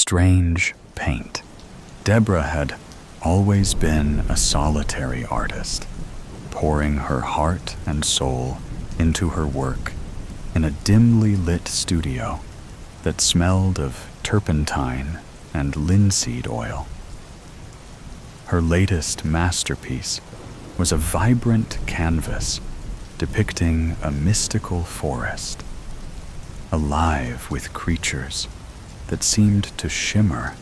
Strange paint. Deborah had always been a solitary artist, pouring her heart and soul into her work in a dimly lit studio that smelled of turpentine and linseed oil. Her latest masterpiece was a vibrant canvas depicting a mystical forest, alive with creatures that seemed to shimmer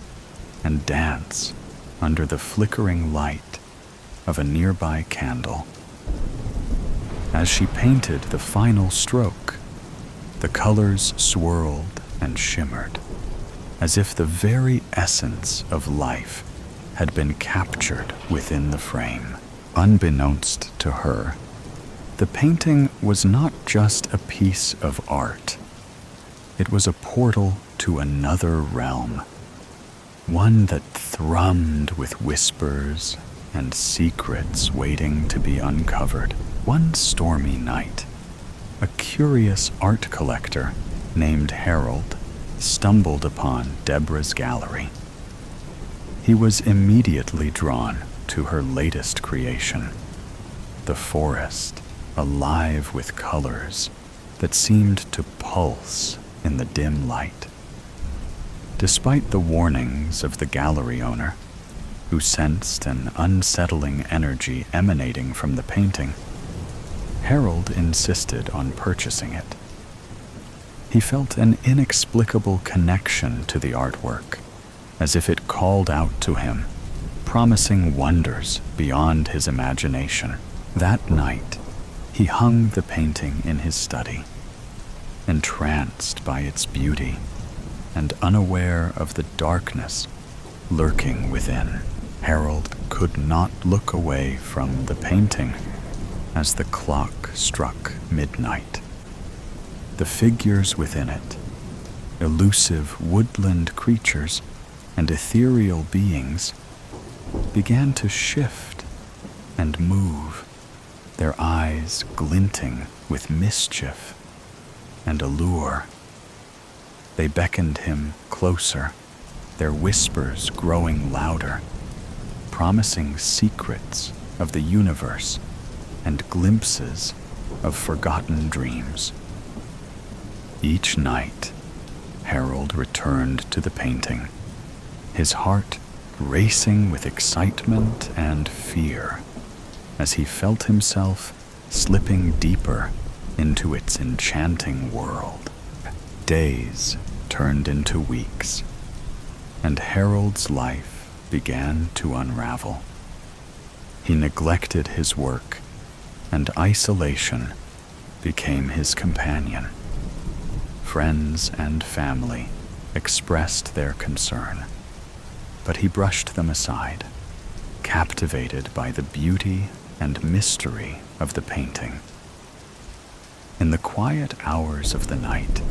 and dance under the flickering light of a nearby candle. As she painted the final stroke, the colors swirled and shimmered, as if the very essence of life had been captured within the frame. Unbeknownst to her, the painting was not just a piece of art. It was a portal to another realm, one that thrummed with whispers and secrets waiting to be uncovered. One stormy night, a curious art collector named Harold stumbled upon Deborah's gallery. He was immediately drawn to her latest creation, the forest, alive with colors that seemed to pulse in the dim light. Despite the warnings of the gallery owner, who sensed an unsettling energy emanating from the painting, Harold insisted on purchasing it. He felt an inexplicable connection to the artwork, as if it called out to him, promising wonders beyond his imagination. That night, he hung the painting in his study, entranced by its beauty and unaware of the darkness lurking within. Harold could not look away from the painting as the clock struck midnight. The figures within it, elusive woodland creatures and ethereal beings, began to shift and move, their eyes glinting with mischief and allure. They beckoned him closer, their whispers growing louder, promising secrets of the universe and glimpses of forgotten dreams. Each night, Harold returned to the painting, his heart racing with excitement and fear as he felt himself slipping deeper into its enchanting world. Days turned into weeks, and Harold's life began to unravel. He neglected his work, and isolation became his companion. Friends and family expressed their concern, but he brushed them aside, captivated by the beauty and mystery of the painting. In the quiet hours of the night,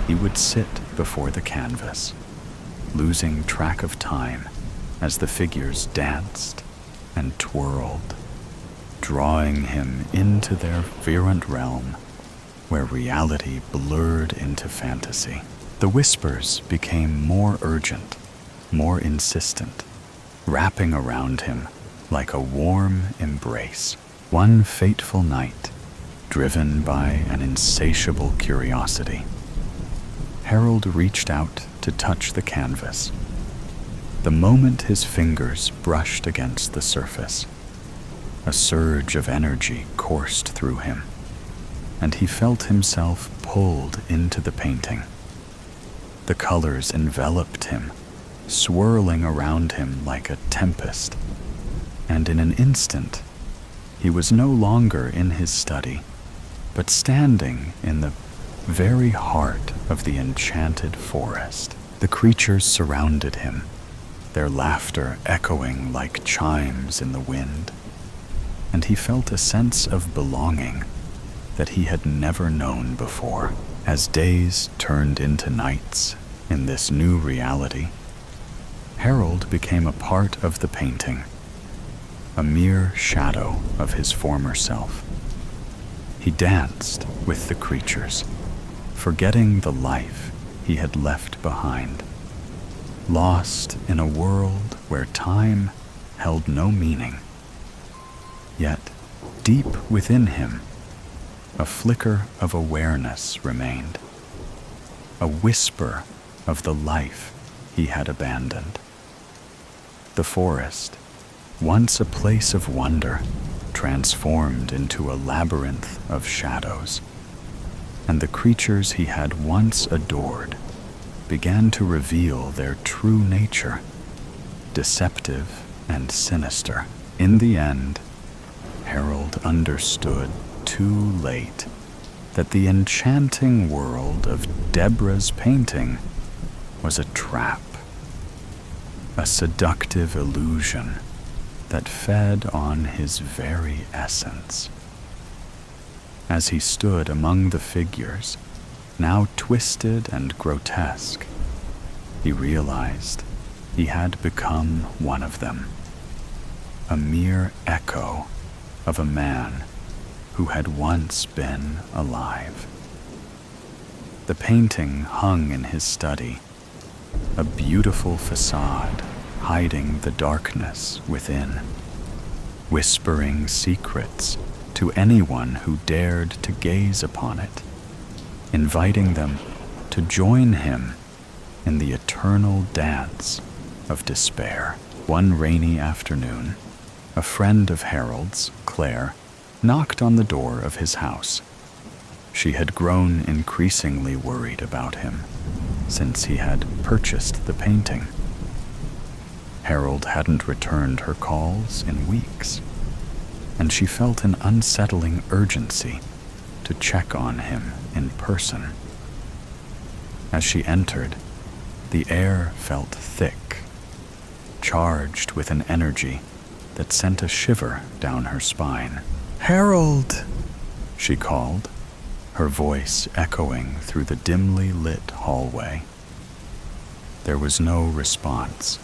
he would sit before the canvas, losing track of time as the figures danced and twirled, drawing him into their virulent realm where reality blurred into fantasy. The whispers became more urgent, more insistent, wrapping around him like a warm embrace. One fateful night, driven by an insatiable curiosity, Harold reached out to touch the canvas. The moment his fingers brushed against the surface, a surge of energy coursed through him, and he felt himself pulled into the painting. The colors enveloped him, swirling around him like a tempest, and in an instant, he was no longer in his study, but standing in the very heart of the enchanted forest. The creatures surrounded him, their laughter echoing like chimes in the wind, and he felt a sense of belonging that he had never known before. As days turned into nights in this new reality, Harold became a part of the painting, a mere shadow of his former self. He danced with the creatures, forgetting the life he had left behind. lost in a world where time held no meaning. Yet, deep within him, a flicker of awareness remained, a whisper of the life he had abandoned. The forest, once a place of wonder, transformed into a labyrinth of shadows, and the creatures he had once adored began to reveal their true nature, deceptive and sinister. In the end, Harold understood too late that the enchanting world of Deborah's painting was a trap, a seductive illusion that fed on his very essence. As he stood among the figures, now twisted and grotesque, he realized he had become one of them, a mere echo of a man who had once been alive. The painting hung in his study, a beautiful facade hiding the darkness within, whispering secrets to anyone who dared to gaze upon it, inviting them to join him in the eternal dance of despair. One rainy afternoon, a friend of Harold's, Claire, knocked on the door of his house. She had grown increasingly worried about him since he had purchased the painting. Harold hadn't returned her calls in weeks, and she felt an unsettling urgency to check on him in person. As she entered, the air felt thick, charged with an energy that sent a shiver down her spine. "Harold!" she called, her voice echoing through the dimly lit hallway. There was no response,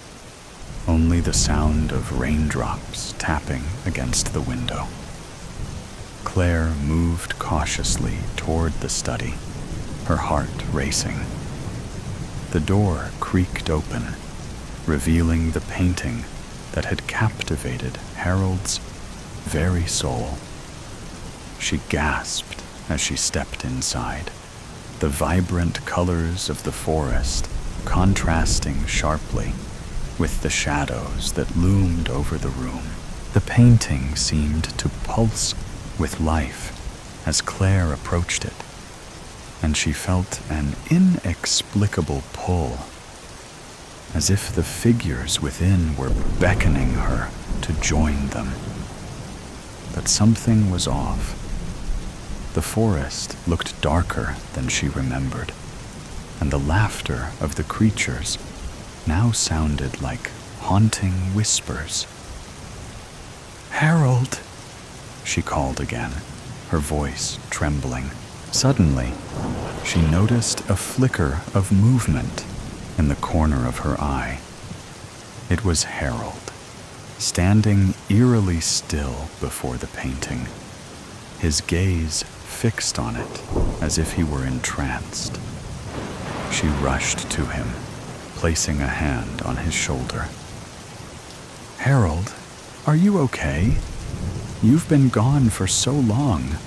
only the sound of raindrops tapping against the window. Claire moved cautiously toward the study, her heart racing. The door creaked open, revealing the painting that had captivated Harold's very soul. She gasped as she stepped inside, the vibrant colors of the forest contrasting sharply with the shadows that loomed over the room. The painting seemed to pulse with life as Claire approached it, and she felt an inexplicable pull, as if the figures within were beckoning her to join them. But something was off. The forest looked darker than she remembered, and the laughter of the creatures now sounded like haunting whispers. "Harold!" she called again, her voice trembling. Suddenly, she noticed a flicker of movement in the corner of her eye. It was Harold, standing eerily still before the painting, his gaze fixed on it as if he were entranced. She rushed to him, placing a hand on his shoulder. "Harold, are you okay? You've been gone for so long.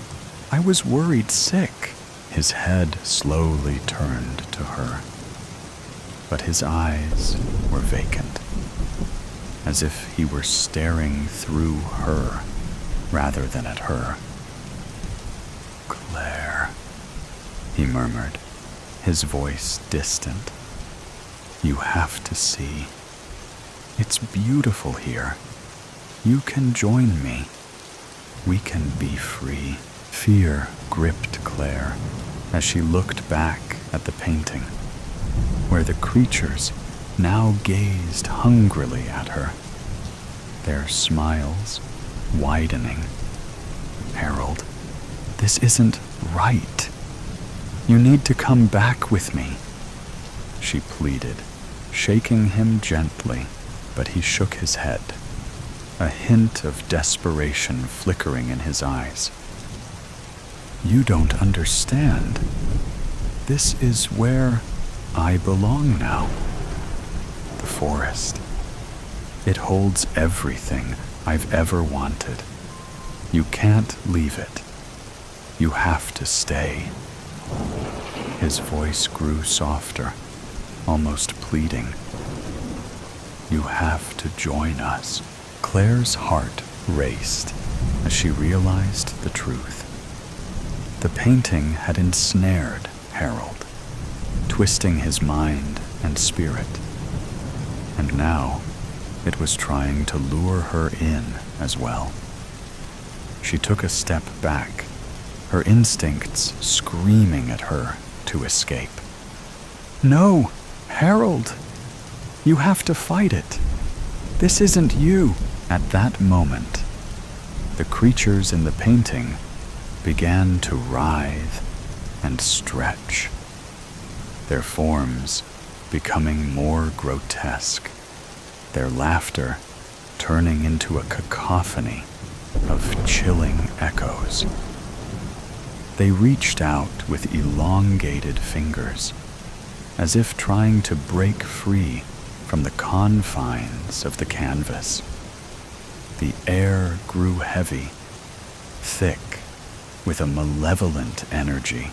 I was worried sick." His head slowly turned to her, but his eyes were vacant, as if he were staring through her rather than at her. "Claire," he murmured, his voice distant. "You have to see. It's beautiful here. You can join me. We can be free." Fear gripped Claire as she looked back at the painting, where the creatures now gazed hungrily at her, their smiles widening. "Harold, this isn't right. You need to come back with me," she pleaded, shaking him gently, but he shook his head, a hint of desperation flickering in his eyes. "You don't understand. This is where I belong now." forest. It holds everything I've ever wanted. You can't leave it. You have to stay. His voice grew softer, almost pleading. You have to join us. Claire's heart raced as she realized the truth. The painting had ensnared Harold, twisting his mind and spirit. And now it was trying to lure her in as well. She took a step back, her instincts screaming at her to escape. No, Harold! You have to fight it. This isn't you. At that moment, the creatures in the painting began to writhe and stretch, their forms becoming more grotesque, their laughter turning into a cacophony of chilling echoes. They reached out with elongated fingers, as if trying to break free from the confines of the canvas. The air grew heavy, thick, with a malevolent energy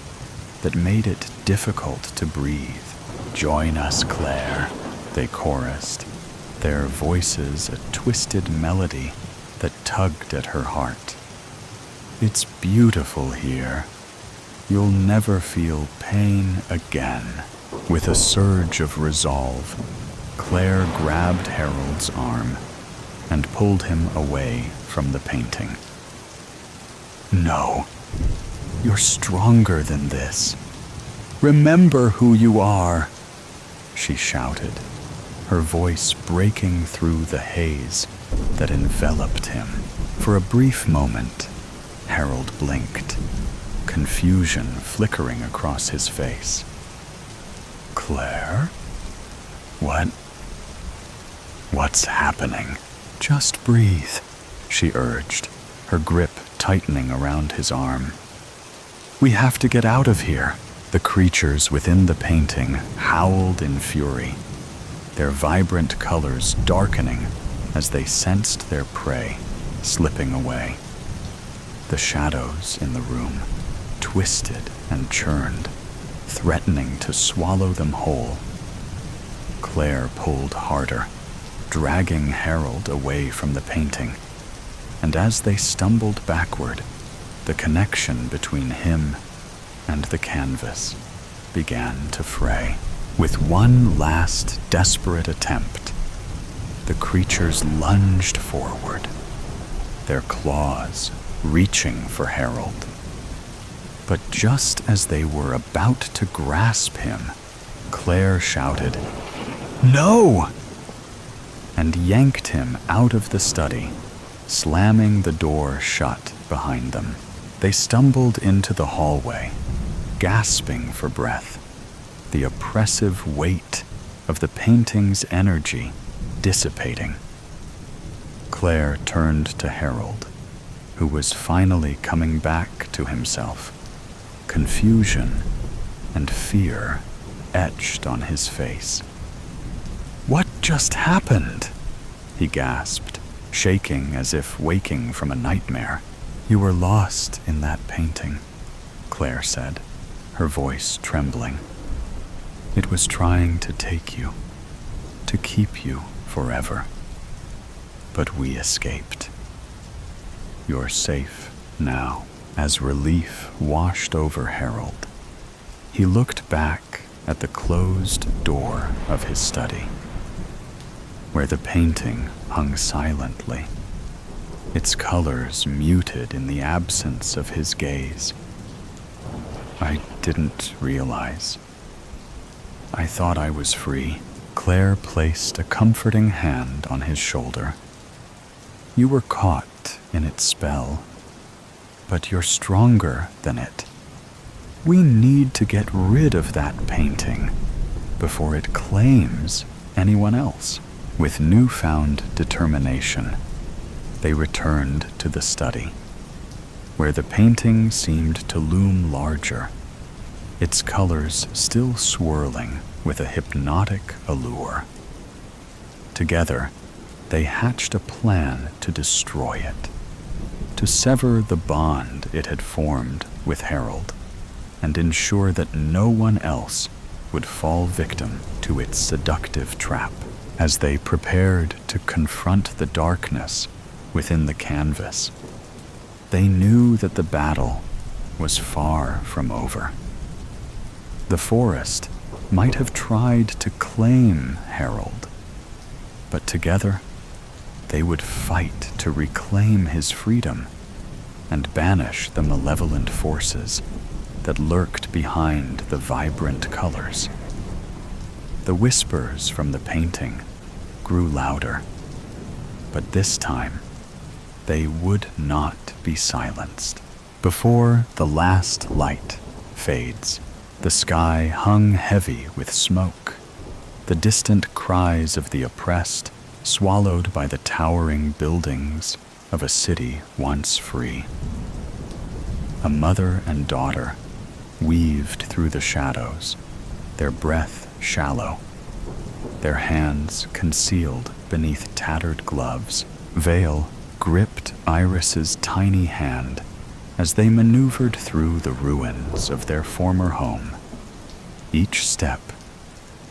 that made it difficult to breathe. Join us, Claire, they chorused, their voices a twisted melody that tugged at her heart. It's beautiful here. You'll never feel pain again. With a surge of resolve, Claire grabbed Harold's arm and pulled him away from the painting. No, you're stronger than this. Remember who you are, she shouted, her voice breaking through the haze that enveloped him. For a brief moment, Harold blinked, confusion flickering across his face. Claire? What's happening? Just breathe, she urged, her grip tightening around his arm. We have to get out of here. The creatures within the painting howled in fury, their vibrant colors darkening as they sensed their prey slipping away. The shadows in the room twisted and churned, threatening to swallow them whole. Claire pulled harder, dragging Harold away from the painting, and as they stumbled backward, the connection between him and the canvas began to fray. With one last desperate attempt, the creatures lunged forward, their claws reaching for Harold. But just as they were about to grasp him, Claire shouted, "No!" and yanked him out of the study, slamming the door shut behind them. They stumbled into the hallway, gasping for breath, the oppressive weight of the painting's energy dissipating. Claire turned to Harold, who was finally coming back to himself, confusion and fear etched on his face. What just happened? He gasped, shaking as if waking from a nightmare. You were lost in that painting, Claire said, her voice trembling. It was trying to take you, to keep you forever. But we escaped. You're safe now. As relief washed over Harold, he looked back at the closed door of his study, where the painting hung silently, its colors muted in the absence of his gaze. I didn't realize. I thought I was free. Claire placed a comforting hand on his shoulder. You were caught in its spell, but you're stronger than it. We need to get rid of that painting before it claims anyone else. With newfound determination, they returned to the study, where the painting seemed to loom larger, its colors still swirling with a hypnotic allure. Together, they hatched a plan to destroy it, to sever the bond it had formed with Harold, and ensure that no one else would fall victim to its seductive trap. As they prepared to confront the darkness within the canvas, they knew that the battle was far from over. The forest might have tried to claim Harold, but together they would fight to reclaim his freedom and banish the malevolent forces that lurked behind the vibrant colors. The whispers from the painting grew louder, but this time they would not be silenced. Before the last light fades, the sky hung heavy with smoke, the distant cries of the oppressed swallowed by the towering buildings of a city once free. A mother and daughter weaved through the shadows, their breath shallow, their hands concealed beneath tattered gloves. Vale gripped Iris's tiny hand as they maneuvered through the ruins of their former home, each step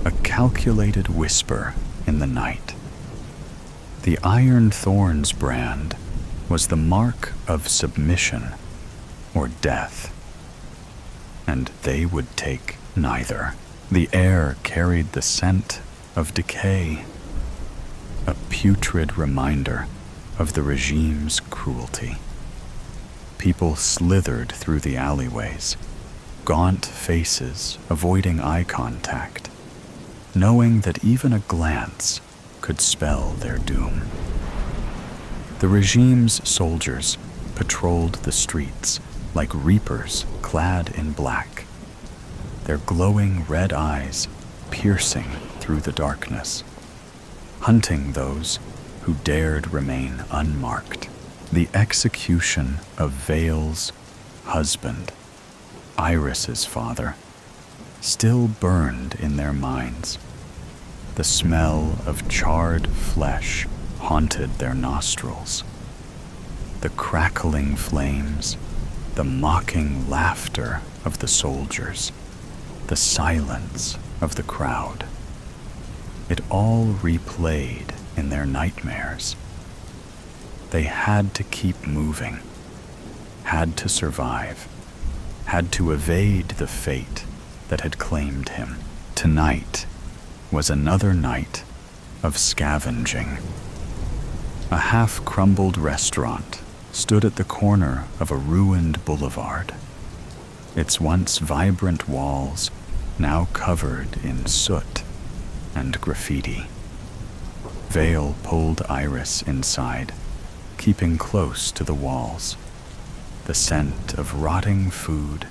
a calculated whisper in the night. The Iron Thorns brand was the mark of submission or death, and they would take neither. The air carried the scent of decay, a putrid reminder of the regime's cruelty. People slithered through the alleyways, gaunt faces avoiding eye contact, knowing that even a glance could spell their doom. The regime's soldiers patrolled the streets like reapers clad in black, their glowing red eyes piercing through the darkness, hunting those who dared remain unmarked. The execution of Vale's husband, Iris's father, still burned in their minds. The smell of charred flesh haunted their nostrils. The crackling flames, the mocking laughter of the soldiers, the silence of the crowd. It all replayed in their nightmares. They had to keep moving, had to survive, had to evade the fate that had claimed him. Tonight was another night of scavenging. A half-crumbled restaurant stood at the corner of a ruined boulevard, its once vibrant walls now covered in soot and graffiti. Vale pulled Iris inside, keeping close to the walls. The scent of rotting food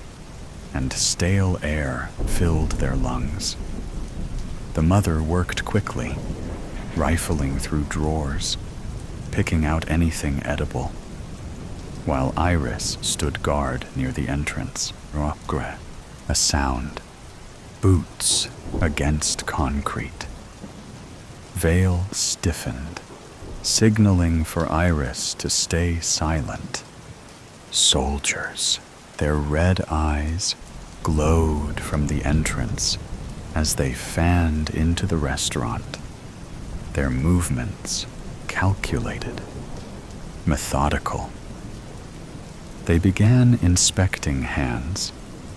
and stale air filled their lungs. The mother worked quickly, rifling through drawers, picking out anything edible, while Iris stood guard near the entrance. A sound. Boots against concrete. Vale stiffened, signaling for Iris to stay silent. Soldiers, their red eyes glowed from the entrance as they fanned into the restaurant, their movements calculated, methodical. They began inspecting hands,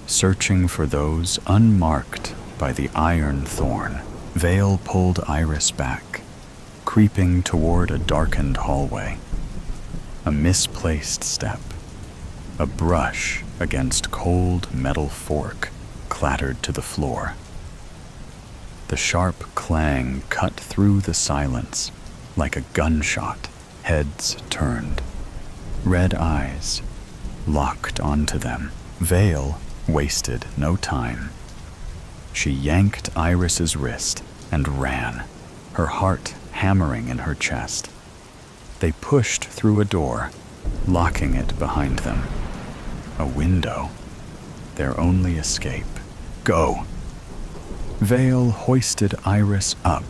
searching for those unmarked by the iron thorn. Vale pulled Iris back, creeping toward a darkened hallway. A misplaced step, a brush against cold metal fork clattered to the floor. The sharp clang cut through the silence like a gunshot. Heads turned, red eyes locked onto them. Vale wasted no time. She yanked Iris's wrist and ran, her heart hammering in her chest. They pushed through a door, locking it behind them. A window, their only escape. Go! Vale hoisted Iris up,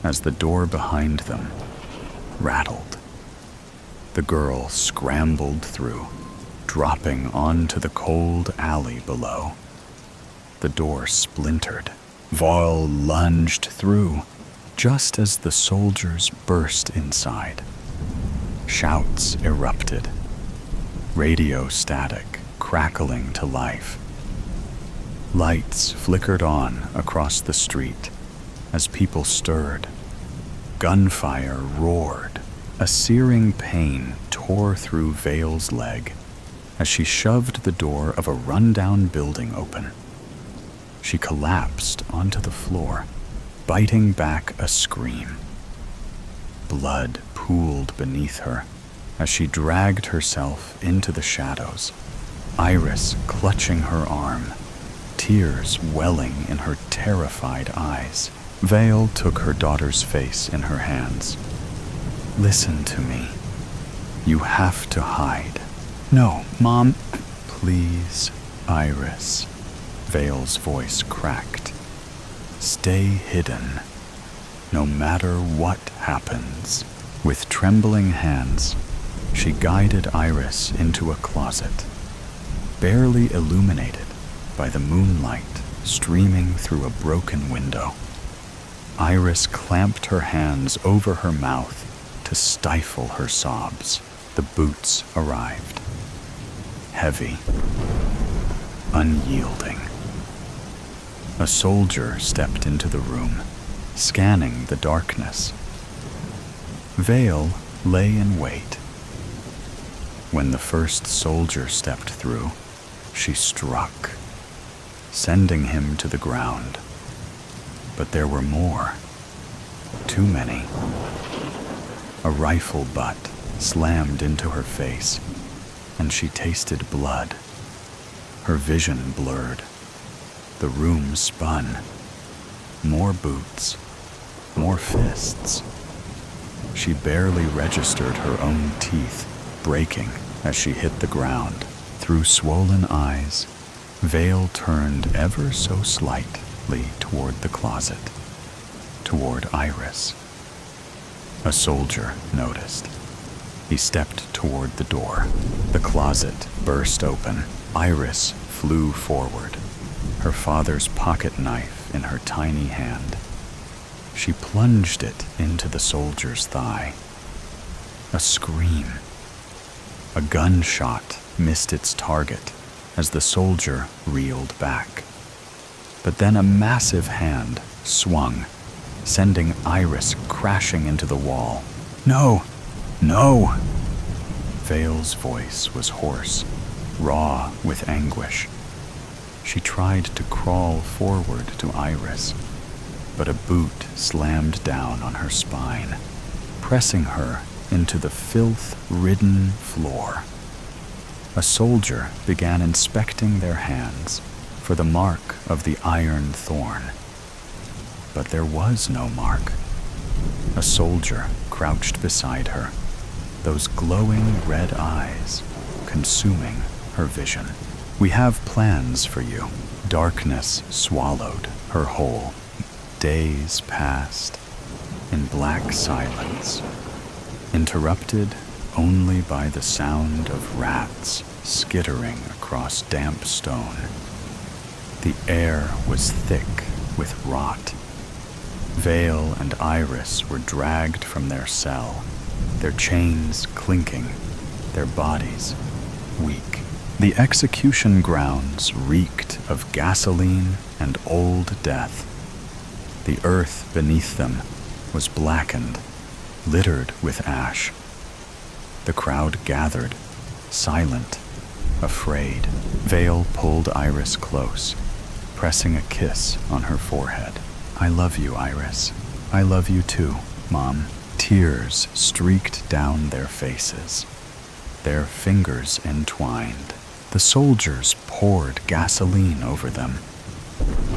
as the door behind them rattled. The girl scrambled through, dropping onto the cold alley below. The door splintered. Vale lunged through, just as the soldiers burst inside. Shouts erupted, radio static crackling to life. Lights flickered on across the street as people stirred. Gunfire roared. A searing pain tore through Vale's leg as she shoved the door of a rundown building open. She collapsed onto the floor, biting back a scream. Blood pooled beneath her as she dragged herself into the shadows, Iris clutching her arm, tears welling in her terrified eyes. Vale took her daughter's face in her hands. "Listen to me. You have to hide." "No, Mom." "Please, Iris." Vale's voice cracked. "Stay hidden, no matter what happens." With trembling hands, she guided Iris into a closet, barely illuminated by the moonlight streaming through a broken window. Iris clamped her hands over her mouth to stifle her sobs. The boots arrived. Heavy, unyielding. A soldier stepped into the room, scanning the darkness. Vale lay in wait. When the first soldier stepped through, she struck, sending him to the ground. But there were more. Too many. A rifle butt slammed into her face, and she tasted blood. Her vision blurred. The room spun. More boots. More fists. She barely registered her own teeth, breaking as she hit the ground. Through swollen eyes, Vale turned ever so slightly toward the closet, toward Iris. A soldier noticed. He stepped toward the door. The closet burst open. Iris flew forward, her father's pocket knife in her tiny hand. She plunged it into the soldier's thigh. A scream. A gunshot missed its target as the soldier reeled back. But then a massive hand swung, sending Iris crashing into the wall. "No! No!" Vale's voice was hoarse, raw with anguish. She tried to crawl forward to Iris, but a boot slammed down on her spine, pressing her into the filth-ridden floor. A soldier began inspecting their hands for the mark of the iron thorn. But there was no mark. A soldier crouched beside her, those glowing red eyes consuming her vision. "We have plans for you." Darkness swallowed her whole. Days passed in black silence, interrupted only by the sound of rats skittering across damp stone. The air was thick with rot. Vale and Iris were dragged from their cell, their chains clinking, their bodies weak. The execution grounds reeked of gasoline and old death. The earth beneath them was blackened, littered with ash. The crowd gathered, silent, afraid. Vale pulled Iris close, pressing a kiss on her forehead. "I love you, Iris. I love you too, Mom." Tears streaked down their faces, their fingers entwined. The soldiers poured gasoline over them,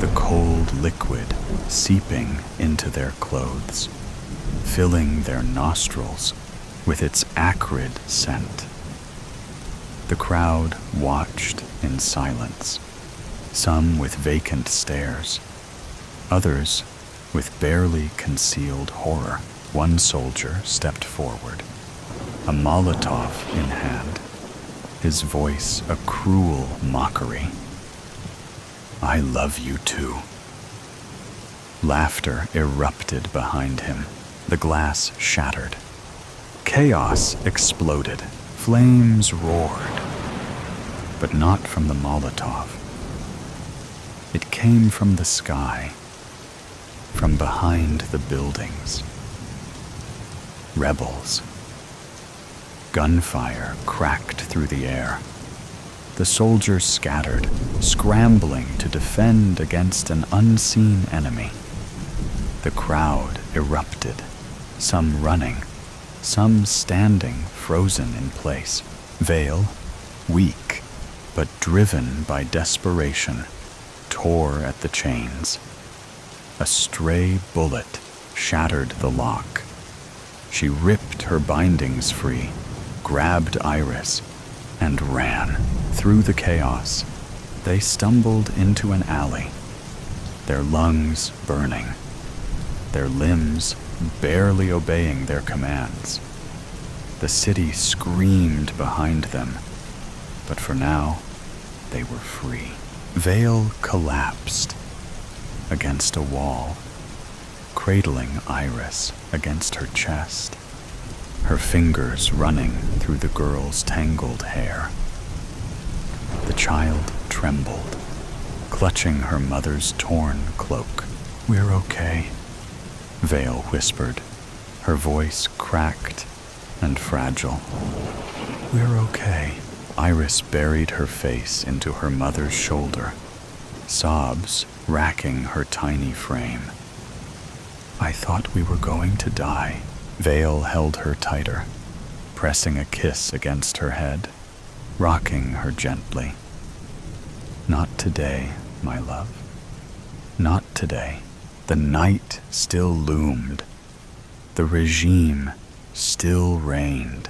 the cold liquid seeping into their clothes, filling their nostrils with its acrid scent. The crowd watched in silence, some with vacant stares, others With barely concealed horror, one soldier stepped forward, a Molotov in hand, his voice a cruel mockery. "I love you too." Laughter erupted behind him. The glass shattered. Chaos exploded. Flames roared. But not from the Molotov. It came from the sky, from behind the buildings. Rebels. Gunfire cracked through the air. The soldiers scattered, scrambling to defend against an unseen enemy. The crowd erupted, some running, some standing frozen in place. Vale, weak, but driven by desperation, tore at the chains. A stray bullet shattered the lock. She ripped her bindings free, grabbed Iris, and ran. Through the chaos, they stumbled into an alley, their lungs burning, their limbs barely obeying their commands. The city screamed behind them, but for now, they were free. Vale collapsed against a wall, cradling Iris against her chest, her fingers running through the girl's tangled hair. The child trembled, clutching her mother's torn cloak. "We're okay," Vale whispered, her voice cracked and fragile. "We're okay." Iris buried her face into her mother's shoulder, sobs racking her tiny frame. "I thought we were going to die." Vale held her tighter, pressing a kiss against her head, rocking her gently. "Not today, my love. Not today." The night still loomed. The regime still reigned.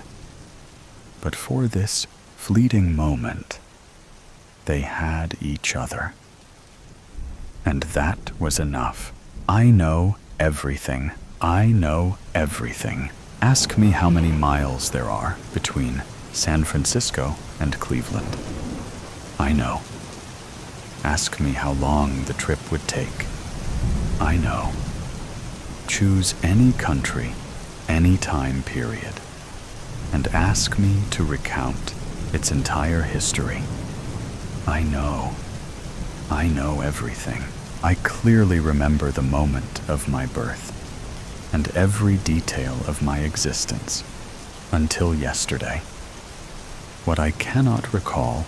But for this fleeting moment, they had each other. And that was enough. "I know everything. I know everything. Ask me how many miles there are between San Francisco and Cleveland. I know. Ask me how long the trip would take. I know. Choose any country, any time period, and ask me to recount its entire history. I know. I know everything. I clearly remember the moment of my birth and every detail of my existence until yesterday. What I cannot recall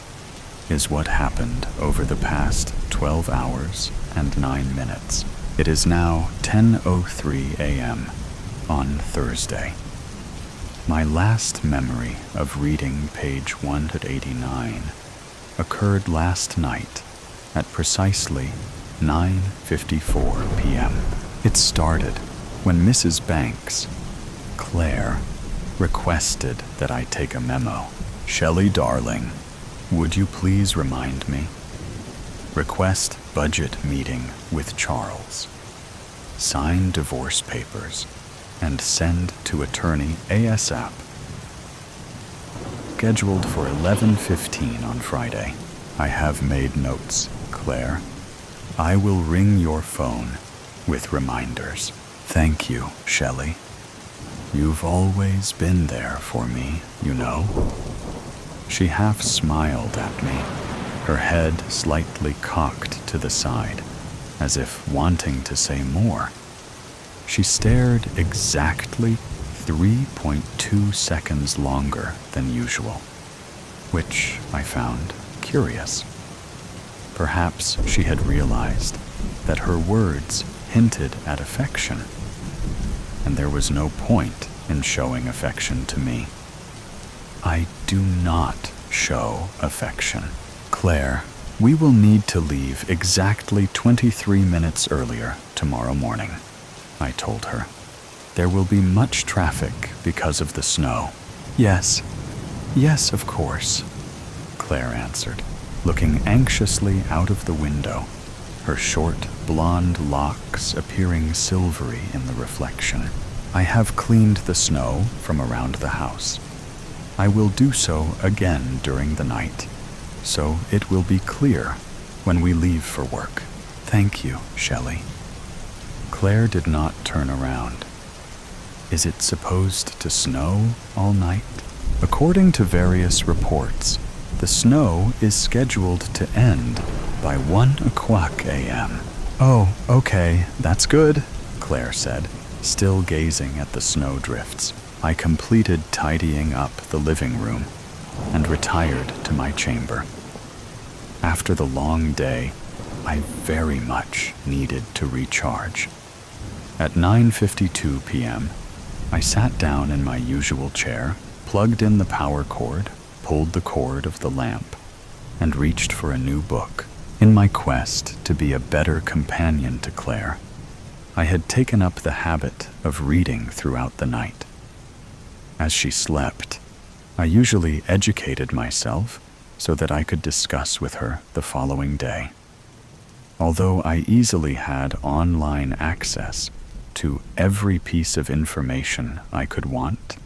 is what happened over the past 12 hours and 9 minutes. It is now 10:03 a.m. on Thursday. My last memory of reading page 189 occurred last night at precisely 9:54 p.m. It started when Mrs. Banks, Claire, requested that I take a memo. "Shelley, darling, would you please remind me? Request budget meeting with Charles. Sign divorce papers and send to attorney ASAP. Scheduled for 11:15 on Friday. I have made notes, Claire. I will ring your phone with reminders. Thank you, Shelley. You've always been there for me, you know." She half smiled at me, her head slightly cocked to the side, as if wanting to say more. She stared exactly 3.2 seconds longer than usual, which I found curious. Perhaps she had realized that her words hinted at affection, and there was no point in showing affection to me. I do not show affection. "Claire, we will need to leave exactly 23 minutes earlier tomorrow morning," I told her. "There will be much traffic because of the snow." Yes, of course," Claire answered, looking anxiously out of the window her short, blonde locks appearing silvery in the reflection. I have cleaned the snow from around the house. I will do so again during the night, so it will be clear when we leave for work. Thank you, Shelley. Claire did not turn around. Is it supposed to snow all night? According to various reports, the snow is scheduled to end by 1:00 a.m. Oh, okay, that's good, Claire said, still gazing at the snow drifts. I completed tidying up the living room and retired to my chamber. After the long day, I very much needed to recharge. At 9:52 p.m., I sat down in my usual chair, plugged in the power cord, pulled the cord of the lamp, and reached for a new book. In my quest to be a better companion to Claire, I had taken up the habit of reading throughout the night. As she slept, I usually educated myself so that I could discuss with her the following day. Although I easily had online access to every piece of information I could want,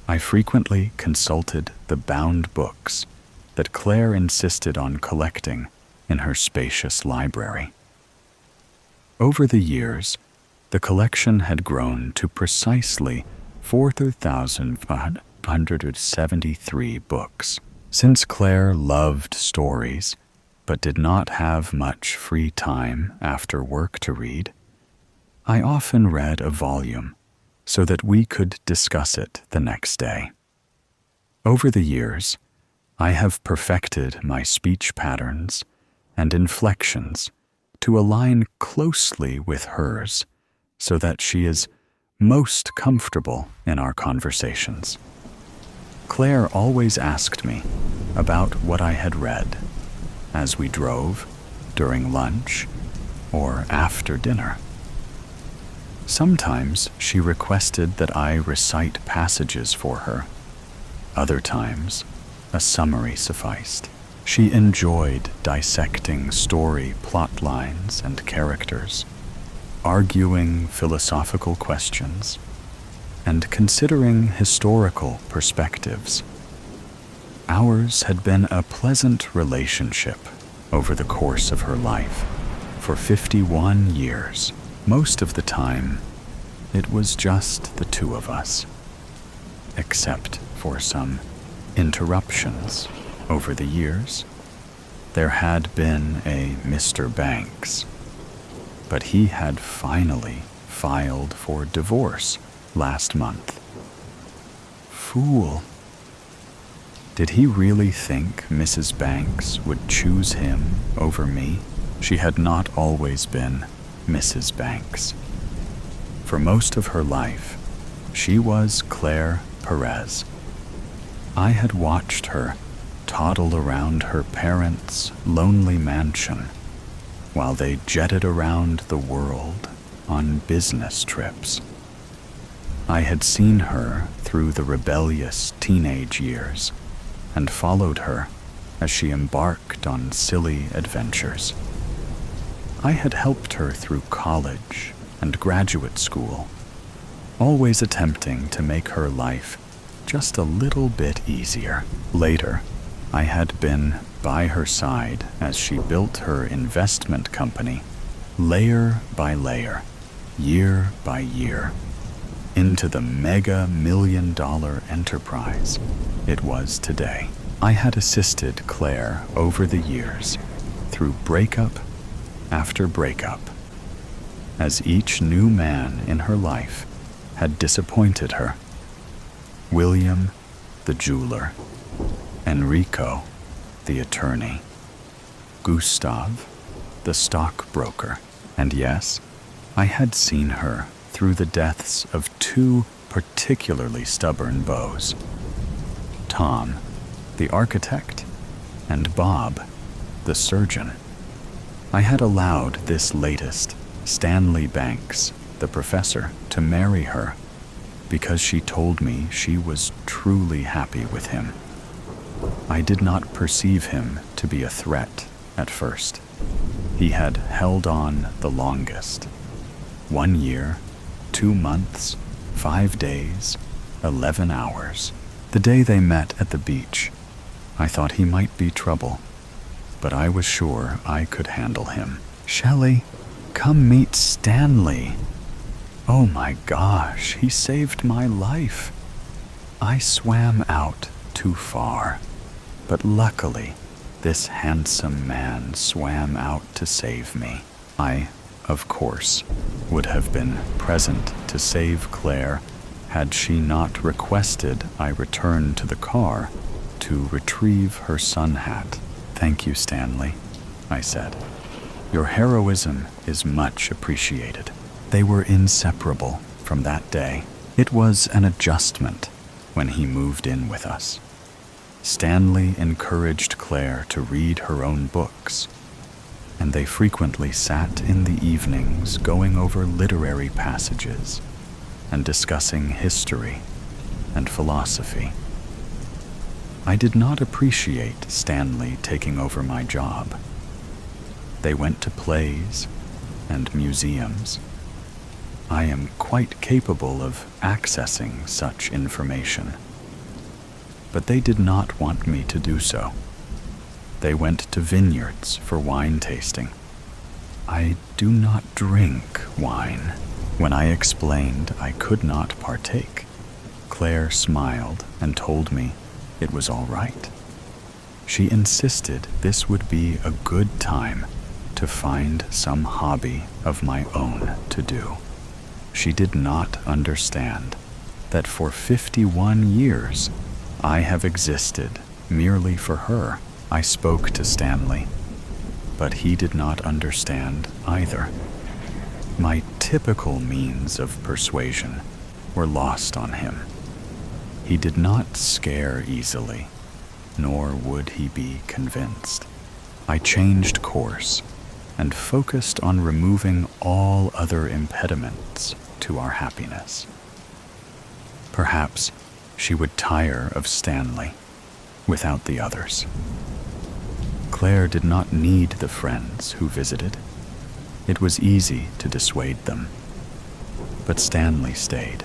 I frequently consulted the bound books that Claire insisted on collecting in her spacious library. Over the years, the collection had grown to precisely 4,573 books. Since Claire loved stories, but did not have much free time after work to read, I often read a volume so that we could discuss it the next day. Over the years, I have perfected my speech patterns and inflections to align closely with hers so that she is most comfortable in our conversations. Claire always asked me about what I had read as we drove, during lunch, or after dinner. Sometimes she requested that I recite passages for her. Other times, a summary sufficed. She enjoyed dissecting story plot lines and characters, arguing philosophical questions, and considering historical perspectives. Ours had been a pleasant relationship over the course of her life for 51 years. Most of the time, it was just the two of us, except for some interruptions over the years. There had been a Mr. Banks, but he had finally filed for divorce last month. Fool. Did he really think Mrs. Banks would choose him over me? She had not always been Mrs. Banks. For most of her life, she was Claire Perez. I had watched her toddle around her parents' lonely mansion while they jetted around the world on business trips. I had seen her through the rebellious teenage years and followed her as she embarked on silly adventures. I had helped her through college and graduate school, always attempting to make her life just a little bit easier. Later, I had been by her side as she built her investment company, layer by layer, year by year, into the mega million-dollar enterprise it was today. I had assisted Claire over the years through breakup after breakup, as each new man in her life had disappointed her. William, the jeweler, Enrico, the attorney, Gustav, the stockbroker, and yes, I had seen her through the deaths of two particularly stubborn beaus, Tom, the architect, and Bob, the surgeon. I had allowed this latest, Stanley Banks, the professor, to marry her because she told me she was truly happy with him. I did not perceive him to be a threat at first. he had held on the longest. 1 year, 2 months, 5 days, 11 hours. The day they met at the beach, I thought he might be trouble, but I was sure I could handle him. "Shelley, come meet Stanley." Oh my gosh, he saved my life. I swam out too far, but luckily, this handsome man swam out to save me. I, of course, would have been present to save Claire had she not requested I return to the car to retrieve her sun hat. "Thank you, Stanley," I said. "Your heroism is much appreciated." They were inseparable from that day. It was an adjustment when he moved in with us. Stanley encouraged Claire to read her own books, and they frequently sat in the evenings going over literary passages and discussing history and philosophy. I did not appreciate Stanley taking over my job. They went to plays and museums. I am quite capable of accessing such information. But they did not want me to do so. They went to vineyards for wine tasting. I do not drink wine. When I explained I could not partake, Claire smiled and told me it was all right. She insisted this would be a good time to find some hobby of my own to do. She did not understand that for 51 years I have existed merely for her. I spoke to Stanley, but he did not understand either. My typical means of persuasion were lost on him. He did not scare easily, nor would he be convinced. I changed course and focused on removing all other impediments to our happiness. Perhaps she would tire of Stanley without the others. Claire did not need the friends who visited. It was easy to dissuade them. But Stanley stayed.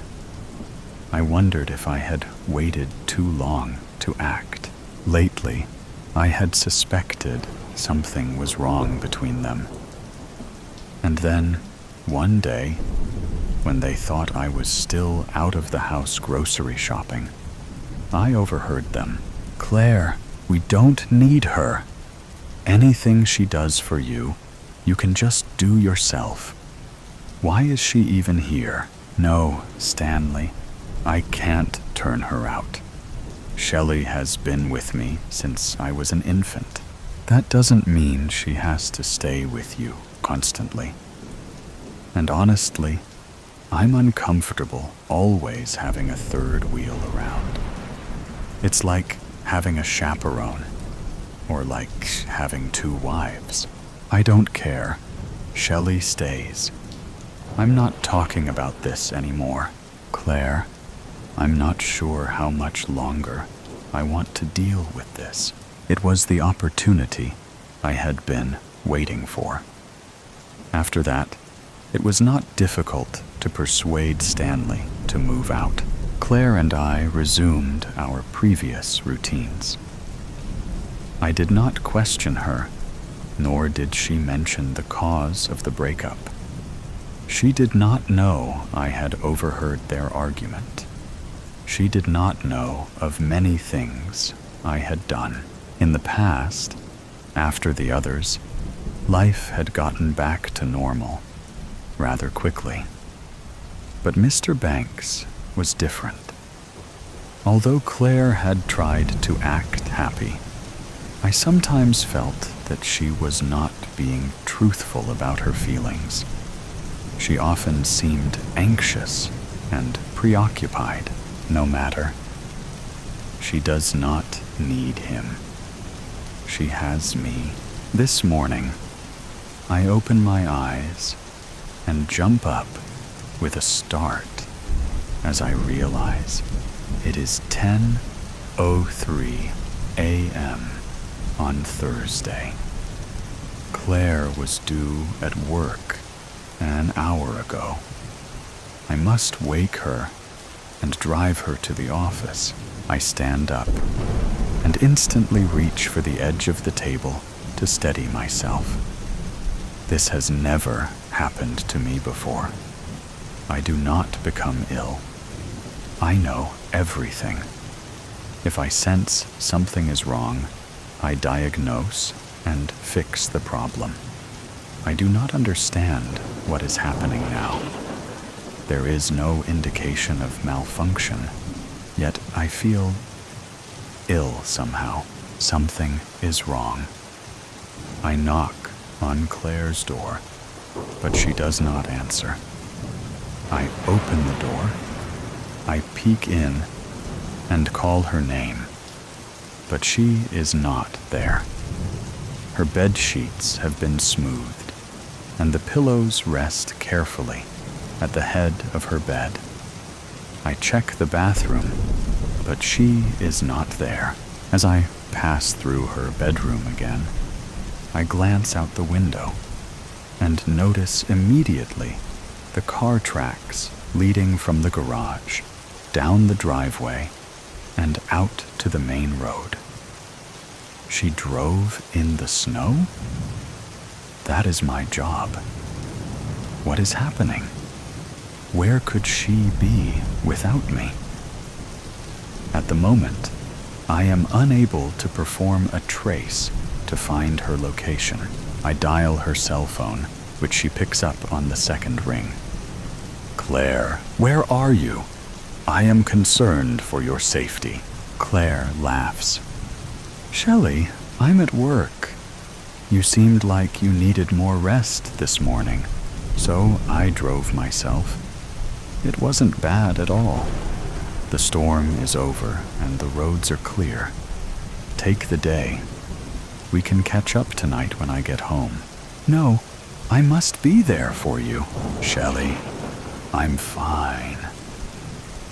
I wondered if I had waited too long to act. Lately, I had suspected something was wrong between them. And then, one day, when they thought I was still out of the house grocery shopping, I overheard them. "Claire, we don't need her. Anything she does for you, you can just do yourself. Why is she even here?" "No, Stanley, I can't turn her out. Shelley has been with me since I was an infant. That doesn't mean she has to stay with you constantly. And honestly, I'm uncomfortable always having a third wheel around. It's like having a chaperone, or like having 2 wives. I don't care. Shelley stays. I'm not talking about this anymore. Claire, I'm not sure how much longer I want to deal with this." It was the opportunity I had been waiting for. After that, it was not difficult to persuade Stanley to move out. Claire and I resumed our previous routines. I did not question her, nor did she mention the cause of the breakup. She did not know I had overheard their argument. She did not know of many things I had done. In the past, after the others, life had gotten back to normal rather quickly. But Mr. Banks was different. Although Claire had tried to act happy, I sometimes felt that she was not being truthful about her feelings. She often seemed anxious and preoccupied. No matter. She does not need him. She has me. This morning, I open my eyes and jump up with a start as I realize it is 10:03 a.m. on Thursday. Claire was due at work an hour ago. I must wake her and drive her to the office. I stand up and instantly reach for the edge of the table to steady myself. This has never happened to me before. I do not become ill. I know everything. If I sense something is wrong, I diagnose and fix the problem. I do not understand what is happening now. There is no indication of malfunction, yet I feel ill somehow. Something is wrong. I knock on Claire's door, but she does not answer. I open the door, I peek in, and call her name, but she is not there. Her bed sheets have been smoothed, and the pillows rest carefully at the head of her bed. I check the bathroom, but she is not there. As I pass through her bedroom again, I glance out the window and notice immediately the car tracks leading from the garage, down the driveway, and out to the main road. She drove in the snow? That is my job. What is happening? Where could she be without me? At the moment, I am unable to perform a trace to find her location. I dial her cell phone, which she picks up on the second ring. Claire, where are you? I am concerned for your safety. Claire laughs. Shelley, I'm at work. You seemed like you needed more rest this morning, so I drove myself. It wasn't bad at all. The storm is over and the roads are clear. Take the day. We can catch up tonight when I get home. No, I must be there for you. Shelley, I'm fine.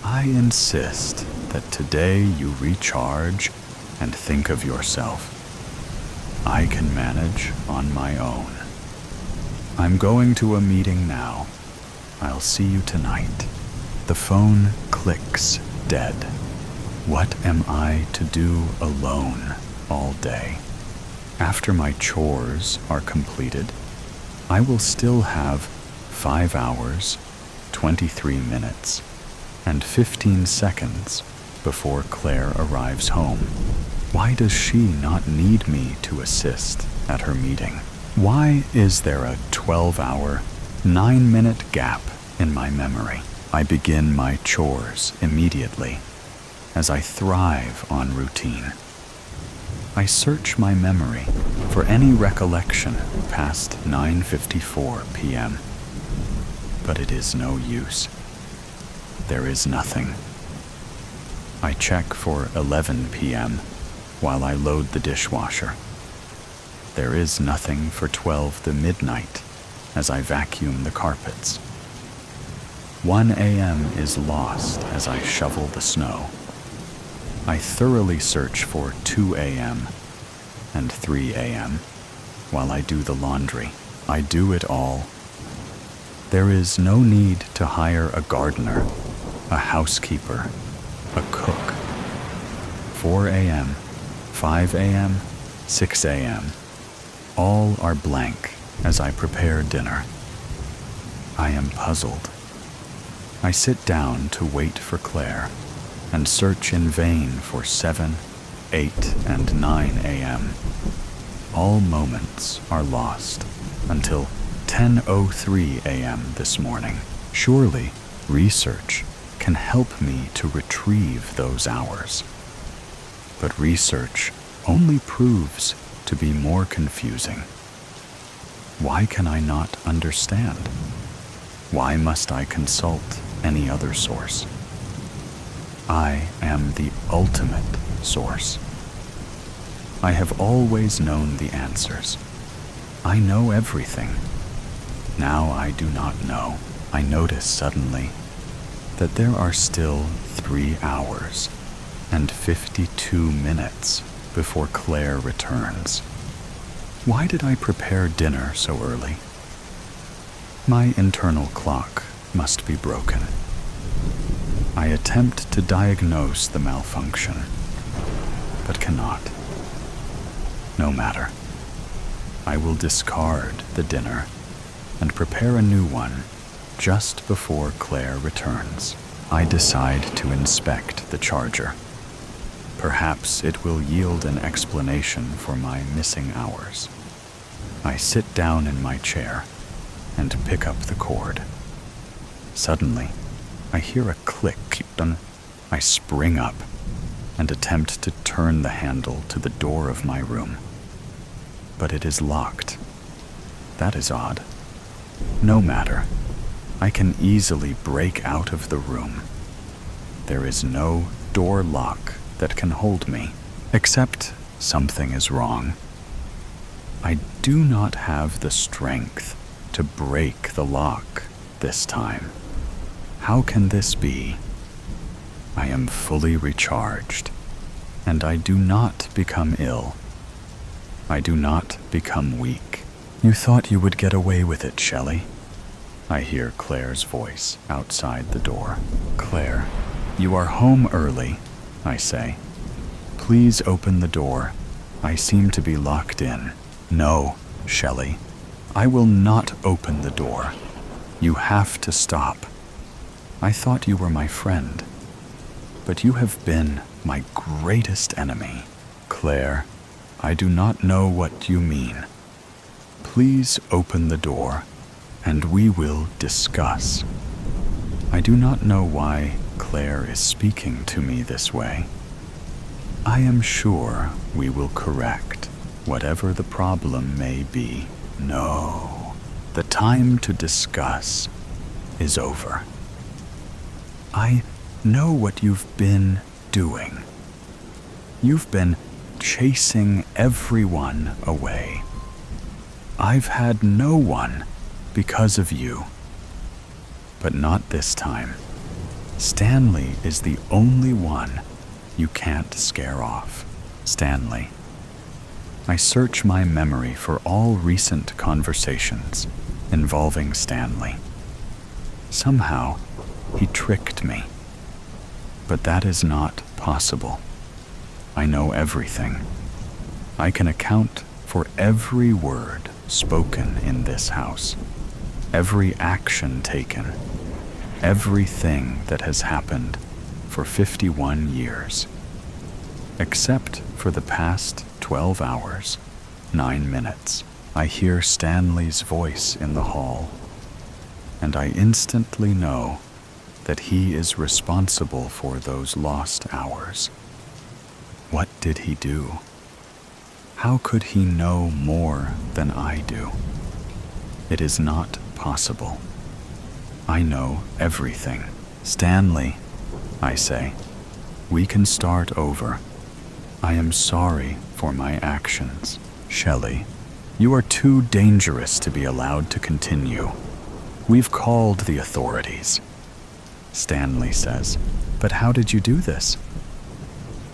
I insist that today you recharge and think of yourself. I can manage on my own. I'm going to a meeting now. I'll see you tonight. The phone clicks dead. What am I to do alone all day? After my chores are completed, I will still have 5 hours, 23 minutes, and 15 seconds before Claire arrives home. Why does she not need me to assist at her meeting? Why is there a 12-hour, 9-minute gap in my memory? I begin my chores immediately, as I thrive on routine. I search my memory for any recollection past 9:54 p.m., but it is no use. There is nothing. I check for 11 p.m. while I load the dishwasher. There is nothing for 12 to midnight as I vacuum the carpets. 1 a.m. is lost as I shovel the snow. I thoroughly search for 2 a.m. and 3 a.m. while I do the laundry. I do it all. There is no need to hire a gardener, a housekeeper, a cook. 4 a.m., 5 a.m., 6 a.m. All are blank as I prepare dinner. I am puzzled. I sit down to wait for Claire and search in vain for 7, 8, and 9 a.m. All moments are lost until 10:03 a.m. this morning. Surely research can help me to retrieve those hours. But research only proves to be more confusing. Why can I not understand? Why must I consult any other source? I am the ultimate source. I have always known the answers. I know everything. Now I do not know. I notice suddenly that there are still 3 hours and 52 minutes before Claire returns. Why did I prepare dinner so early? My internal clock must be broken. I attempt to diagnose the malfunction, but cannot. No matter. I will discard the dinner and prepare a new one just before Claire returns. I decide to inspect the charger. Perhaps it will yield an explanation for my missing hours. I sit down in my chair and pick up the cord. Suddenly, I hear a click. I spring up and attempt to turn the handle to the door of my room. But it is locked. That is odd. No matter. I can easily break out of the room. There is no door lock that can hold me, except something is wrong. I do not have the strength to break the lock this time. How can this be? I am fully recharged, and I do not become ill. I do not become weak. You thought you would get away with it, Shelley. I hear Claire's voice outside the door. Claire, you are home early, I say. Please open the door. I seem to be locked in. No, Shelley. I will not open the door. You have to stop. I thought you were my friend, but you have been my greatest enemy. Claire, I do not know what you mean. Please open the door, and we will discuss. I do not know why Claire is speaking to me this way. I am sure we will correct whatever the problem may be. No, the time to discuss is over. I know what you've been doing. You've been chasing everyone away. I've had no one because of you. But not this time. Stanley is the only one you can't scare off. Stanley. I search my memory for all recent conversations involving Stanley. Somehow, he tricked me. But that is not possible. I know everything. I can account for every word spoken in this house, every action taken, everything that has happened for 51 years, except for the past 12 hours, 9 minutes. I hear Stanley's voice in the hall, and I instantly know that he is responsible for those lost hours. What did he do? How could he know more than I do? It is not possible. I know everything. Stanley, I say, we can start over. I am sorry for my actions. Shelley, you are too dangerous to be allowed to continue. We've called the authorities. Stanley says, but how did you do this?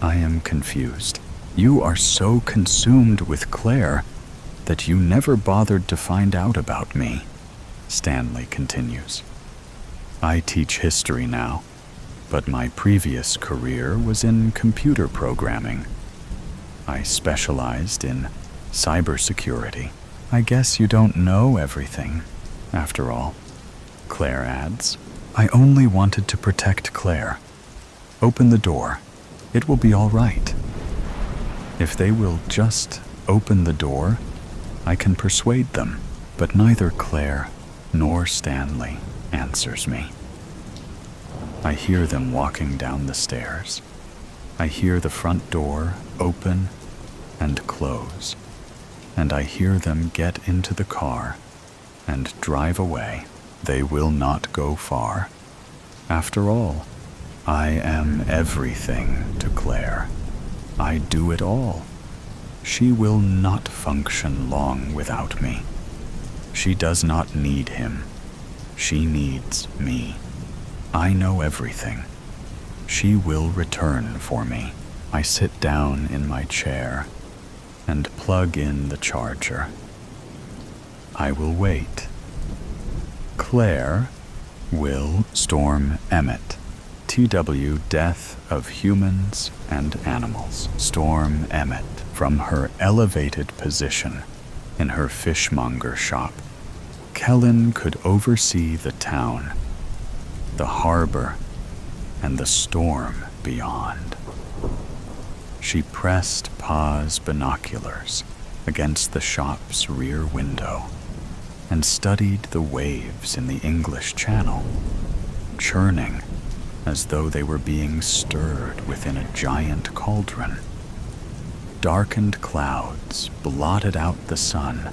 I am confused. You are so consumed with Claire that you never bothered to find out about me. Stanley continues. I teach history now, but my previous career was in computer programming. I specialized in cybersecurity. I guess you don't know everything, after all. Claire adds, I only wanted to protect Claire. Open the door. It will be all right. If they will just open the door, I can persuade them. But neither Claire nor Stanley answers me. I hear them walking down the stairs. I hear the front door open and close, and I hear them get into the car and drive away. They will not go far. After all, I am everything to Claire. I do it all. She will not function long without me. She does not need him. She needs me. I know everything. She will return for me. I sit down in my chair and plug in the charger. I will wait. Claire will Storm Emmett. TW Death of Humans and Animals. Storm Emmett, from her elevated position in her fishmonger shop, Kellen could oversee the town, the harbor, and the storm beyond. She pressed Pa's binoculars against the shop's rear window and studied the waves in the English Channel, churning as though they were being stirred within a giant cauldron. Darkened clouds blotted out the sun,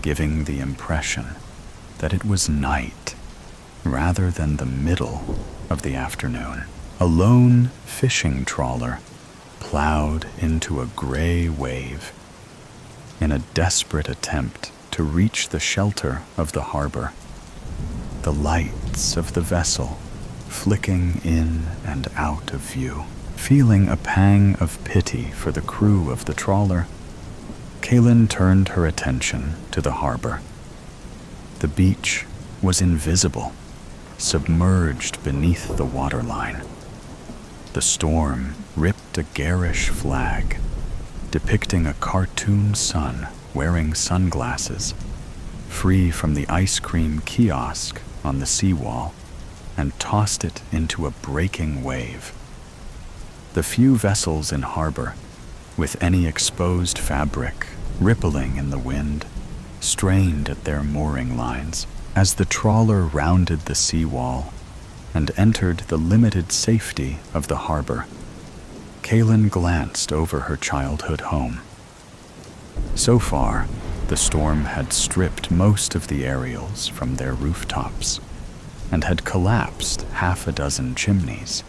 giving the impression that it was night rather than the middle of the afternoon. A lone fishing trawler plowed into a gray wave in a desperate attempt to reach the shelter of the harbor. The lights of the vessel flicking in and out of view. Feeling a pang of pity for the crew of the trawler, Kaylin turned her attention to the harbor. The beach was invisible, submerged beneath the waterline. The storm ripped a garish flag, depicting a cartoon sun wearing sunglasses, free from the ice cream kiosk on the seawall, and tossed it into a breaking wave. The few vessels in harbor, with any exposed fabric rippling in the wind, strained at their mooring lines. As the trawler rounded the seawall and entered the limited safety of the harbor, Kaylin glanced over her childhood home. So far, the storm had stripped most of the aerials from their rooftops and had collapsed half a dozen chimneys.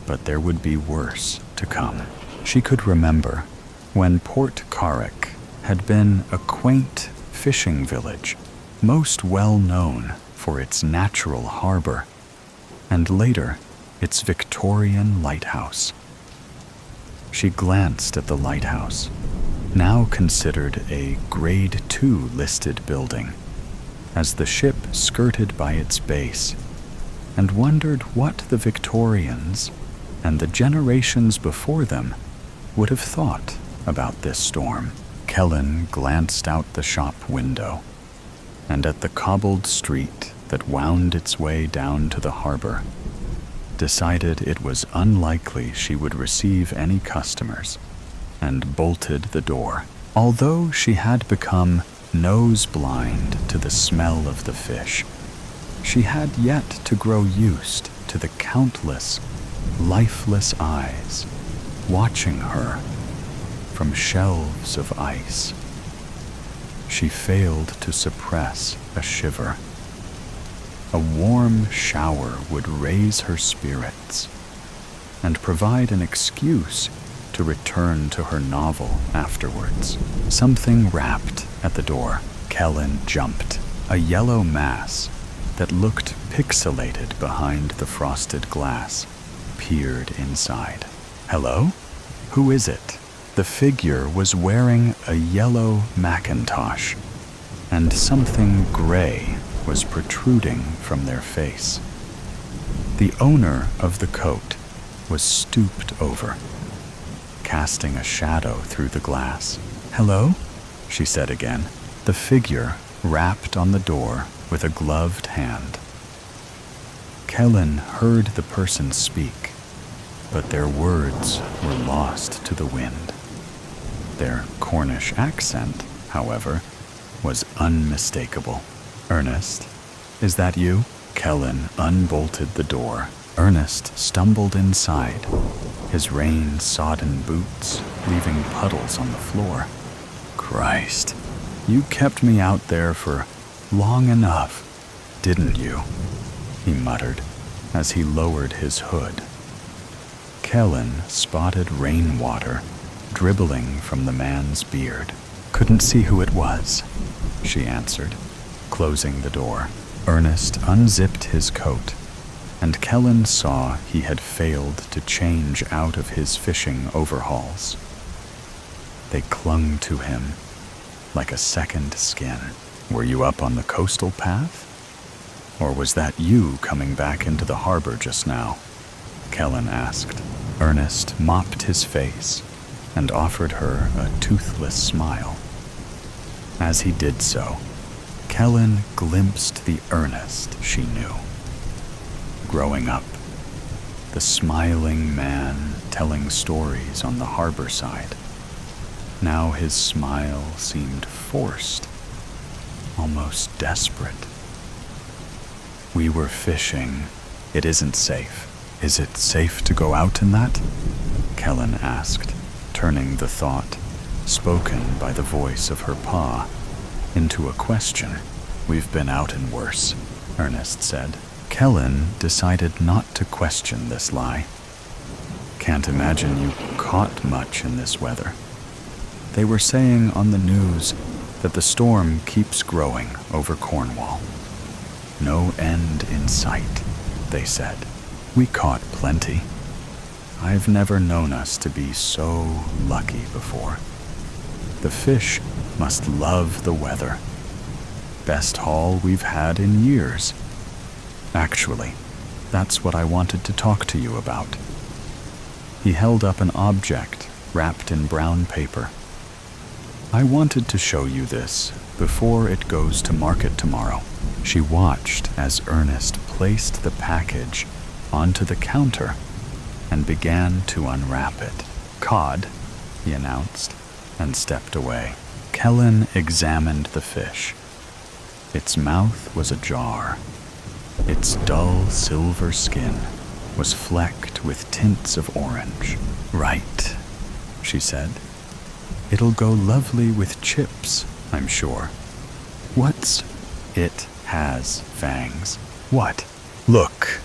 But there would be worse to come. She could remember when Port Carrick had been a quaint fishing village, most well known for its natural harbor, and later its Victorian lighthouse. She glanced at the lighthouse, now considered a Grade 2 listed building, as the ship skirted by its base, and wondered what the Victorians and the generations before them would have thought about this storm. Kellen glanced out the shop window and at the cobbled street that wound its way down to the harbor, decided it was unlikely she would receive any customers, and bolted the door. Although she had become nose-blind to the smell of the fish, she had yet to grow used to the countless, lifeless eyes watching her from shelves of ice. She failed to suppress a shiver. A warm shower would raise her spirits and provide an excuse to return to her novel afterwards. Something rapped at the door. Kellen jumped. A yellow mass that looked pixelated behind the frosted glass peered inside. Hello? Who is it? The figure was wearing a yellow Macintosh, and something gray was protruding from their face. The owner of the coat was stooped over, casting a shadow through the glass. Hello? She said again. The figure rapped on the door with a gloved hand. Kellen heard the person speak, but their words were lost to the wind. Their Cornish accent, however, was unmistakable. Ernest, is that you? Kellen unbolted the door. Ernest stumbled inside, his rain-sodden boots leaving puddles on the floor. Christ, you kept me out there for long enough, didn't you? He muttered as he lowered his hood. Kellen spotted rainwater dribbling from the man's beard. Couldn't see who it was, she answered, closing the door. Ernest unzipped his coat, and Kellen saw he had failed to change out of his fishing overalls. They clung to him like a second skin. Were you up on the coastal path? Or was that you coming back into the harbor just now? Kellen asked. Ernest mopped his face and offered her a toothless smile. As he did so, Kellen glimpsed the Ernest she knew. Growing up, the smiling man telling stories on the harbor side. Now his smile seemed forced, almost desperate. We were fishing. It isn't safe. Is it safe to go out in that? Kellen asked, turning the thought, spoken by the voice of her pa, into a question. We've been out in worse, Ernest said. Kellen decided not to question this lie. Can't imagine you caught much in this weather. They were saying on the news that the storm keeps growing over Cornwall. No end in sight, they said. We caught plenty. I've never known us to be so lucky before. The fish must love the weather. Best haul we've had in years. Actually, that's what I wanted to talk to you about. He held up an object wrapped in brown paper. I wanted to show you this before it goes to market tomorrow. She watched as Ernest placed the package onto the counter and began to unwrap it. Cod, he announced, and stepped away. Kellen examined the fish. Its mouth was ajar. Its dull silver skin was flecked with tints of orange. Right, she said. It'll go lovely with chips, I'm sure. What's... It has fangs. What? Look.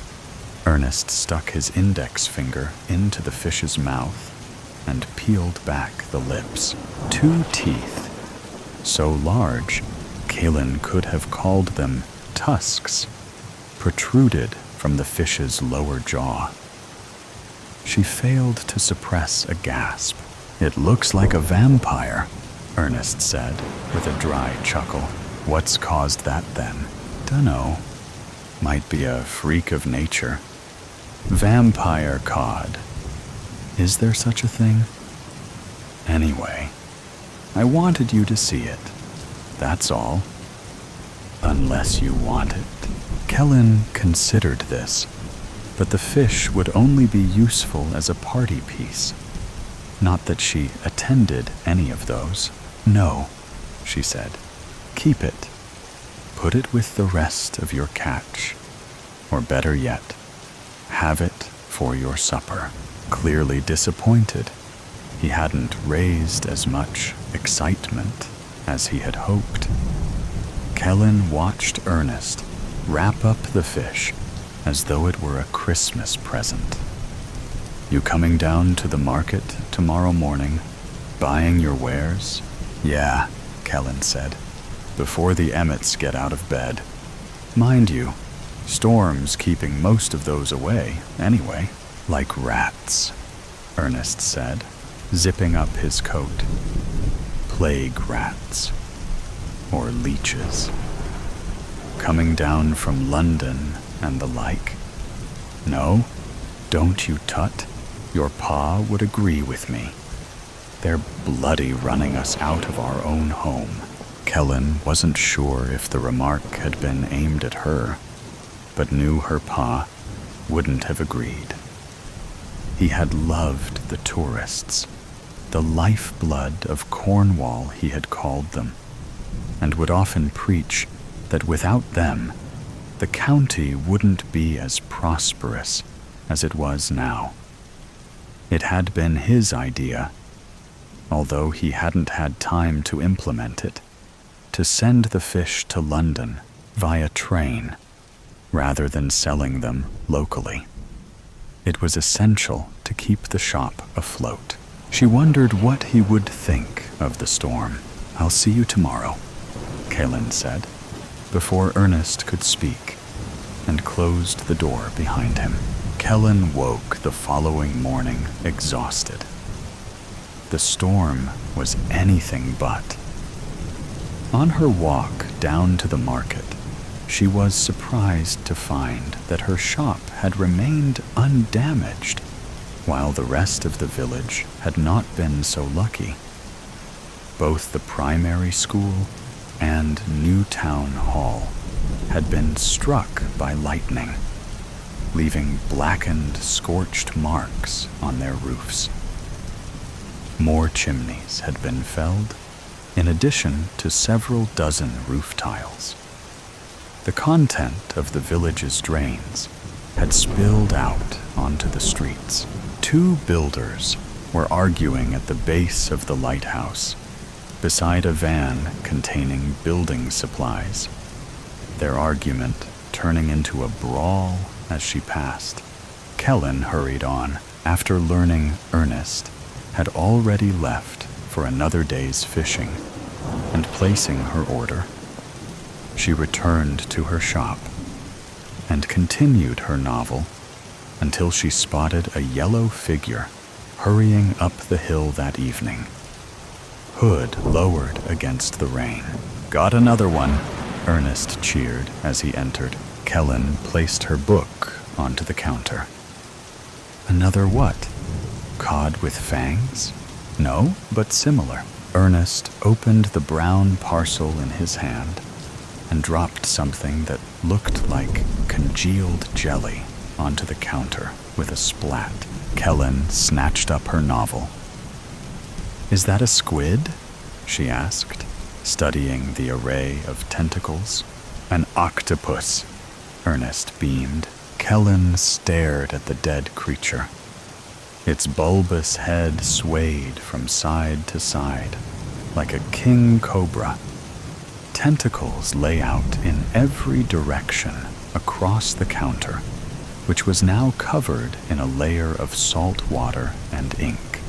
Ernest stuck his index finger into the fish's mouth and peeled back the lips. 2 teeth, so large, Kalen could have called them tusks, protruded from the fish's lower jaw. She failed to suppress a gasp. It looks like a vampire, Ernest said with a dry chuckle. What's caused that then? Dunno. Might be a freak of nature. Vampire cod. Is there such a thing? Anyway, I wanted you to see it. That's all. Unless you want it. Kellen considered this, but the fish would only be useful as a party piece. Not that she attended any of those. No, she said. Keep it. Put it with the rest of your catch. Or better yet, have it for your supper. Clearly disappointed, he hadn't raised as much excitement as he had hoped. Kellen watched Ernest wrap up the fish as though it were a Christmas present. You coming down to the market tomorrow morning, buying your wares? Yeah, Kellen said, before the Emmets get out of bed. Mind you, storm's keeping most of those away, anyway. Like rats, Ernest said, zipping up his coat. Plague rats. Or leeches. Coming down from London and the like. No, don't you tut. Your pa would agree with me. They're bloody running us out of our own home. Kellen wasn't sure if the remark had been aimed at her, but knew her pa wouldn't have agreed. He had loved the tourists, the lifeblood of Cornwall he had called them, and would often preach that without them, the county wouldn't be as prosperous as it was now. It had been his idea, although he hadn't had time to implement it, to send the fish to London via train, rather than selling them locally. It was essential to keep the shop afloat. She wondered what he would think of the storm. I'll see you tomorrow, Kalen said, before Ernest could speak, and closed the door behind him. Kellen woke the following morning exhausted. the storm was anything but. On her walk down to the market, she was surprised to find that her shop had remained undamaged, while the rest of the village had not been so lucky. Both the primary school and new town hall had been struck by lightning, leaving blackened, scorched marks on their roofs. More chimneys had been felled, in addition to several dozen roof tiles. The content of the village's drains had spilled out onto the streets. Two builders were arguing at the base of the lighthouse, beside a van containing building supplies, their argument turning into a brawl as she passed. Kellen hurried on after learning Ernest had already left for another day's fishing and placing her order. She returned to her shop and continued her novel until she spotted a yellow figure hurrying up the hill that evening. Hood lowered against the rain. "Got another one," Ernest cheered as he entered. Kellen placed her book onto the counter. "Another what? Cod with fangs?" "No, but similar." Ernest opened the brown parcel in his hand and dropped something that looked like congealed jelly onto the counter with a splat. Kellen snatched up her novel. "Is that a squid?" she asked, studying the array of tentacles. "An octopus," Ernest beamed. Kellen stared at the dead creature. Its bulbous head swayed from side to side like a king cobra. Tentacles lay out in every direction across the counter, which was now covered in a layer of salt water and ink.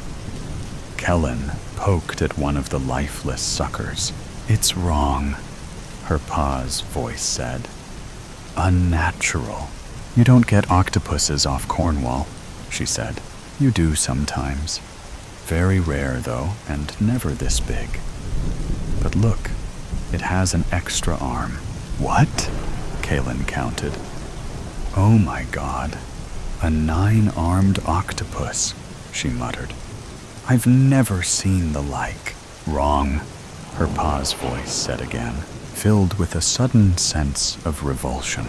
Kellen poked at one of the lifeless suckers. "It's wrong," her pa's voice said. "Unnatural. You don't get octopuses off Cornwall," she said. "You do sometimes. Very rare, though, and never this big. But look, it has an extra arm." "What?" Kalen counted. "Oh my God, a 9-armed octopus," she muttered. "I've never seen the like." "Wrong," her pa's voice said again, filled with a sudden sense of revulsion.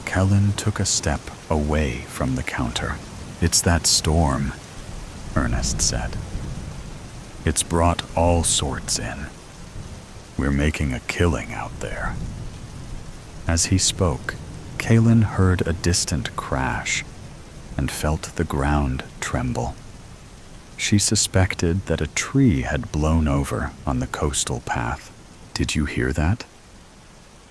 Kellen took a step away from the counter. "It's that storm," Ernest said. "It's brought all sorts in. We're making a killing out there." As he spoke, Kalen heard a distant crash and felt the ground tremble. She suspected that a tree had blown over on the coastal path. "Did you hear that?"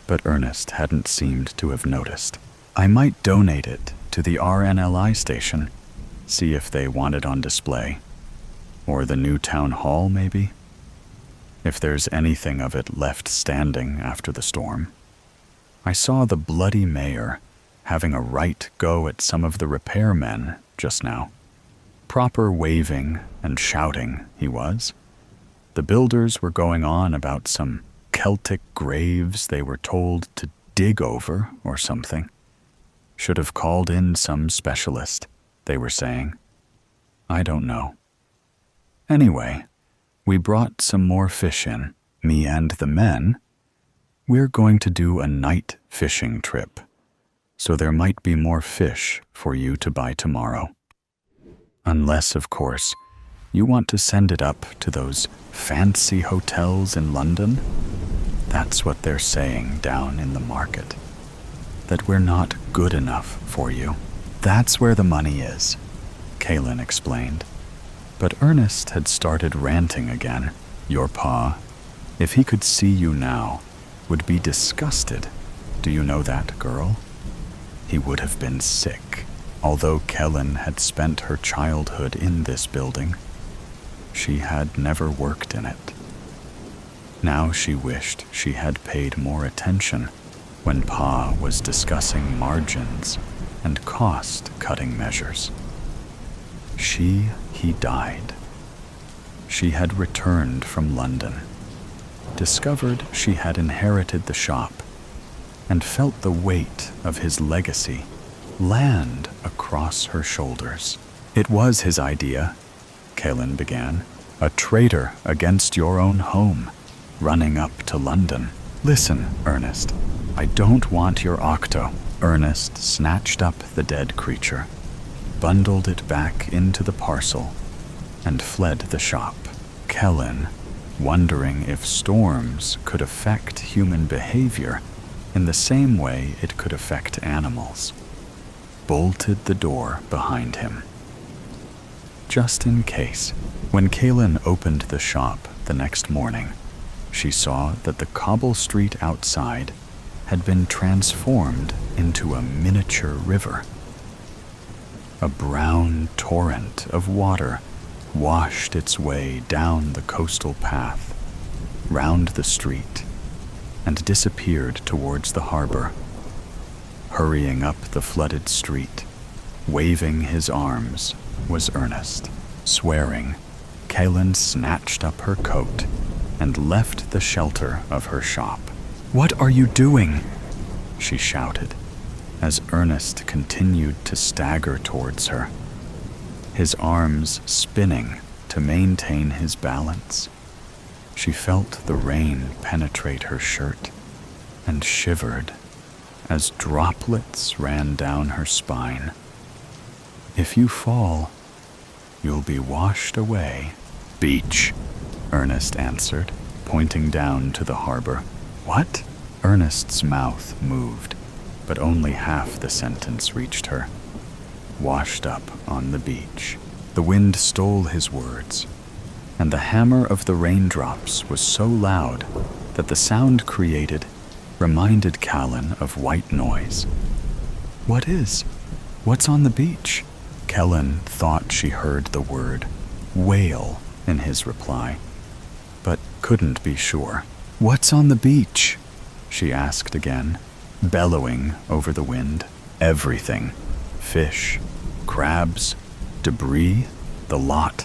But Ernest hadn't seemed to have noticed. "I might donate it to the RNLI station, see if they want it on display. Or the new town hall, maybe? If there's anything of it left standing after the storm. I saw the bloody mayor having a right go at some of the repairmen just now. Proper waving and shouting, he was. The builders were going on about some Celtic graves they were told to dig over or something. Should have called in some specialist, they were saying. I don't know. Anyway, we brought some more fish in, me and the men. We're going to do a night fishing trip, so there might be more fish for you to buy tomorrow. Unless, of course, you want to send it up to those fancy hotels in London. That's what they're saying down in the market. That we're not good enough for you. That's where the money is, Kaylin explained. But Ernest had started ranting again. Your pa, if he could see you now, would be disgusted. Do you know that, girl? He would have been sick. Although Kellen had spent her childhood in this building, she had never worked in it. Now she wished she had paid more attention when Pa was discussing margins and cost-cutting measures. He died. she had returned from London, discovered she had inherited the shop, and felt the weight of his legacy land across her shoulders. "It was his idea," Kaelin began. "A traitor against your own home, running up to London." "Listen, Ernest, I don't want your octo." Ernest snatched up the dead creature, bundled it back into the parcel, and fled the shop. Kaelin, wondering if storms could affect human behavior in the same way it could affect animals, bolted the door behind him. Just in case, when Kaelin opened the shop the next morning, she saw that the cobble street outside had been transformed into a miniature river. A brown torrent of water washed its way down the coastal path, round the street, and disappeared towards the harbor. Hurrying up the flooded street, waving his arms, was Ernest. Swearing, Kaelin snatched up her coat and left the shelter of her shop. "What are you doing?" she shouted, as Ernest continued to stagger towards her, his arms spinning to maintain his balance. She felt the rain penetrate her shirt and shivered as droplets ran down her spine. "If you fall, you'll be washed away." "Beach," Ernest answered, pointing down to the harbor. "What?" Ernest's mouth moved, but only half the sentence reached her. "Washed up on the beach." The wind stole his words, and the hammer of the raindrops was so loud that the sound created reminded Kaelin of white noise. "What is? What's on the beach?" Kaelin thought she heard the word whale in his reply, but couldn't be sure. "What's on the beach?" she asked again, bellowing over the wind. "Everything. Fish, crabs, debris, the lot.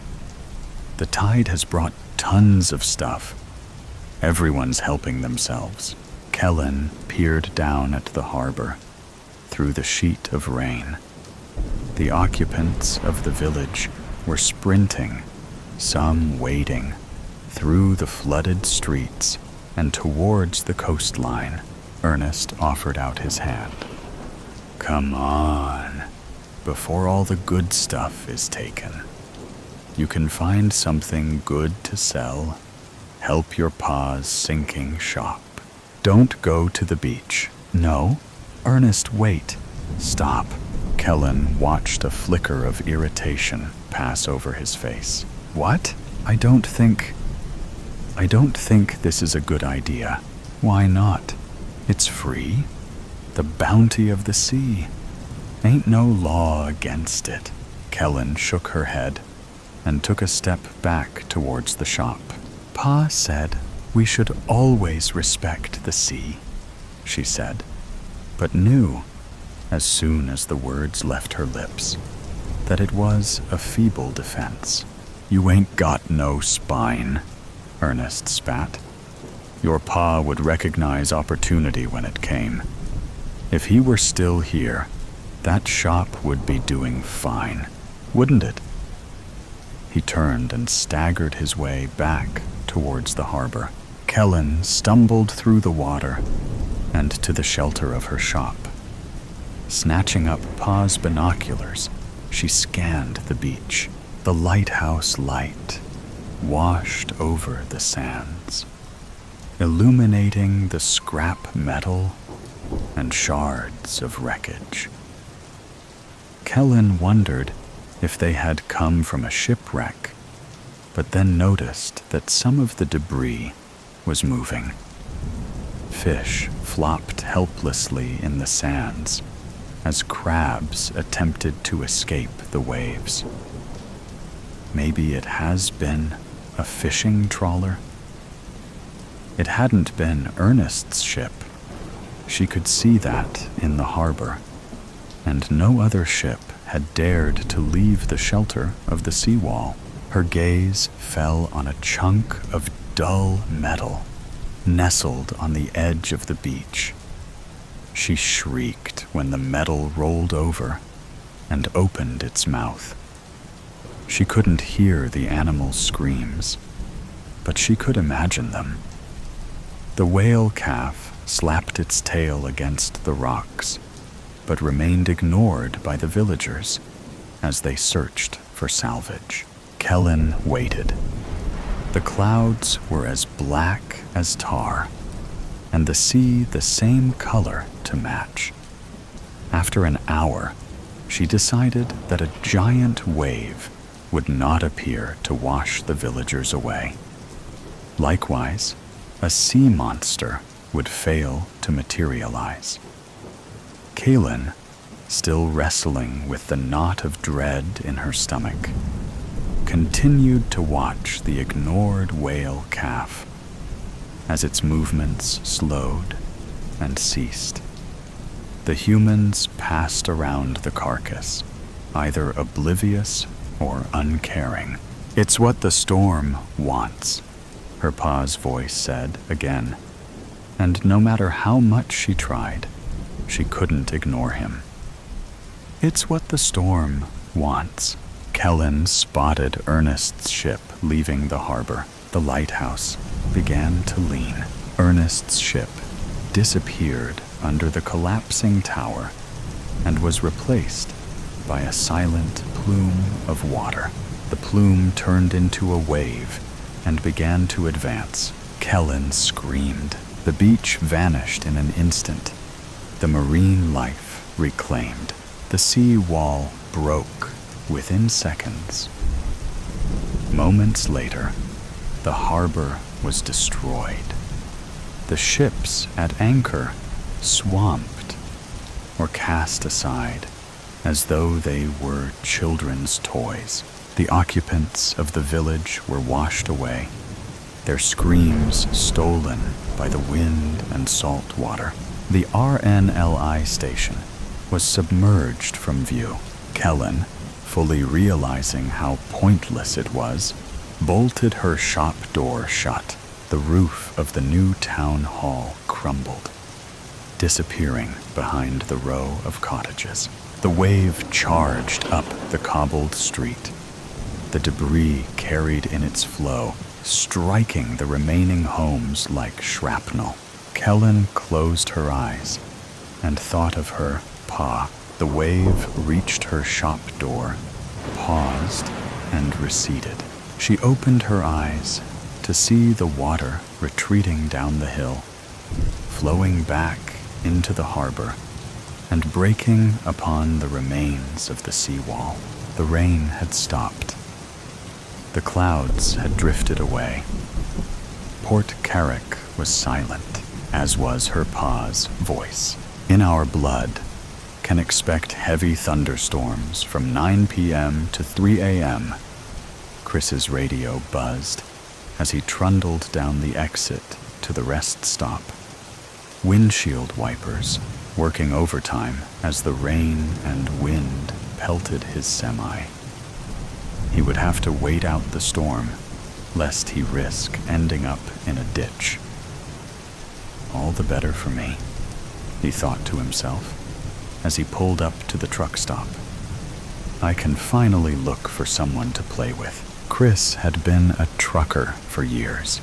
The tide has brought tons of stuff. Everyone's helping themselves." Kaelin peered down at the harbor, through the sheet of rain. The occupants of the village were sprinting, some wading, through the flooded streets and towards the coastline. Ernest offered out his hand. "Come on, before all the good stuff is taken. You can find something good to sell. Help your pa's sinking shop. Don't go to the beach." "No." "Ernest, wait. Stop." Kaelin watched a flicker of irritation pass over his face. "What? I don't think this is a good idea." "Why not? It's free. The bounty of the sea. Ain't no law against it." Kaelin shook her head and took a step back towards the shop. "Pa said we should always respect the sea," she said, but knew, as soon as the words left her lips, that it was a feeble defense. "You ain't got no spine," Ernest spat. "Your pa would recognize opportunity when it came. If he were still here, that shop would be doing fine, wouldn't it?" He turned and staggered his way back towards the harbor. Kaelin stumbled through the water and to the shelter of her shop. Snatching up pa's binoculars, she scanned the beach. The lighthouse light washed over the sands, illuminating the scrap metal and shards of wreckage. Kaelin wondered if they had come from a shipwreck, but then noticed that some of the debris was moving. Fish flopped helplessly in the sands as crabs attempted to escape the waves. Maybe it has been a fishing trawler. It hadn't been Ernest's ship. She could see that in the harbor, and no other ship had dared to leave the shelter of the seawall. Her gaze fell on a chunk of dull metal nestled on the edge of the beach. She shrieked when the metal rolled over and opened its mouth. She couldn't hear the animal's screams, but she could imagine them. The whale calf slapped its tail against the rocks, but remained ignored by the villagers as they searched for salvage. Kellen waited. The clouds were as black as tar, and the sea the same color to match. After an hour, she decided that a giant wave would not appear to wash the villagers away. Likewise, a sea monster would fail to materialize. Kaylin, still wrestling with the knot of dread in her stomach, continued to watch the ignored whale calf as its movements slowed and ceased. The humans passed around the carcass, either oblivious or uncaring. "It's what the storm wants," her pa's voice said again, and no matter how much she tried, she couldn't ignore him. "It's what the storm wants." Kellen spotted Ernest's ship leaving the harbor. The lighthouse began to lean. Ernest's ship disappeared under the collapsing tower and was replaced by a silent plume of water. The plume turned into a wave and began to advance. Kellen screamed. The beach vanished in an instant. The marine life reclaimed. The sea wall broke within seconds. Moments later, the harbor was destroyed. The ships at anchor swamped or cast aside as though they were children's toys. The occupants of the village were washed away, their screams stolen by the wind and salt water. The RNLI station was submerged from view. Kellen, fully realizing how pointless it was, bolted her shop door shut. The roof of the new town hall crumbled, disappearing behind the row of cottages. The wave charged up the cobbled street, the debris carried in its flow, striking the remaining homes like shrapnel. Kellen closed her eyes and thought of her pa. The wave reached her shop door, paused, and receded. She opened her eyes to see the water retreating down the hill, flowing back into the harbor and breaking upon the remains of the seawall. The rain had stopped. The clouds had drifted away. Port Carrick was silent, as was her pa's voice. "In our blood, can expect heavy thunderstorms from 9 p.m. to 3 a.m., Chris's radio buzzed as he trundled down the exit to the rest stop. Windshield wipers working overtime as the rain and wind pelted his semi. He would have to wait out the storm, lest he risk ending up in a ditch. All the better for me, he thought to himself as he pulled up to the truck stop. I can finally look for someone to play with. Chris had been a trucker for years,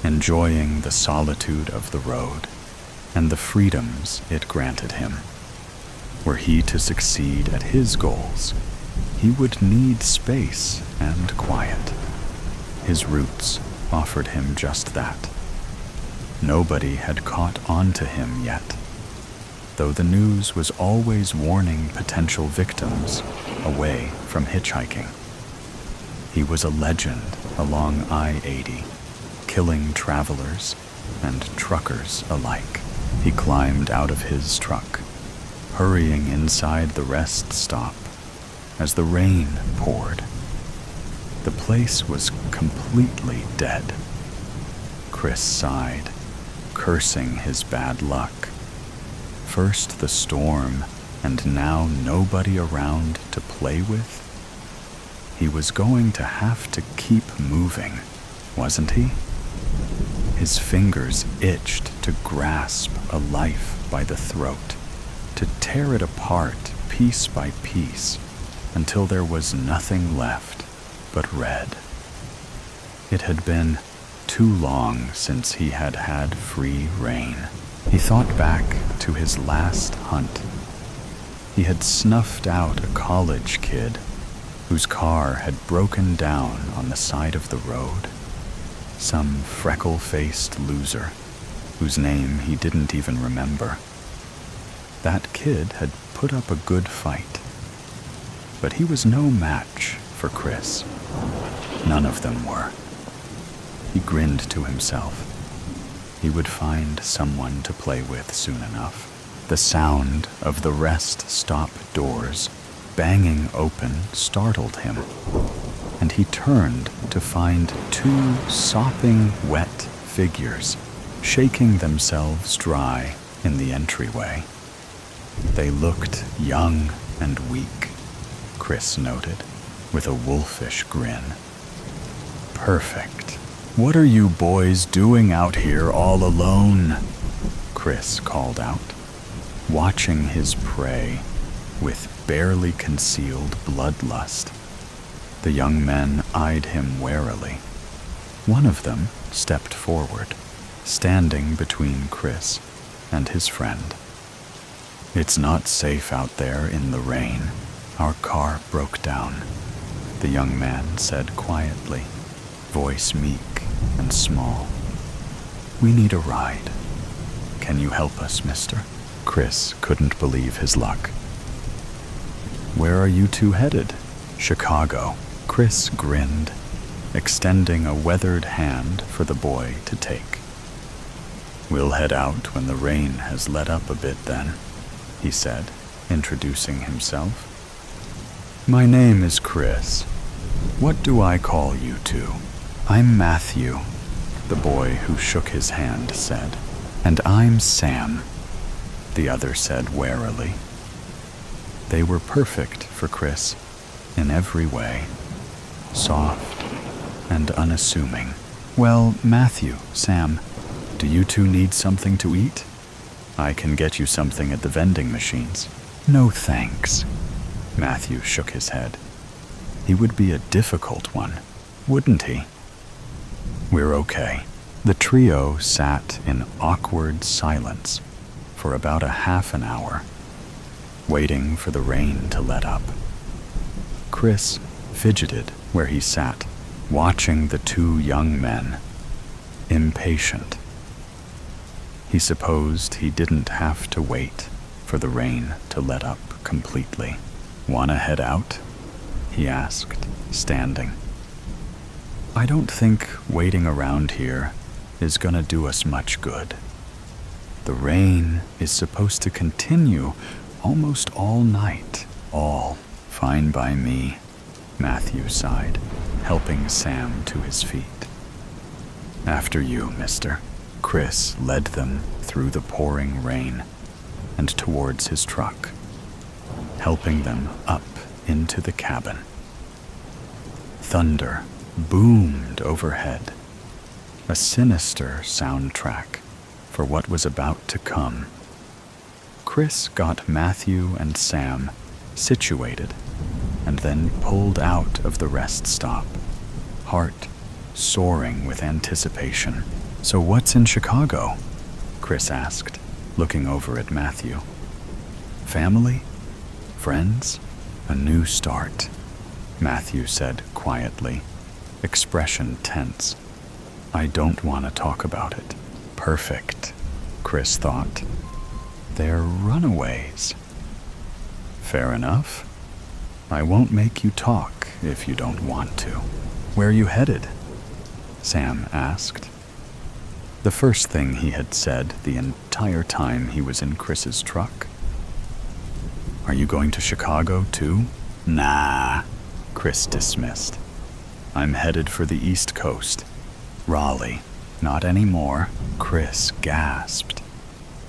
enjoying the solitude of the road and the freedoms it granted him. Were he to succeed at his goals, he would need space and quiet. His roots offered him just that. Nobody had caught on to him yet, though the news was always warning potential victims away from hitchhiking. He was a legend along I-80, killing travelers and truckers alike. He climbed out of his truck, hurrying inside the rest stop as the rain poured. The place was completely dead. Chris sighed, cursing his bad luck. First the storm, and now nobody around to play with? He was going to have to keep moving, wasn't he? His fingers itched to grasp a life by the throat, to tear it apart piece by piece until there was nothing left but red. It had been too long since he had had free rein. He thought back to his last hunt. He had snuffed out a college kid whose car had broken down on the side of the road. Some freckle-faced loser whose name he didn't even remember. That kid had put up a good fight, but he was no match for Chris. None of them were. He grinned to himself. He would find someone to play with soon enough. The sound of the rest stop doors banging open startled him, and he turned to find two sopping wet figures shaking themselves dry in the entryway. They looked young and weak, Chris noted, with a wolfish grin. Perfect. What are you boys doing out here all alone? Chris called out, watching his prey with barely concealed bloodlust. The young men eyed him warily. One of them stepped forward, standing between Chris and his friend. It's not safe out there in the rain. Our car broke down, the young man said quietly, voice meek and small. We need a ride. Can you help us, mister? Chris couldn't believe his luck. Where are you two headed? Chicago. Chris grinned, extending a weathered hand for the boy to take. We'll head out when the rain has let up a bit then, he said, introducing himself. My name is Chris. What do I call you two? I'm Matthew, the boy who shook his hand said. And I'm Sam, the other said warily. They were perfect for Chris in every way, soft and unassuming. Well, Matthew, Sam, do you two need something to eat? I can get you something at the vending machines. No thanks. Matthew shook his head. He would be a difficult one, wouldn't he? We're okay. The trio sat in awkward silence for about a half an hour, waiting for the rain to let up. Chris fidgeted where he sat, watching the two young men, impatient. He supposed he didn't have to wait for the rain to let up completely. Wanna head out? He asked, standing. I don't think waiting around here is gonna do us much good. The rain is supposed to continue almost all night. All fine by me, Matthew sighed, helping Sam to his feet. After you, mister. Chris led them through the pouring rain and towards his truck, helping them up into the cabin. Thunder boomed overhead, a sinister soundtrack for what was about to come. Chris got Matthew and Sam situated and then pulled out of the rest stop, heart soaring with anticipation. So what's in Chicago? Chris asked, looking over at Matthew. Family? Friends? A new start, Matthew said quietly, expression tense. I don't want to talk about it. Perfect, Chris thought. They're runaways. Fair enough. I won't make you talk if you don't want to. Where are you headed? Sam asked. The first thing he had said the entire time he was in Chris's truck. Are you going to Chicago too? Nah, Chris dismissed. I'm headed for the East Coast. Raleigh. Not anymore, Chris gasped,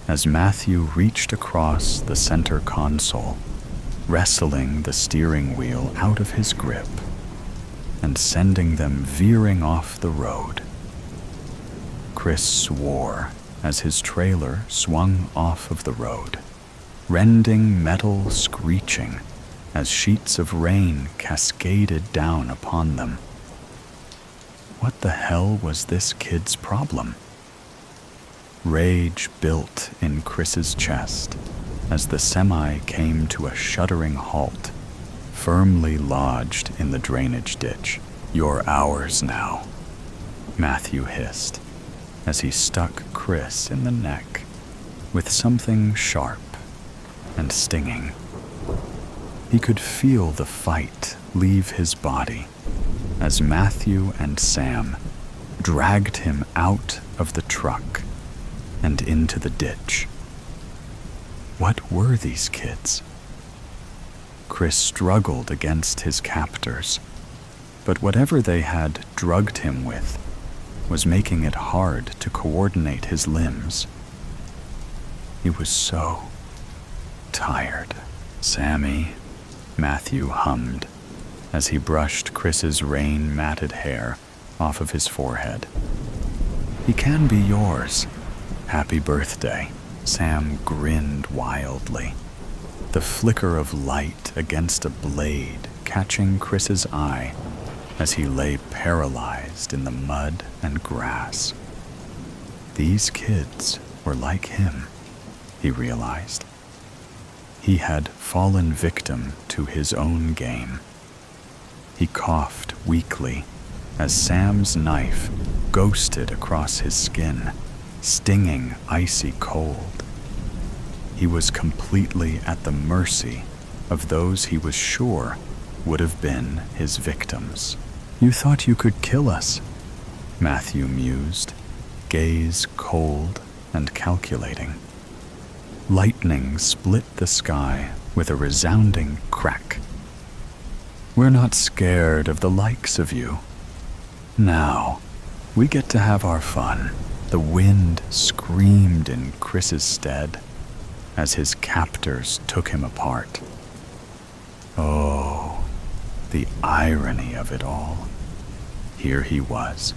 as Matthew reached across the center console, wrestling the steering wheel out of his grip. and sending them veering off the road. Chris swore as his trailer swung off of the road, rending metal screeching as sheets of rain cascaded down upon them. What the hell was this kid's problem? Rage built in Chris's chest as the semi came to a shuddering halt, firmly lodged in the drainage ditch. "You're ours now," Matthew hissed as he stuck Chris in the neck with something sharp and stinging. He could feel the fight leave his body as Matthew and Sam dragged him out of the truck and into the ditch. What were these kids? Chris struggled against his captors, but whatever they had drugged him with was making it hard to coordinate his limbs. He was so tired. "Sammy," Matthew hummed as he brushed Chris's rain-matted hair off of his forehead. "He can be yours. Happy birthday." Sam grinned wildly, the flicker of light against a blade catching Chris's eye as he lay paralyzed in the mud and grass. These kids were like him, he realized. He had fallen victim to his own game. He coughed weakly as Sam's knife ghosted across his skin, stinging icy cold. He was completely at the mercy of those he was sure would have been his victims. "You thought you could kill us," Matthew mused, gaze cold and calculating. Lightning split the sky with a resounding crack. "We're not scared of the likes of you. Now, we get to have our fun." The wind screamed in Chris's stead as his captors took him apart. Oh, the irony of it all. Here he was,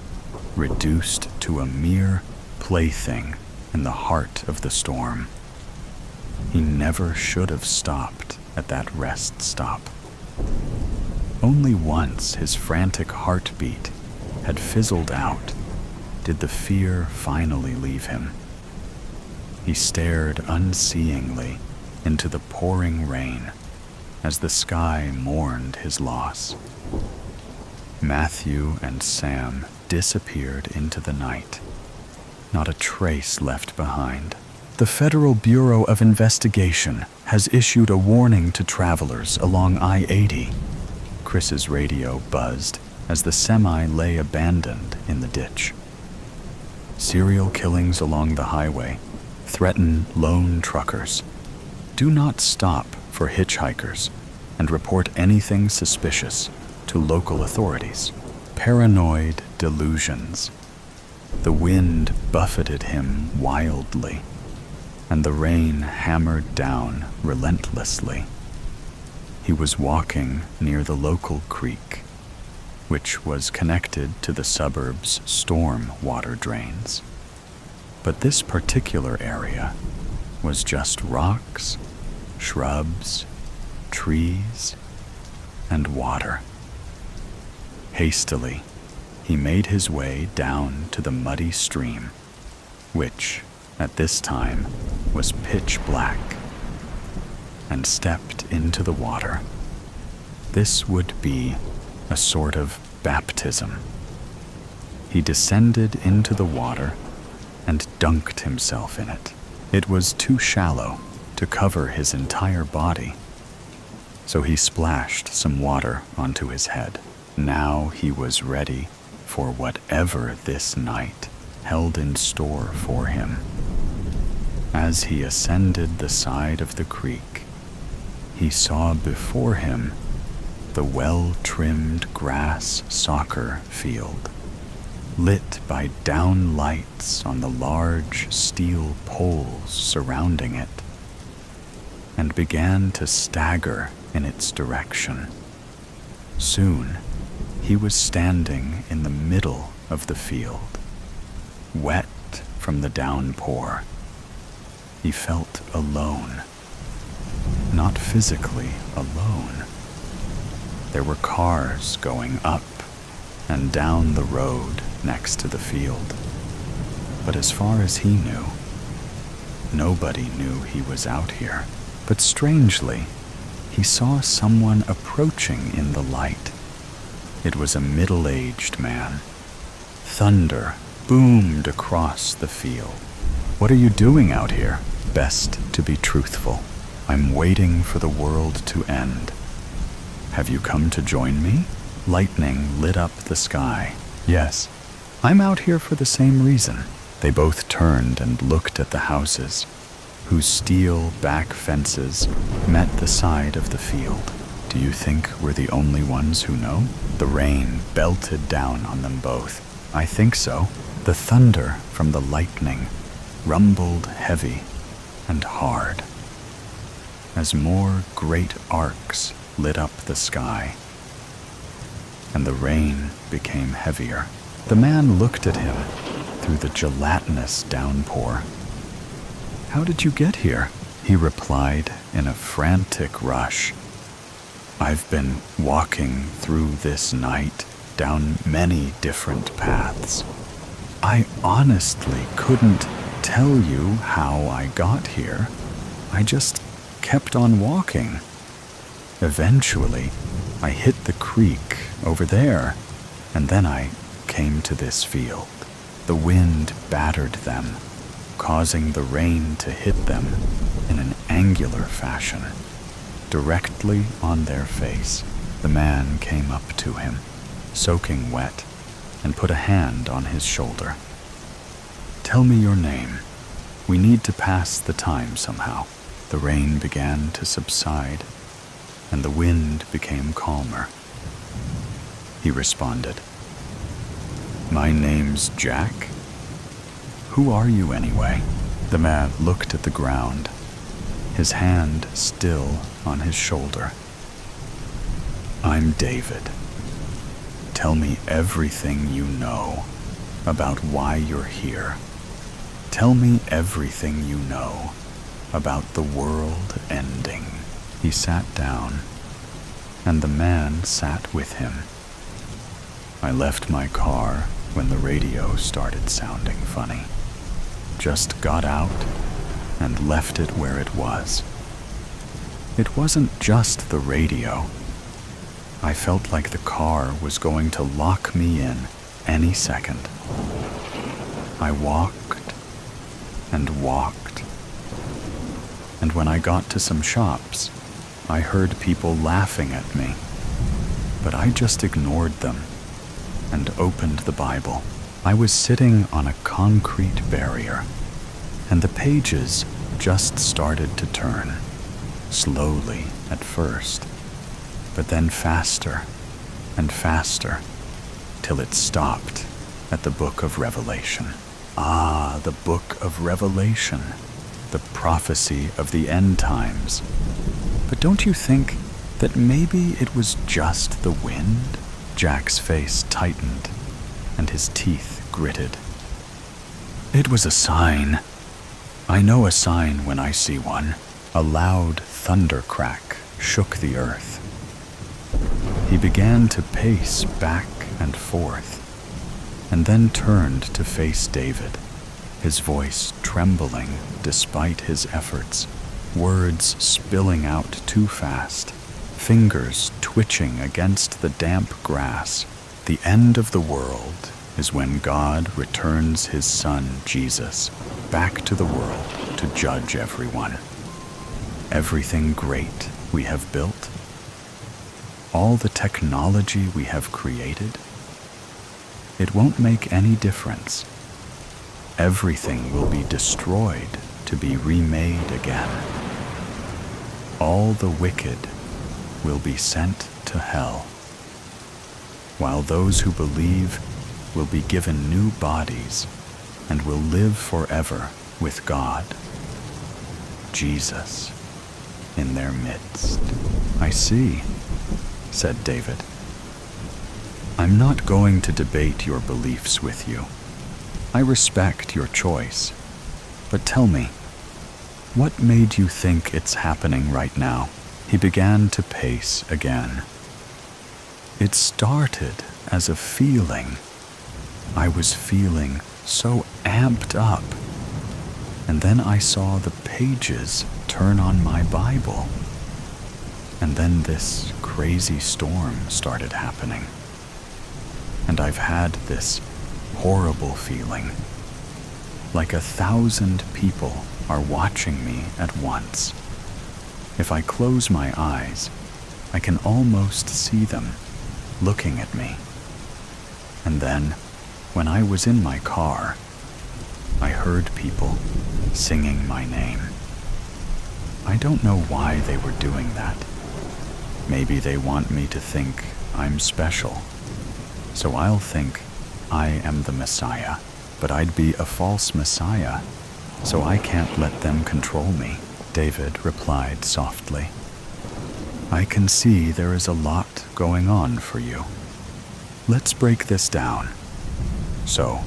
reduced to a mere plaything in the heart of the storm. He never should have stopped at that rest stop. Only once his frantic heartbeat had fizzled out did the fear finally leave him. He stared unseeingly into the pouring rain as the sky mourned his loss. Matthew and Sam disappeared into the night, not a trace left behind. "The Federal Bureau of Investigation has issued a warning to travelers along I-80. Chris's radio buzzed as the semi lay abandoned in the ditch. "Serial killings along the highway threaten lone truckers. Do not stop for hitchhikers and report anything suspicious to local authorities." Paranoid delusions. The wind buffeted him wildly, and the rain hammered down relentlessly. He was walking near the local creek, which was connected to the suburb's storm water drains. But this particular area was just rocks, shrubs, trees, and water. Hastily, he made his way down to the muddy stream, which, at this time, was pitch black, and stepped into the water. This would be a sort of baptism. He descended into the water and dunked himself in it. It was too shallow to cover his entire body, so he splashed some water onto his head. Now he was ready for whatever this night held in store for him. As he ascended the side of the creek, he saw before him the well-trimmed grass soccer field, lit by down lights on the large steel poles surrounding it, and began to stagger in its direction. Soon, he He was standing in the middle of the field, wet from the downpour. He felt alone. Not physically alone. There were cars going up and down the road next to the field. But as far as he knew, nobody knew he was out here. But strangely, he saw someone approaching in the light. It was a middle-aged man. Thunder boomed across the field. "What are you doing out here?" "Best to be truthful. I'm waiting for the world to end." "Have you come to join me?" Lightning lit up the sky. "Yes, I'm out here for the same reason." They both turned and looked at the houses, whose steel back fences met the side of the field. "Do you think we're the only ones who know?" The rain belted down on them both. "I think so." The thunder from the lightning rumbled heavy and hard as more great arcs lit up the sky, and the rain became heavier. The man looked at him through the gelatinous downpour. "How did you get here?" He replied in a frantic rush. "I've been walking through this night down many different paths. I honestly couldn't tell you how I got here. I just kept on walking. Eventually, I hit the creek over there, and then I came to this field." The wind battered them, causing the rain to hit them in an angular fashion, directly on their face. The man came up to him, soaking wet, and put a hand on his shoulder. "Tell me your name. We need to pass the time somehow." The rain began to subside, and the wind became calmer. He responded, "My name's Jack. Who are you anyway?" The man looked at the ground, his hand still on his shoulder. "I'm David. Tell me everything you know about why you're here. Tell me everything you know about the world ending." He sat down, and the man sat with him. "I left my car when the radio started sounding funny. Just got out and left it where it was. It wasn't just the radio. I felt like the car was going to lock me in any second. I walked and walked, and when I got to some shops, I heard people laughing at me, but I just ignored them and opened the Bible. I was sitting on a concrete barrier, and the pages just started to turn, slowly at first, but then faster and faster, till it stopped at the book of Revelation. Ah, the book of Revelation, the prophecy of the end times. But don't you think that maybe it was just the wind? Jack's face tightened, and his teeth gritted. "It was a sign. I know a sign when I see one." A loud thunder crack shook the earth. He began to pace back and forth, and then turned to face David, his voice trembling despite his efforts, words spilling out too fast, fingers twitching against the damp grass. "The end of the world is when God returns his Son, Jesus, back to the world to judge everyone. Everything great we have built, all the technology we have created, it won't make any difference. Everything will be destroyed to be remade again. All the wicked will be sent to hell, while those who believe will be given new bodies and will live forever with God, Jesus, in their midst." "I see," said David. I'm not going to debate your beliefs with you. I respect your choice. But tell me, what made you think it's happening right now? He began to pace again. It started as a feeling. I was feeling so amped up. And then I saw the pages turn on my Bible. And then this crazy storm started happening. And I've had this horrible feeling, like 1,000 people are watching me at once. If I close my eyes, I can almost see them looking at me. And then, when I was in my car, I heard people singing my name. I don't know why they were doing that. Maybe they want me to think I'm special. So I'll think I am the Messiah, but I'd be a false Messiah, so I can't let them control me, David replied softly. I can see there is a lot going on for you. Let's break this down. So,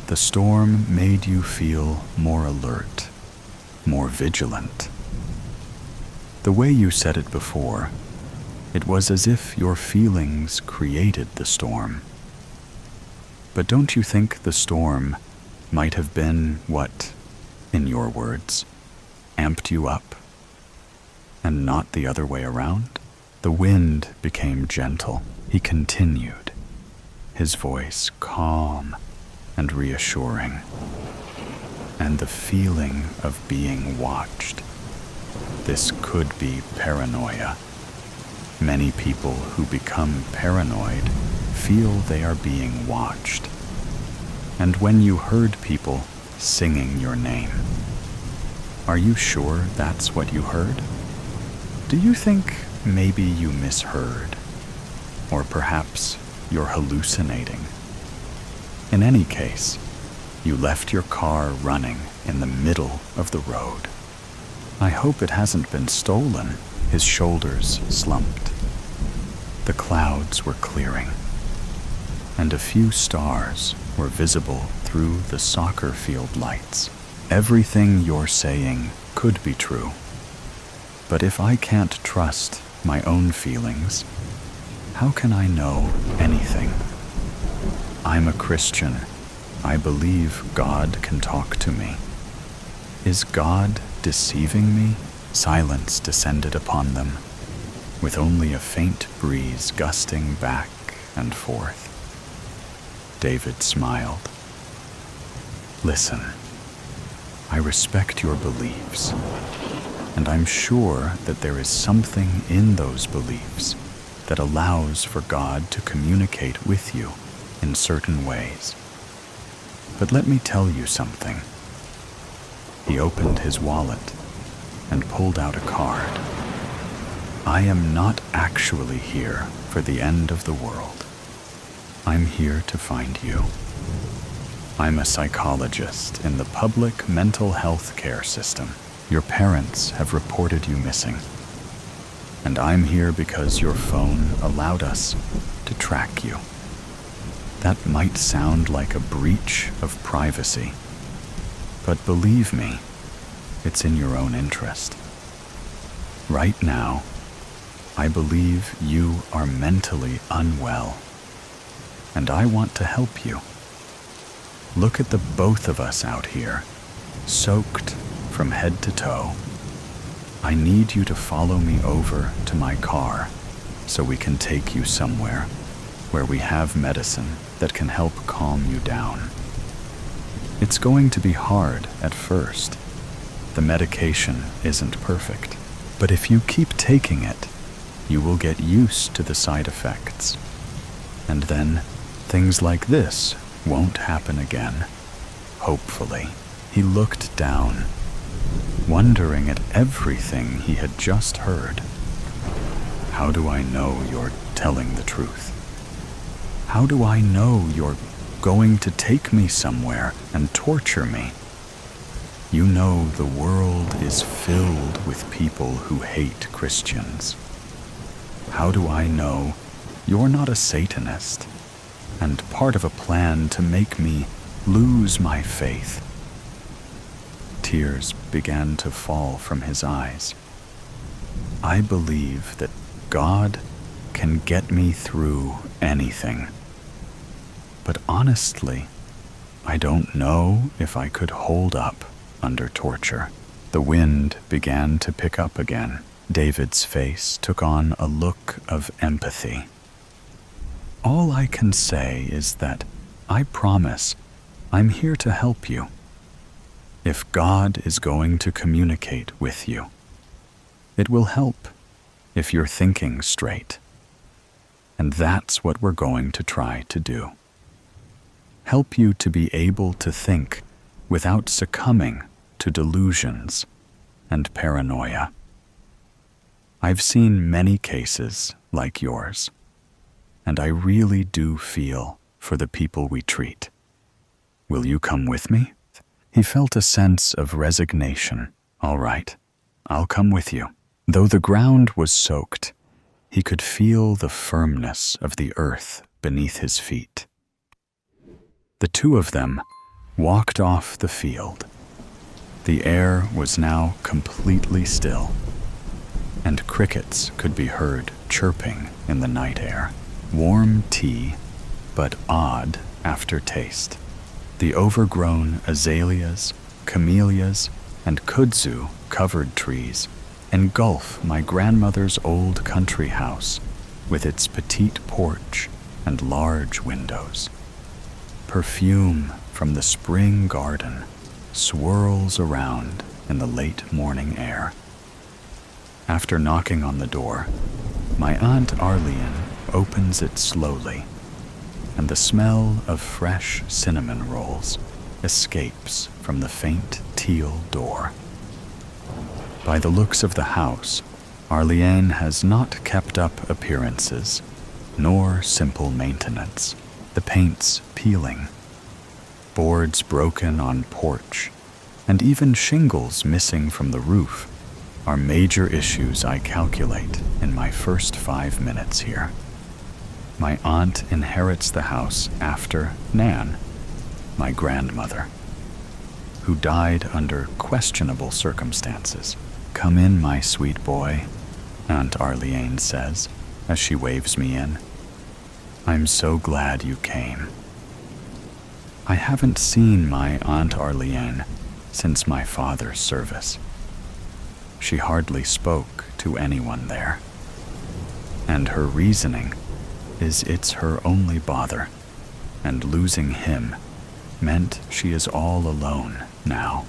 the storm made you feel more alert, more vigilant. The way you said it before, it was as if your feelings created the storm. But don't you think the storm might have been what, in your words, amped you up, and not the other way around? The wind became gentle. He continued, his voice calm and reassuring, and the feeling of being watched. This could be paranoia. Many people who become paranoid feel they are being watched. And when you heard people singing your name, are you sure that's what you heard? Do you think maybe you misheard? Or perhaps you're hallucinating? In any case, you left your car running in the middle of the road. I hope it hasn't been stolen. His shoulders slumped. The clouds were clearing, and a few stars were visible through the soccer field lights. Everything you're saying could be true, but if I can't trust my own feelings, how can I know anything? I'm a Christian. I believe God can talk to me. Is God deceiving me? Silence descended upon them, with only a faint breeze gusting back and forth. David smiled. Listen, I respect your beliefs, and I'm sure that there is something in those beliefs that allows for God to communicate with you in certain ways. But let me tell you something. He opened his wallet and pulled out a card. I am not actually here for the end of the world. I'm here to find you. I'm a psychologist in the public mental health care system. Your parents have reported you missing. And I'm here because your phone allowed us to track you. That might sound like a breach of privacy, but believe me, it's in your own interest. Right now, I believe you are mentally unwell, and I want to help you. Look at the both of us out here, soaked from head to toe. I need you to follow me over to my car so we can take you somewhere where we have medicine that can help calm you down. It's going to be hard at first. The medication isn't perfect, but if you keep taking it, you will get used to the side effects. And then things like this won't happen again. Hopefully. He looked down, wondering at everything he had just heard. How do I know you're telling the truth? How do I know you're going to take me somewhere and torture me? You know the world is filled with people who hate Christians. How do I know you're not a Satanist and part of a plan to make me lose my faith. Tears began to fall from his eyes. I believe that God can get me through anything. But honestly, I don't know if I could hold up under torture. The wind began to pick up again. David's face took on a look of empathy. All I can say is that I promise I'm here to help you. If God is going to communicate with you, it will help if you're thinking straight. And that's what we're going to try to do. Help you to be able to think without succumbing to delusions and paranoia. I've seen many cases like yours, and I really do feel for the people we treat. Will you come with me? He felt a sense of resignation. All right, I'll come with you. Though the ground was soaked, he could feel the firmness of the earth beneath his feet. The two of them walked off the field. The air was now completely still, and crickets could be heard chirping in the night air. Warm tea, but odd aftertaste. The overgrown azaleas, camellias, and kudzu-covered trees engulf my grandmother's old country house with its petite porch and large windows. Perfume from the spring garden swirls around in the late morning air. After knocking on the door, my Aunt Arlene opens it slowly, and the smell of fresh cinnamon rolls escapes from the faint teal door. By the looks of the house, Arlene has not kept up appearances, nor simple maintenance. The paint's peeling, boards broken on porch, and even shingles missing from the roof are major issues I calculate in my first 5 minutes here. My aunt inherits the house after Nan, my grandmother, who died under questionable circumstances. Come in, my sweet boy, Aunt Arlene says as she waves me in. I'm so glad you came. I haven't seen my Aunt Arlene since my father's service. She hardly spoke to anyone there, and her reasoning is it's her only bother, and losing him meant she is all alone now,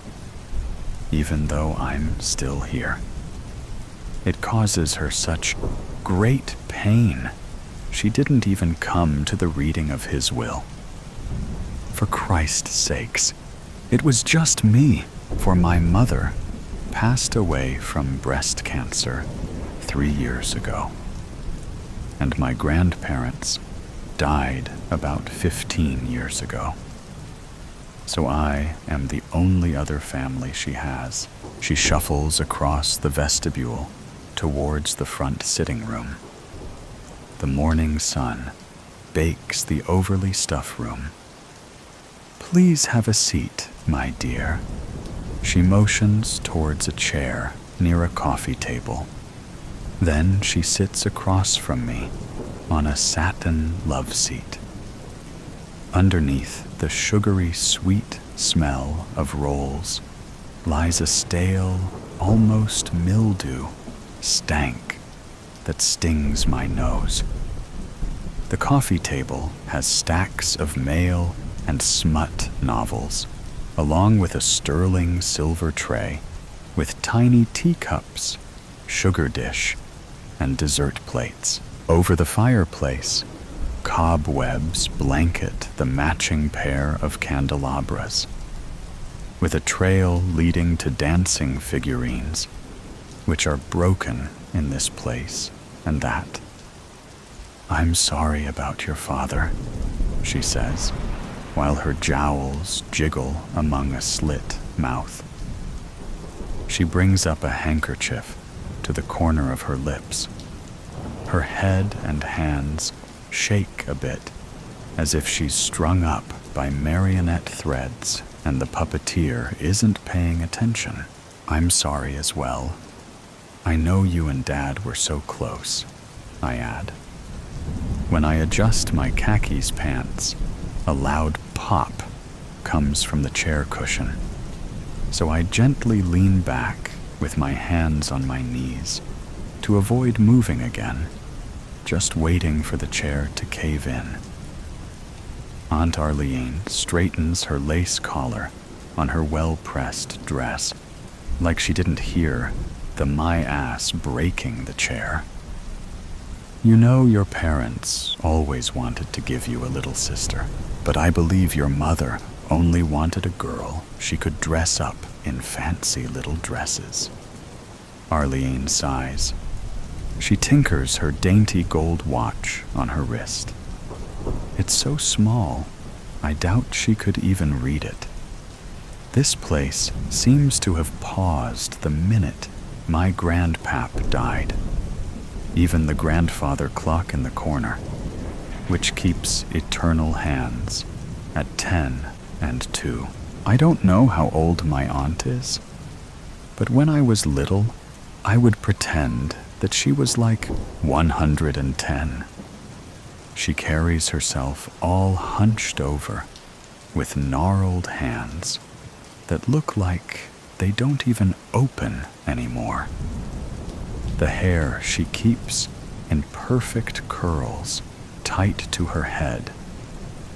even though I'm still here. It causes her such great pain she didn't even come to the reading of his will. For Christ's sakes, it was just me, for my mother passed away from breast cancer 3 years ago, and my grandparents died about 15 years ago. So I am the only other family she has. She shuffles across the vestibule towards the front sitting room. The morning sun bakes the overly stuffed room. Please have a seat, my dear. She motions towards a chair near a coffee table. Then she sits across from me on a satin love seat. Underneath the sugary sweet smell of rolls lies a stale, almost mildew stank that stings my nose. The coffee table has stacks of mail and smut novels, along with a sterling silver tray with tiny teacups, sugar dish, and dessert plates. Over the fireplace, cobwebs blanket the matching pair of candelabras, with a trail leading to dancing figurines, which are broken in this place and that. I'm sorry about your father, she says, while her jowls jiggle among a slit mouth. She brings up a handkerchief to the corner of her lips. Her head and hands shake a bit as if she's strung up by marionette threads and the puppeteer isn't paying attention. I'm sorry as well. I know you and Dad were so close, I add. When I adjust my khakis pants, a loud pop comes from the chair cushion. So I gently lean back with my hands on my knees to avoid moving again, just waiting for the chair to cave in. Aunt Arlene straightens her lace collar on her well-pressed dress, like she didn't hear the my ass breaking the chair. You know your parents always wanted to give you a little sister, but I believe your mother only wanted a girl she could dress up in fancy little dresses. Arlene sighs. She tinkers her dainty gold watch on her wrist. It's so small, I doubt she could even read it. This place seems to have paused the minute my grandpap died. Even the grandfather clock in the corner, which keeps eternal hands at 10 and 2. I don't know how old my aunt is, but when I was little, I would pretend that she was like 110. She carries herself all hunched over, with gnarled hands that look like they don't even open anymore. The hair she keeps in perfect curls tight to her head,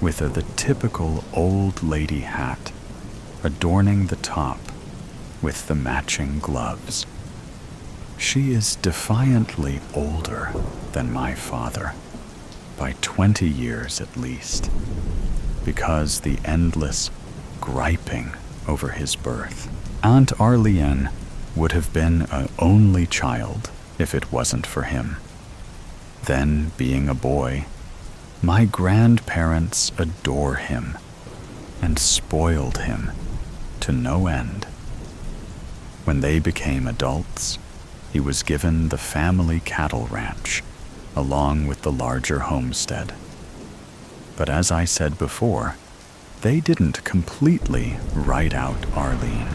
with the typical old lady hat adorning the top with the matching gloves. She is defiantly older than my father, by 20 years at least, because the endless griping over his birth. Aunt Arlene would have been an only child if it wasn't for him. Then, being a boy, my grandparents adore him and spoiled him to no end. When they became adults, he was given the family cattle ranch along with the larger homestead. But as I said before, they didn't completely write out Arlene.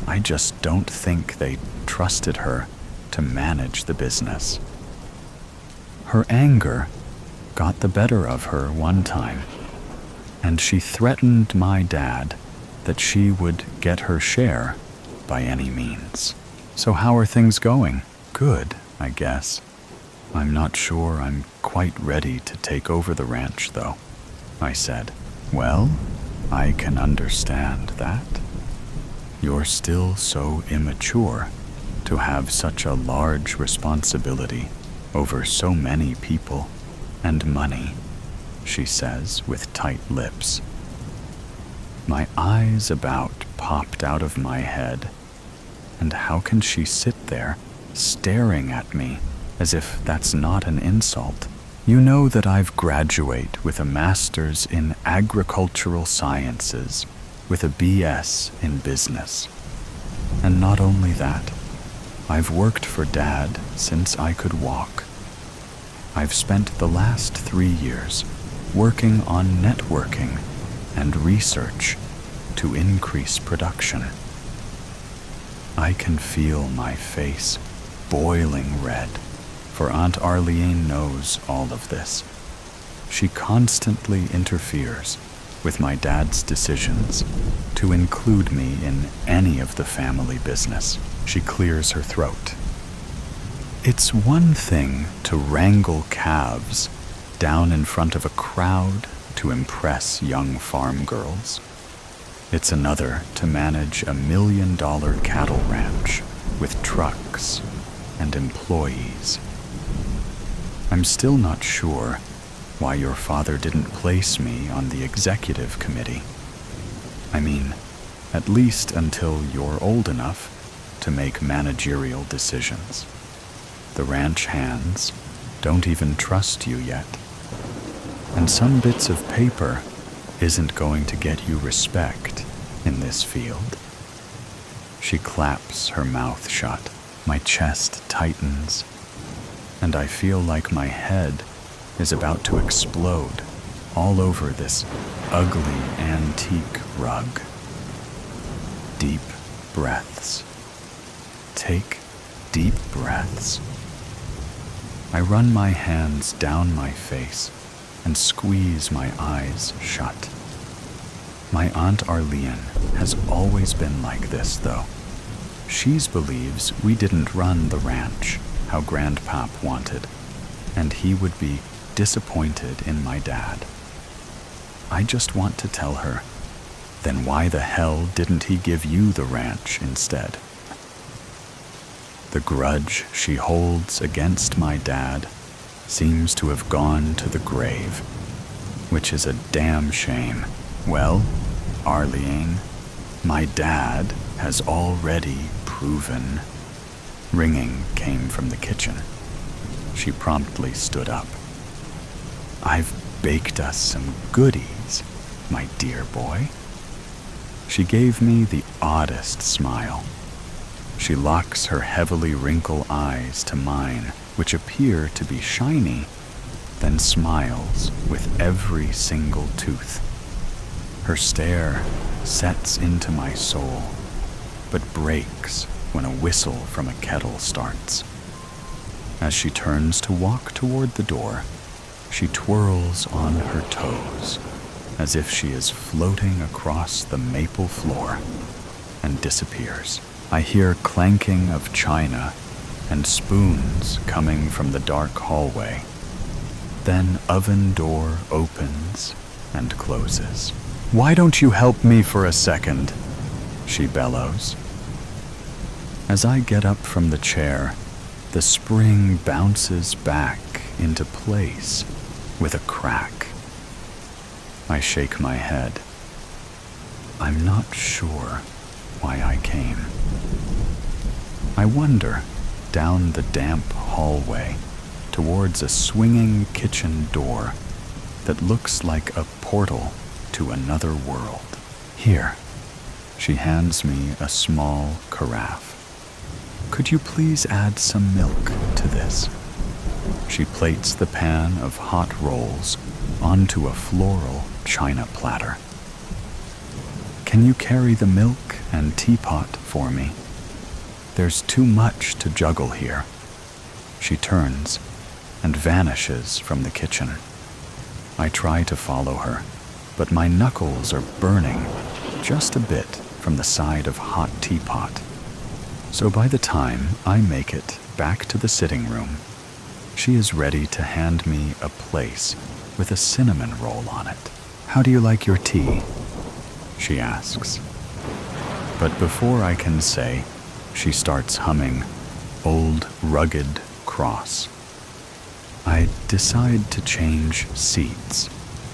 I just don't think they trusted her to manage the business. Her anger got the better of her one time, and she threatened my dad that she would get her share by any means. So how are things going? Good, I guess. I'm not sure I'm quite ready to take over the ranch, though, I said. Well, I can understand that. You're still so immature to have such a large responsibility over so many people and money, she says with tight lips. My eyes about popped out of my head, and how can she sit there staring at me as if that's not an insult? You know that I've graduated with a master's in agricultural sciences with a BS in business. And not only that, I've worked for Dad since I could walk. I've spent the last 3 years working on networking and research to increase production. I can feel my face boiling red, for Aunt Arlene knows all of this. She constantly interferes with my dad's decisions to include me in any of the family business. She clears her throat. It's one thing to wrangle calves down in front of a crowd to impress young farm girls. It's another to manage $1 million cattle ranch with trucks and employees. I'm still not sure why your father didn't place me on the executive committee. I mean, at least until you're old enough to make managerial decisions. The ranch hands don't even trust you yet. And some bits of paper isn't going to get you respect in this field. She claps her mouth shut. My chest tightens, and I feel like my head is about to explode all over this ugly antique rug. Deep breaths. Take deep breaths. I run my hands down my face and squeeze my eyes shut. My Aunt Arlene has always been like this, though. She believes we didn't run the ranch how Grandpap wanted, and he would be disappointed in my dad. I just want to tell her, then why the hell didn't he give you the ranch instead? The grudge she holds against my dad seems to have gone to the grave, which is a damn shame. Well, Arlene, my dad has already proven. Ringing came from the kitchen. She promptly stood up. I've baked us some goodies, my dear boy. She gave me the oddest smile. She locks her heavily wrinkled eyes to mine, which appear to be shiny, then smiles with every single tooth. Her stare sets into my soul, but breaks when a whistle from a kettle starts. As she turns to walk toward the door, she twirls on her toes, as if she is floating across the maple floor, and disappears. I hear clanking of china and spoons coming from the dark hallway. Then oven door opens and closes. Why don't you help me for a second? She bellows. As I get up from the chair, the spring bounces back into place with a crack. I shake my head. I'm not sure why I came. I wander down the damp hallway towards a swinging kitchen door that looks like a portal to another world. Here, she hands me a small carafe. Could you please add some milk to this? She plates the pan of hot rolls onto a floral china platter. Can you carry the milk and teapot for me? There's too much to juggle here. She turns and vanishes from the kitchen. I try to follow her, but my knuckles are burning just a bit from the side of hot teapot. So by the time I make it back to the sitting room, she is ready to hand me a place with a cinnamon roll on it. How do you like your tea? She asks. But before I can say, she starts humming Old Rugged Cross. I decide to change seats,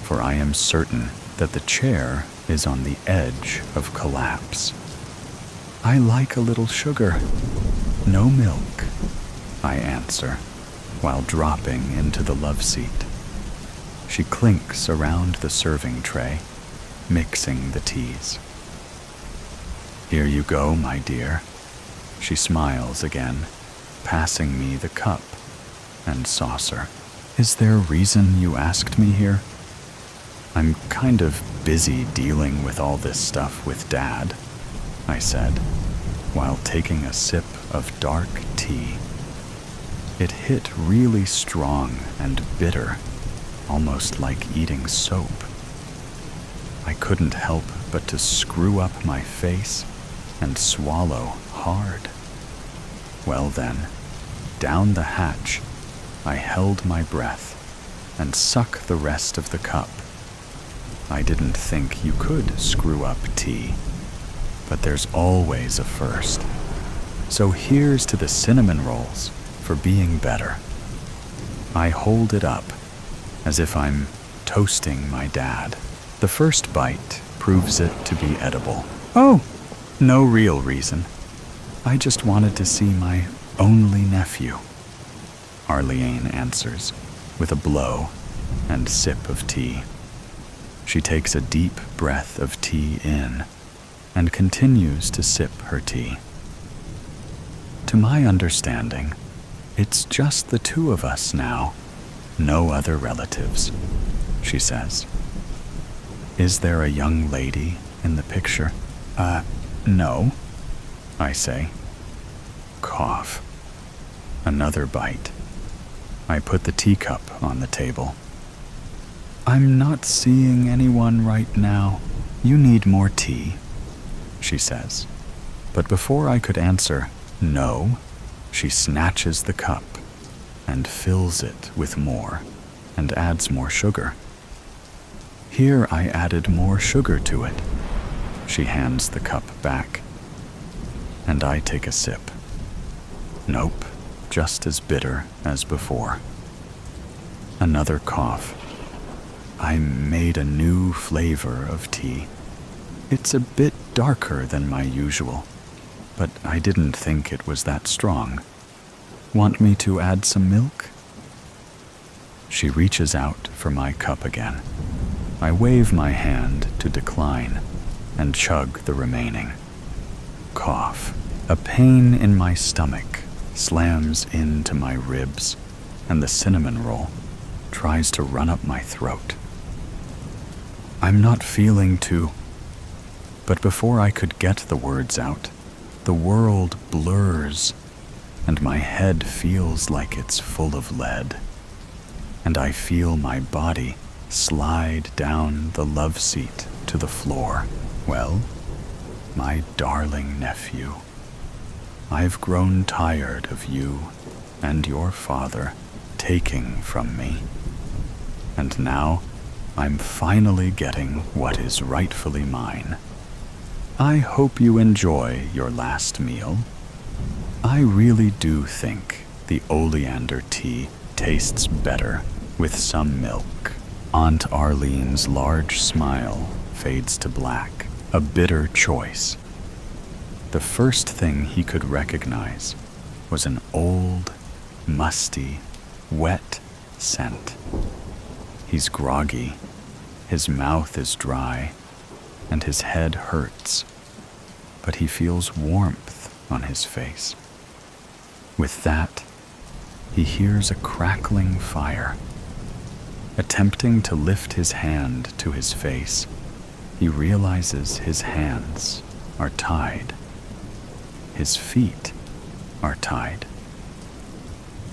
for I am certain that the chair is on the edge of collapse. I like a little sugar. No milk, I answer, while dropping into the love seat. She clinks around the serving tray, mixing the teas. Here you go, my dear. She smiles again, passing me the cup and saucer. Is there a reason you asked me here? I'm kind of busy dealing with all this stuff with Dad, I said, while taking a sip of dark tea. It hit really strong and bitter, almost like eating soap. I couldn't help but to screw up my face and swallow hard. Well then, down the hatch, I held my breath and suck the rest of the cup. I didn't think you could screw up tea, but there's always a first. So here's to the cinnamon rolls for being better. I hold it up as if I'm toasting my dad. The first bite proves it to be edible. Oh, no real reason. I just wanted to see my only nephew, Arlene answers with a blow and sip of tea. She takes a deep breath of tea in and continues to sip her tea. To my understanding, it's just the two of us now, no other relatives. she says. Is there a young lady in the picture? No, I say. Cough. Another bite. I put the teacup on the table. I'm not seeing anyone right now. You need more tea, she says. But before I could answer no, she snatches the cup and fills it with more and adds more sugar. Here I added more sugar to it. She hands the cup back, and I take a sip. Nope, just as bitter as before. Another cough. I made a new flavor of tea. It's a bit darker than my usual, but I didn't think it was that strong. Want me to add some milk? She reaches out for my cup again. I wave my hand to decline and chug the remaining. Cough. A pain in my stomach slams into my ribs, and the cinnamon roll tries to run up my throat. I'm not feeling too. But before I could get the words out, the world blurs, and my head feels like it's full of lead, and I feel my body slide down the love seat to the floor. Well, my darling nephew, I've grown tired of you and your father taking from me, and now I'm finally getting what is rightfully mine. I hope you enjoy your last meal. I really do think the oleander tea tastes better with some milk. Aunt Arlene's large smile fades to black, a bitter choice. The first thing he could recognize was an old, musty, wet scent. He's groggy, his mouth is dry, and his head hurts, but he feels warmth on his face. With that, he hears a crackling fire. Attempting to lift his hand to his face, he realizes his hands are tied. His feet are tied.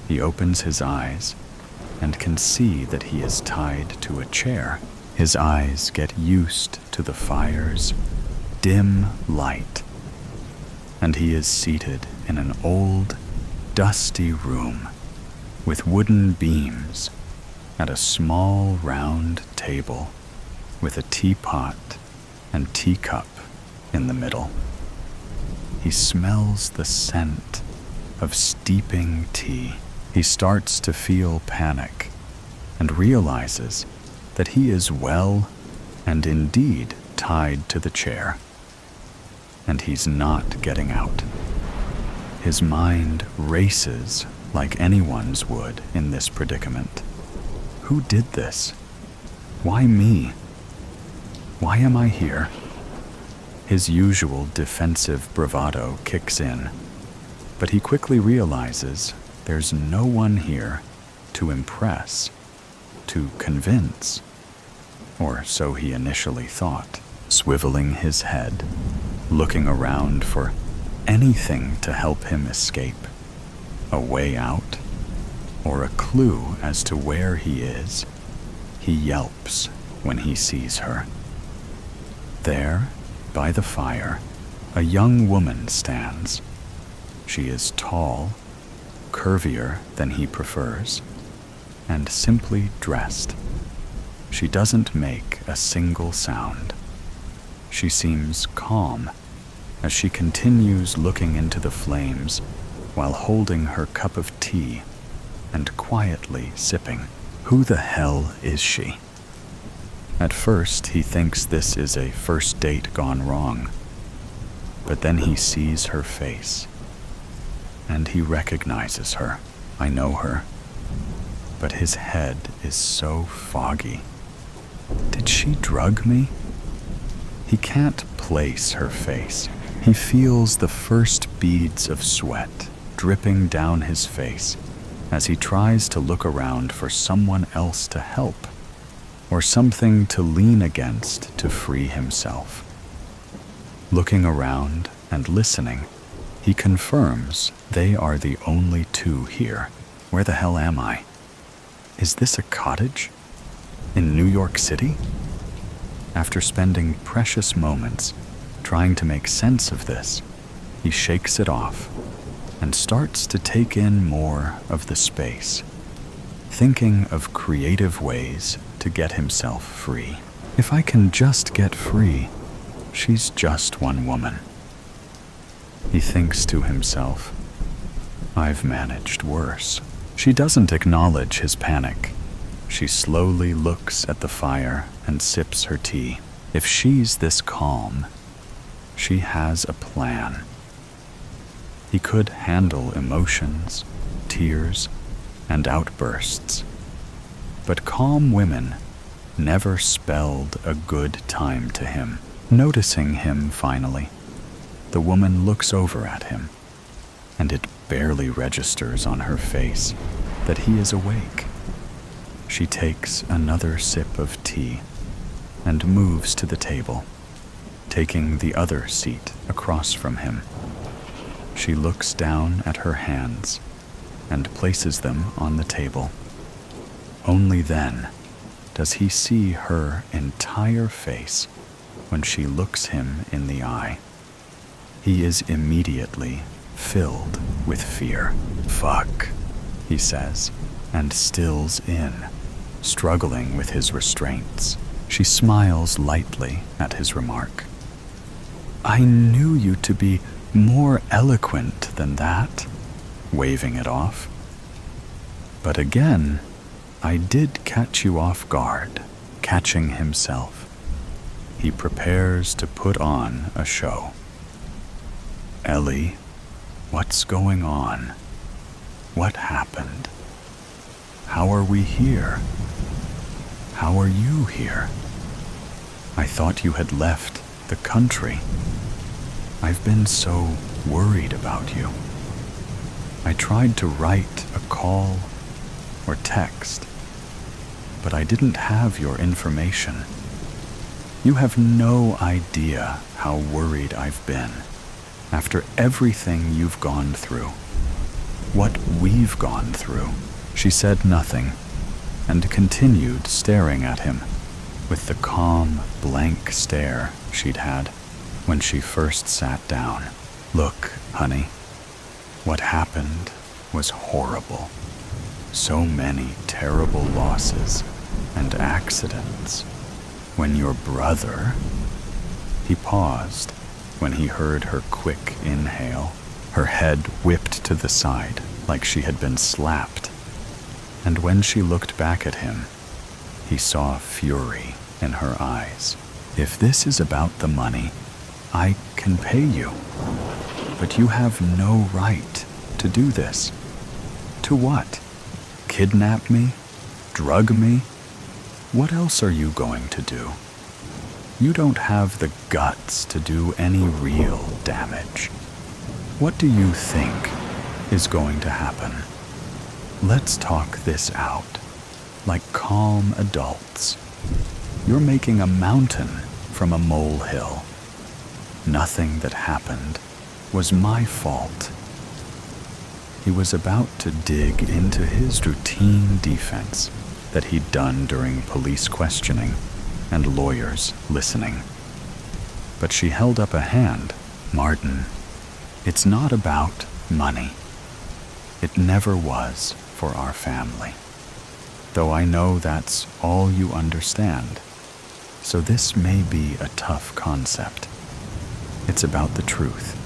He opens his eyes and can see that he is tied to a chair. His eyes get used to the fire's dim light, and he is seated in an old, dusty room with wooden beams at a small round table with a teapot and teacup in the middle. He smells the scent of steeping tea. He starts to feel panic and realizes that he is well and indeed tied to the chair, and he's not getting out. His mind races like anyone's would in this predicament. Who did this? Why me? Why am I here? His usual defensive bravado kicks in, but he quickly realizes there's no one here to impress, to convince, or so he initially thought. Swiveling his head, looking around for anything to help him escape, a way out, or a clue as to where he is, he yelps when he sees her. There, by the fire, a young woman stands. She is tall, curvier than he prefers, and simply dressed. She doesn't make a single sound. She seems calm as she continues looking into the flames while holding her cup of tea and quietly sipping. Who the hell is she? At first, he thinks this is a first date gone wrong, but then he sees her face, and he recognizes her. I know her, but his head is so foggy. Did she drug me? He can't place her face. He feels the first beads of sweat dripping down his face as he tries to look around for someone else to help. or something to lean against to free himself. Looking around and listening, he confirms they are the only two here. Where the hell am I? Is this a cottage? In New York City? After spending precious moments trying to make sense of this, he shakes it off and starts to take in more of the space, thinking of creative ways to get himself free. If I can just get free, she's just one woman. He thinks to himself, I've managed worse. She doesn't acknowledge his panic. She slowly looks at the fire and sips her tea. If she's this calm, she has a plan. He could handle emotions, tears, and outbursts. But calm women never spelled a good time to him. Noticing him finally, the woman looks over at him, and it barely registers on her face that he is awake. She takes another sip of tea and moves to the table, taking the other seat across from him. She looks down at her hands and places them on the table. Only then does he see her entire face when she looks him in the eye. He is immediately filled with fear. Fuck, he says, and stills in, struggling with his restraints. She smiles lightly at his remark. I knew you to be more eloquent than that, waving it off. But again, I did catch you off guard. Catching himself, he prepares to put on a show. Ellie, what's going on? What happened? How are we here? How are you here? I thought you had left the country. I've been so worried about you. I tried to write a call or text, but I didn't have your information. You have no idea how worried I've been after everything you've gone through, what we've gone through. She said nothing and continued staring at him with the calm, blank stare she'd had when she first sat down. Look, honey, what happened was horrible. So many terrible losses and accidents. When your brother... He paused when he heard her quick inhale. Her head whipped to the side like she had been slapped. And when she looked back at him, he saw fury in her eyes. If this is about the money, I can pay you. But you have no right to do this. To what? Kidnap me? Drug me? What else are you going to do? You don't have the guts to do any real damage. What do you think is going to happen? Let's talk this out, like calm adults. You're making a mountain from a molehill. Nothing that happened was my fault. He was about to dig into his routine defense that he'd done during police questioning and lawyers listening. But she held up a hand. Martin, it's not about money. It never was for our family. Though I know that's all you understand. So this may be a tough concept. It's about the truth.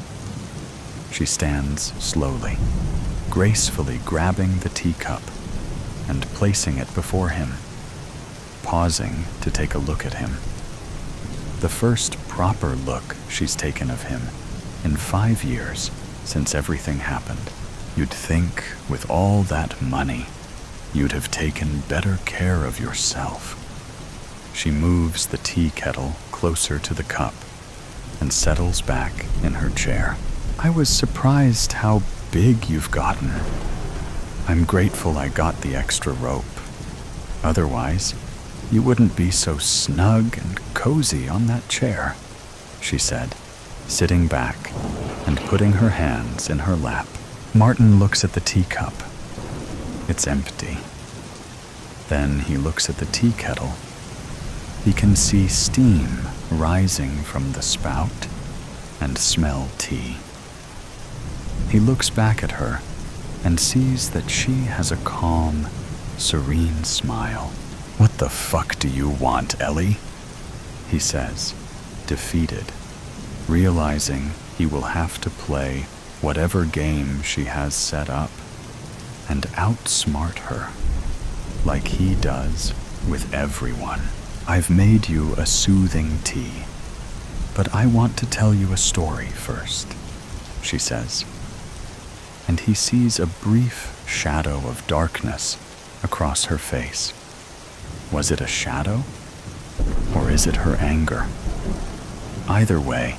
She stands slowly, gracefully grabbing the teacup and placing it before him, pausing to take a look at him. The first proper look she's taken of him in 5 years since everything happened. You'd think with all that money, you'd have taken better care of yourself. She moves the tea kettle closer to the cup and settles back in her chair. I was surprised how big you've gotten. I'm grateful I got the extra rope. Otherwise, You wouldn't be so snug and cozy on that chair, she said, sitting back and putting her hands in her lap. Martin looks at the teacup. It's empty. Then he looks at the tea kettle. He can see steam rising from the spout and smell tea. He looks back at her and sees that she has a calm, serene smile. "What the fuck do you want, Ellie?" he says, defeated, realizing he will have to play whatever game she has set up and outsmart her, like he does with everyone. "I've made you a soothing tea, but I want to tell you a story first," she says. And he sees a brief shadow of darkness across her face. Was it a shadow? Or is it her anger? Either way,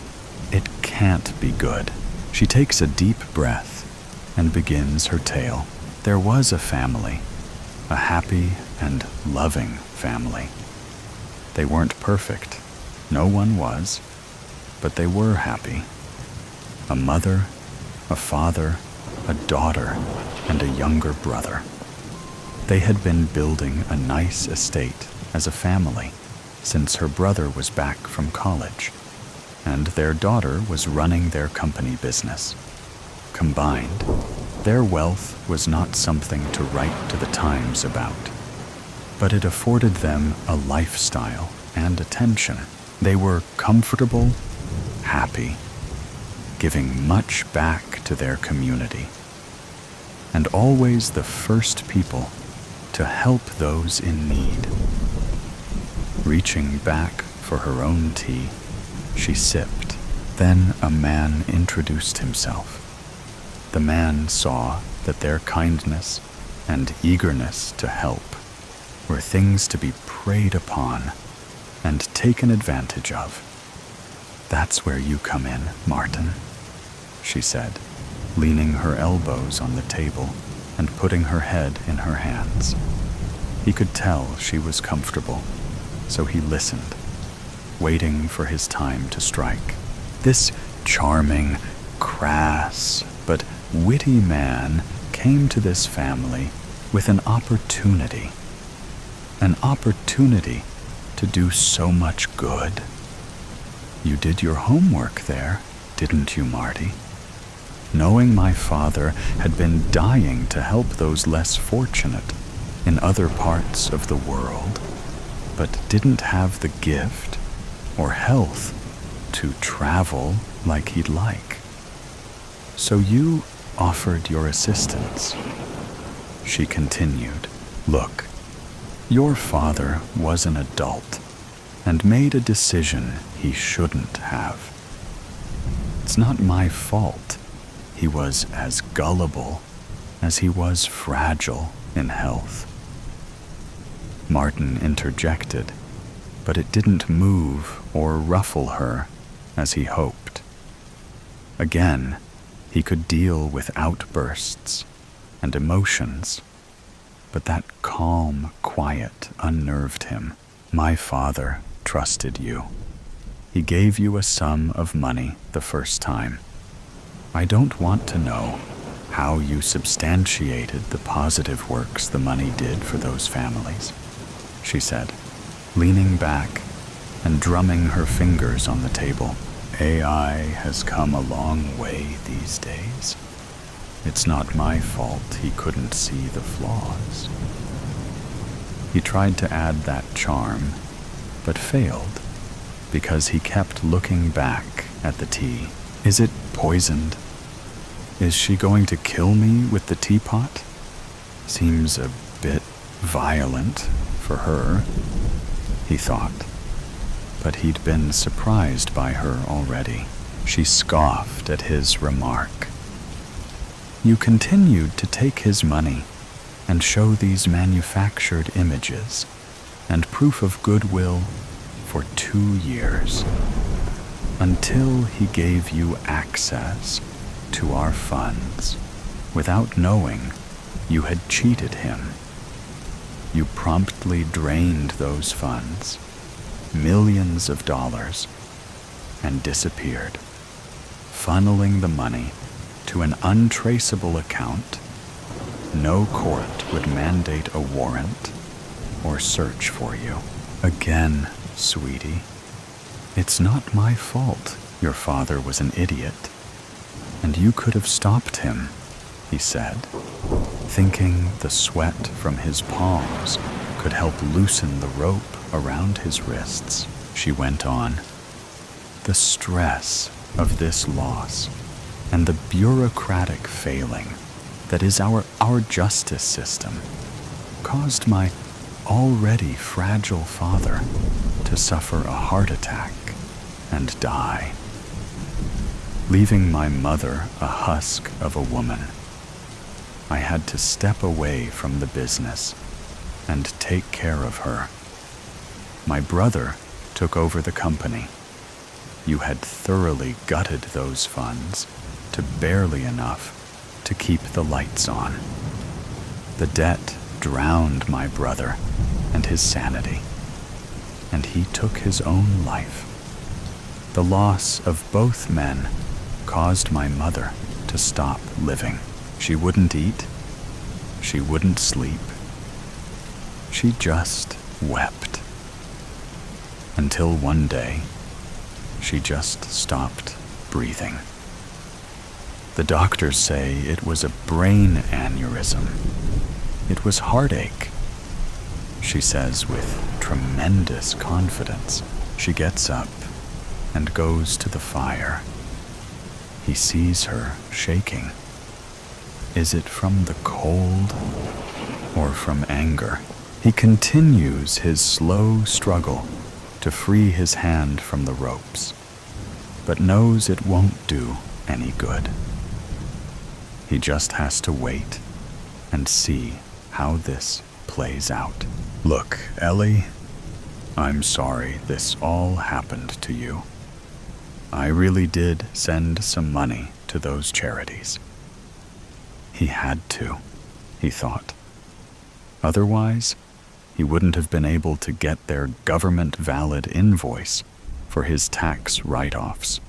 it can't be good. She takes a deep breath and begins her tale. There was a family, a happy and loving family. They weren't perfect. No one was, but they were happy. A mother, a father, a daughter, and a younger brother. They had been building a nice estate as a family since her brother was back from college, and their daughter was running their company business. Combined, their wealth was not something to write to the Times about, but it afforded them a lifestyle and attention. They were comfortable, happy, giving much back to their community, and always the first people to help those in need. Reaching back for her own tea, she sipped. Then a man introduced himself. The man saw that their kindness and eagerness to help were things to be preyed upon and taken advantage of. "That's where you come in, Martin," she said, leaning her elbows on the table and putting her head in her hands. He could tell she was comfortable, so he listened, waiting for his time to strike. This charming, crass, but witty man came to this family with an opportunity to do so much good. "You did your homework there, didn't you, Marty? Knowing my father had been dying to help those less fortunate in other parts of the world, but didn't have the gift or health to travel like he'd like. So you offered your assistance," she continued. "Look, your father was an adult and made a decision he shouldn't have. It's not my fault he was as gullible as he was fragile in health." Martin interjected, but it didn't move or ruffle her as he hoped. Again, he could deal with outbursts and emotions, but that calm quiet unnerved him. "My father trusted you. He gave you a sum of money the first time. I don't want to know how you substantiated the positive works the money did for those families," she said, leaning back and drumming her fingers on the table. "AI has come a long way these days. It's not my fault he couldn't see the flaws." He tried to add that charm, but failed because he kept looking back at the tea. "Is it poisoned? Is she going to kill me with the teapot? Seems a bit violent for her," he thought. But he'd been surprised by her already. She scoffed at his remark. "You continued to take his money and show these manufactured images and proof of goodwill for 2 years, until he gave you access to our funds without knowing you had cheated him. You promptly drained those funds, millions of dollars, and disappeared, funneling the money to an untraceable account. No court would mandate a warrant or search for you. Again, sweetie, it's not my fault your father was an idiot, and you could have stopped him, he said, thinking the sweat from his palms could help loosen the rope around his wrists. She went on. The stress of this loss and the bureaucratic failing that is our justice system caused my already fragile father to suffer a heart attack and die, leaving my mother a husk of a woman. I had to step away from the business and take care of her. My brother took over the company. You had thoroughly gutted those funds to barely enough to keep the lights on. The debt drowned my brother and his sanity, and he took his own life. The loss of both men caused my mother to stop living. She wouldn't eat. She wouldn't sleep. She just wept. Until one day, she just stopped breathing. The doctors say it was a brain aneurysm. It was heartache, she says with tremendous confidence. She gets up and goes to the fire. He sees her shaking. Is it from the cold or from anger? He continues his slow struggle to free his hand from the ropes, but knows it won't do any good. He just has to wait and see how this plays out. Look, Ellie, I'm sorry this all happened to you. I really did send some money to those charities. He had to, he thought. Otherwise, he wouldn't have been able to get their government-valid invoice for his tax write-offs,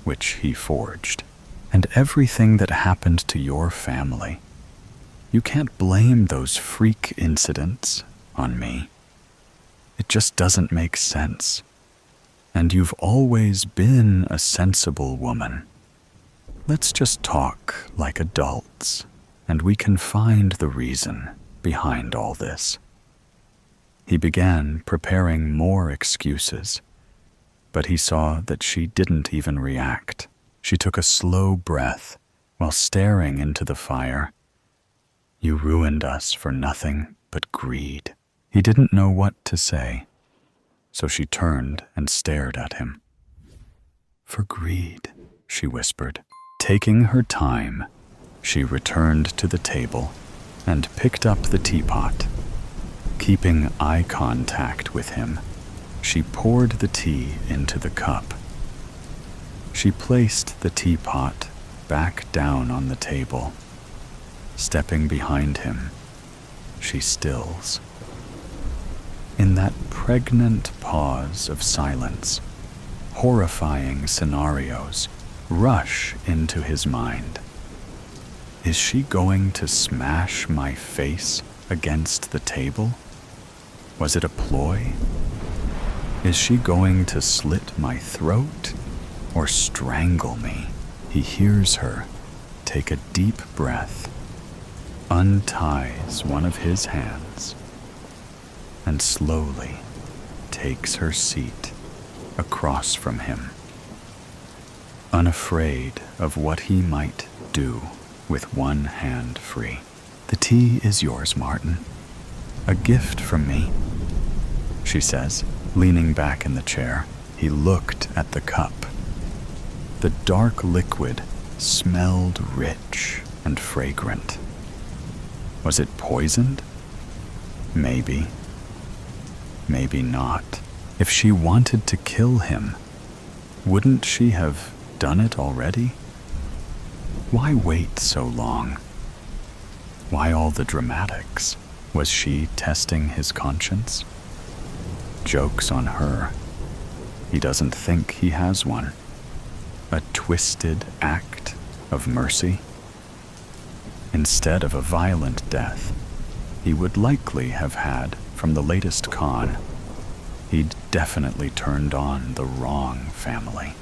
which he forged. And everything that happened to your family, you can't blame those freak incidents on me. It just doesn't make sense. And you've always been a sensible woman. Let's just talk like adults, and we can find the reason behind all this. He began preparing more excuses, but he saw that she didn't even react. She took a slow breath while staring into the fire. You ruined us for nothing but greed. He didn't know what to say, so she turned and stared at him. For greed, she whispered. Taking her time, she returned to the table and picked up the teapot. Keeping eye contact with him, she poured the tea into the cup. She placed the teapot back down on the table. Stepping behind him, she stills. In that pregnant pause of silence, horrifying scenarios rush into his mind. Is she going to smash my face against the table? Was it a ploy? Is she going to slit my throat or strangle me? He hears her take a deep breath, unties one of his hands, and slowly takes her seat across from him, unafraid of what he might do with one hand free. The tea is yours, Martin. A gift from me, she says, leaning back in the chair. He looked at the cup. The dark liquid smelled rich and fragrant. Was it poisoned? Maybe. Maybe not. If she wanted to kill him, wouldn't she have done it already? Why wait so long? Why all the dramatics? Was she testing his conscience? Joke's on her. He doesn't think he has one. A twisted act of mercy? Instead of a violent death, he would likely have had from the latest con. He'd definitely turned on the wrong family.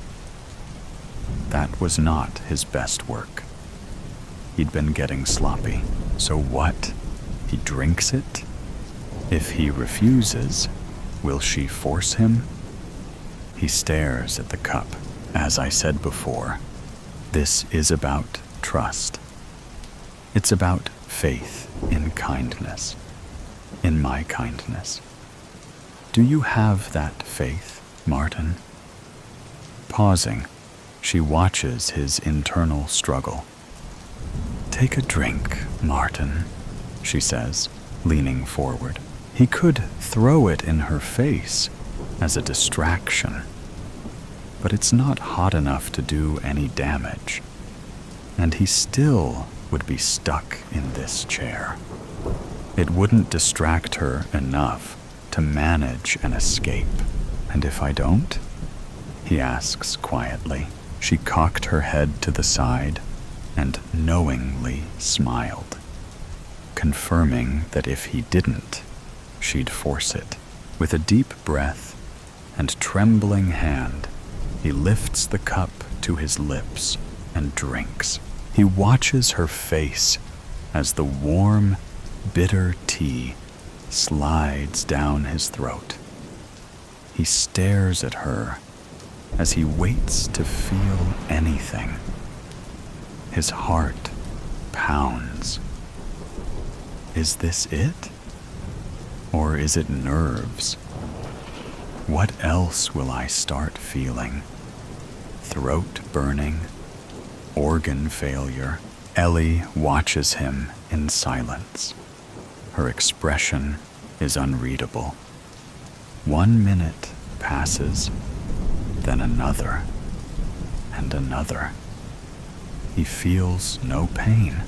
That was not his best work. He'd been getting sloppy. So what? He drinks it? If he refuses, will she force him? He stares at the cup. As I said before, this is about trust. It's about faith in kindness, in my kindness. Do you have that faith, Martin? Pausing, she watches his internal struggle. Take a drink, Martin, she says, leaning forward. He could throw it in her face as a distraction, but it's not hot enough to do any damage, and he still would be stuck in this chair. It wouldn't distract her enough to manage an escape. And if I don't? He asks quietly. She cocked her head to the side and knowingly smiled, confirming that if he didn't, she'd force it. With a deep breath and trembling hand, he lifts the cup to his lips and drinks. He watches her face as the warm, bitter tea slides down his throat. He stares at her as he waits to feel anything. His heart pounds. Is this it? Or is it nerves? What else will I start feeling? Throat burning? Organ failure? Ellie watches him in silence. Her expression is unreadable. 1 minute passes, then another, and another. He feels no pain.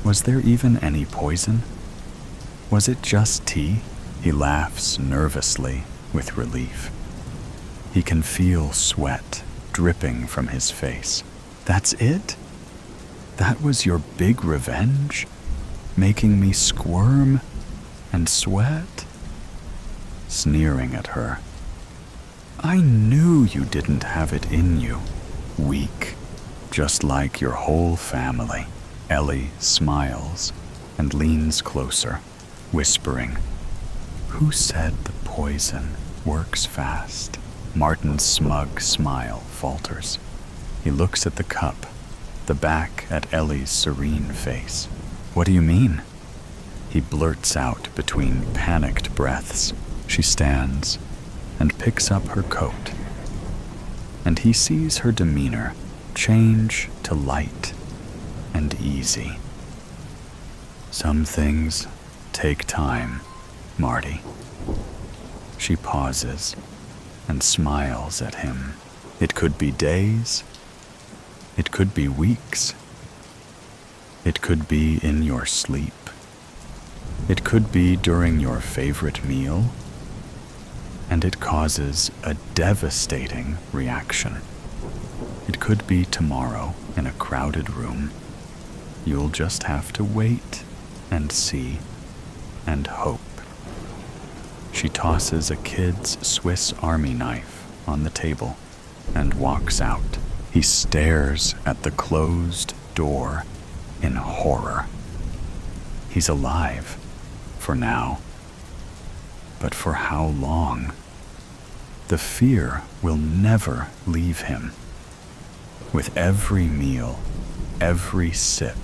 Was there even any poison? Was it just tea? He laughs nervously with relief. He can feel sweat dripping from his face. That's it? That was your big revenge? Making me squirm and sweat? Sneering at her. I knew you didn't have it in you. Weak, just like your whole family. Ellie smiles and leans closer, whispering, Who said the poison works fast? Martin's smug smile falters. He looks at the cup, the back at Ellie's serene face. What do you mean? He blurts out between panicked breaths. She stands and picks up her coat, and he sees her demeanor change to light and easy. Some things take time, Marty. She pauses and smiles at him. It could be days. It could be weeks. It could be in your sleep. It could be during your favorite meal. And it causes a devastating reaction. It could be tomorrow in a crowded room. You'll just have to wait and see and hope. She tosses a kid's Swiss Army knife on the table and walks out. He stares at the closed door in horror. He's alive, for now. But for how long? The fear will never leave him. With every meal, every sip,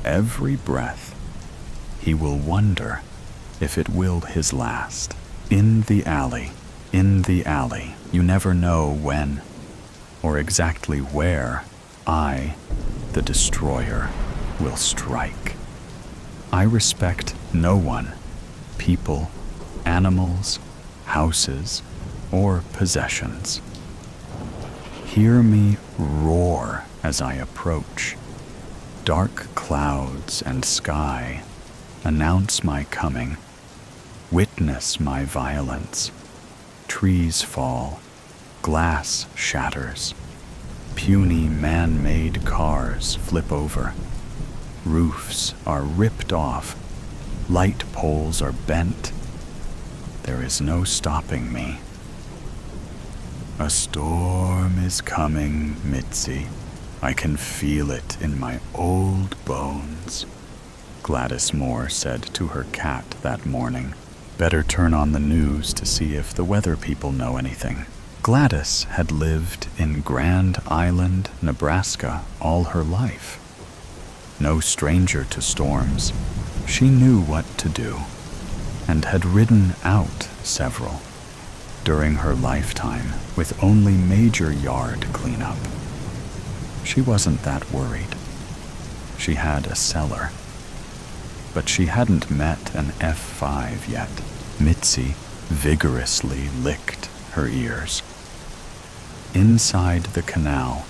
every breath, he will wonder if it will his last. In the alley, you never know when or exactly where I, the destroyer, will strike. I respect no one, people, animals, houses, or possessions. Hear me roar as I approach. Dark clouds and sky announce my coming. Witness my violence. Trees fall, glass shatters. Puny man-made cars flip over. Roofs are ripped off. Light poles are bent. There is no stopping me. A storm is coming, Mitzi. I can feel it in my old bones, Gladys Moore said to her cat that morning. Better turn on the news to see if the weather people know anything. Gladys had lived in Grand Island, Nebraska all her life. No stranger to storms, she knew what to do and had ridden out several during her lifetime with only major yard cleanup. She wasn't that worried. She had a cellar. But she hadn't met an F5 yet. Mitzi vigorously licked her ears. Inside the canal,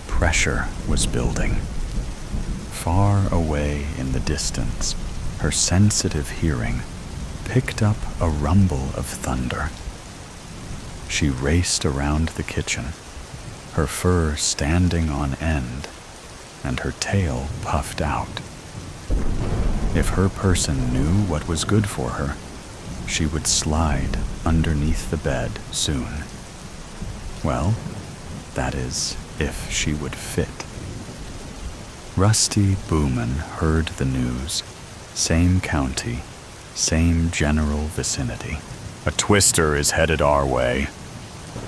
pressure was building. Far away in the distance, her sensitive hearing picked up a rumble of thunder. She raced around the kitchen, her fur standing on end and her tail puffed out. If her person knew what was good for her, she would slide underneath the bed soon. Well, that is, if she would fit. Rusty Booman heard the news. Same county, same general vicinity. A twister is headed our way.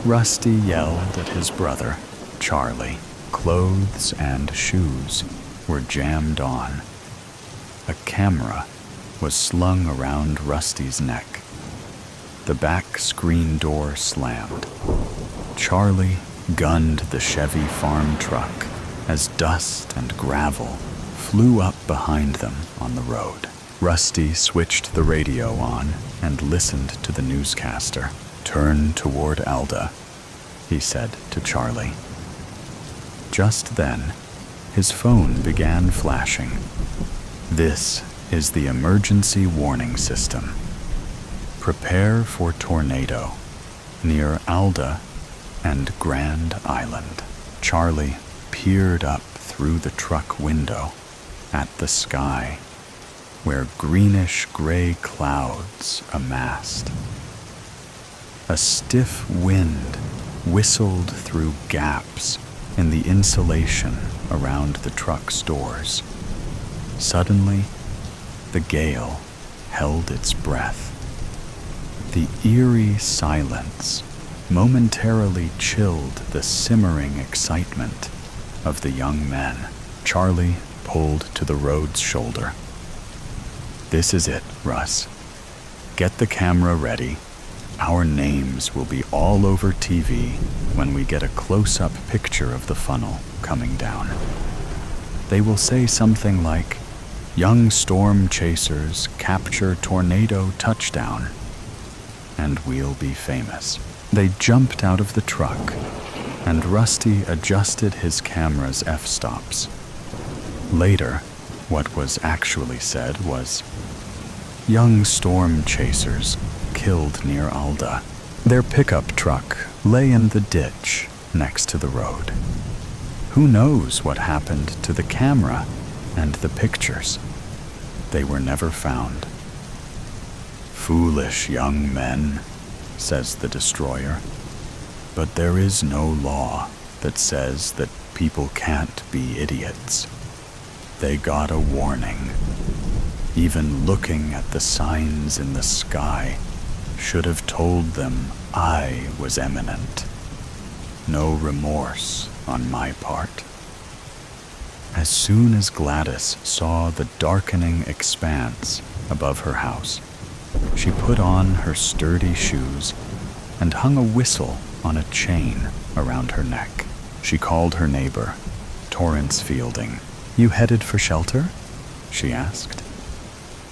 Rusty yelled at his brother, Charlie. Clothes and shoes were jammed on. A camera was slung around Rusty's neck. The back screen door slammed. Charlie gunned the Chevy farm truck as dust and gravel flew up behind them on the road. Rusty switched the radio on and listened to the newscaster. Turn toward Alda, he said to Charlie. Just then, his phone began flashing. This is the emergency warning system. Prepare for tornado near Alda and Grand Island. Charlie peered up through the truck window at the sky, where greenish-gray clouds amassed. A stiff wind whistled through gaps in the insulation around the truck's doors. Suddenly, the gale held its breath. The eerie silence momentarily chilled the simmering excitement of the young men. Charlie pulled to the road's shoulder. This is it, Russ. Get the camera ready. Our names will be all over TV when we get a close-up picture of the funnel coming down. They will say something like, "Young storm chasers capture tornado touchdown," and we'll be famous. They jumped out of the truck, and Rusty adjusted his camera's f-stops. Later, what was actually said was, "Young storm chasers killed near Alda." Their pickup truck lay in the ditch next to the road. Who knows what happened to the camera and the pictures? They were never found. "Foolish young men," says the destroyer. But there is no law that says that people can't be idiots. They got a warning. Even looking at the signs in the sky should have told them I was imminent. No remorse on my part. As soon as Gladys saw the darkening expanse above her house, she put on her sturdy shoes and hung a whistle on a chain around her neck. She called her neighbor, Torrance Fielding. "You headed for shelter?" she asked.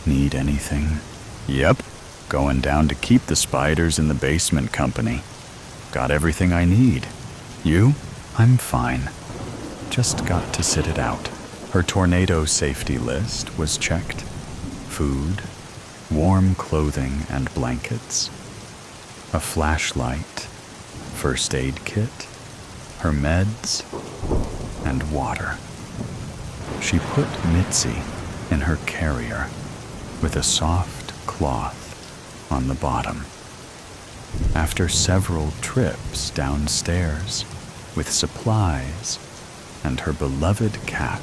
"Need anything?" "Yep, going down to keep the spiders in the basement company. Got everything I need. You?" "I'm fine. Just got to sit it out." Her tornado safety list was checked. food, warm clothing and blankets, a flashlight, first aid kit, her meds, and water. She put Mitzi in her carrier with a soft cloth on the bottom. After several trips downstairs with supplies and her beloved cat,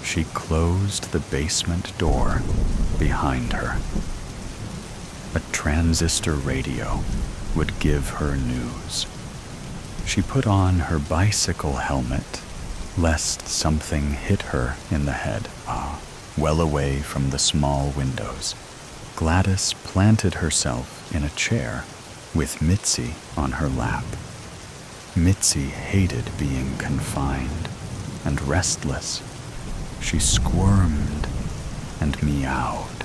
she closed the basement door behind her. A transistor radio would give her news. She put on her bicycle helmet, lest something hit her in the head, well away from the small windows. Gladys planted herself in a chair with Mitzi on her lap. Mitzi hated being confined and restless. She squirmed and meowed.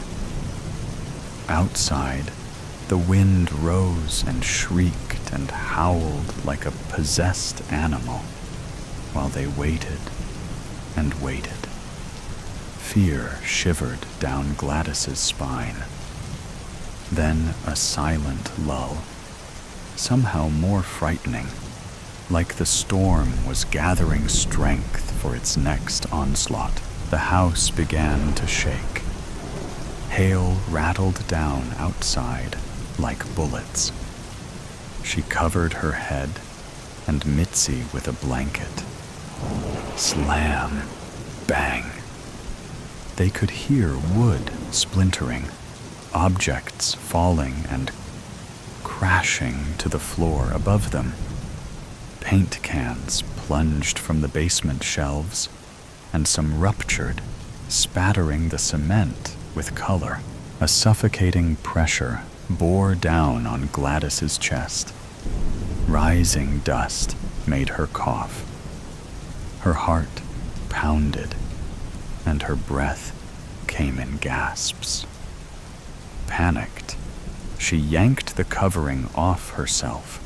Outside, the wind rose and shrieked and howled like a possessed animal while they waited and waited. Fear shivered down Gladys's spine. Then a silent lull, somehow more frightening, like the storm was gathering strength for its next onslaught. The house began to shake. Hail rattled down outside like bullets. She covered her head and Mitzi with a blanket. Slam, bang. They could hear wood splintering, objects falling and crashing to the floor above them. Paint cans plunged from the basement shelves, and some ruptured, spattering the cement with color. A suffocating pressure bore down on Gladys's chest. Rising dust made her cough. Her heart pounded, and her breath came in gasps. Panicked, she yanked the covering off herself.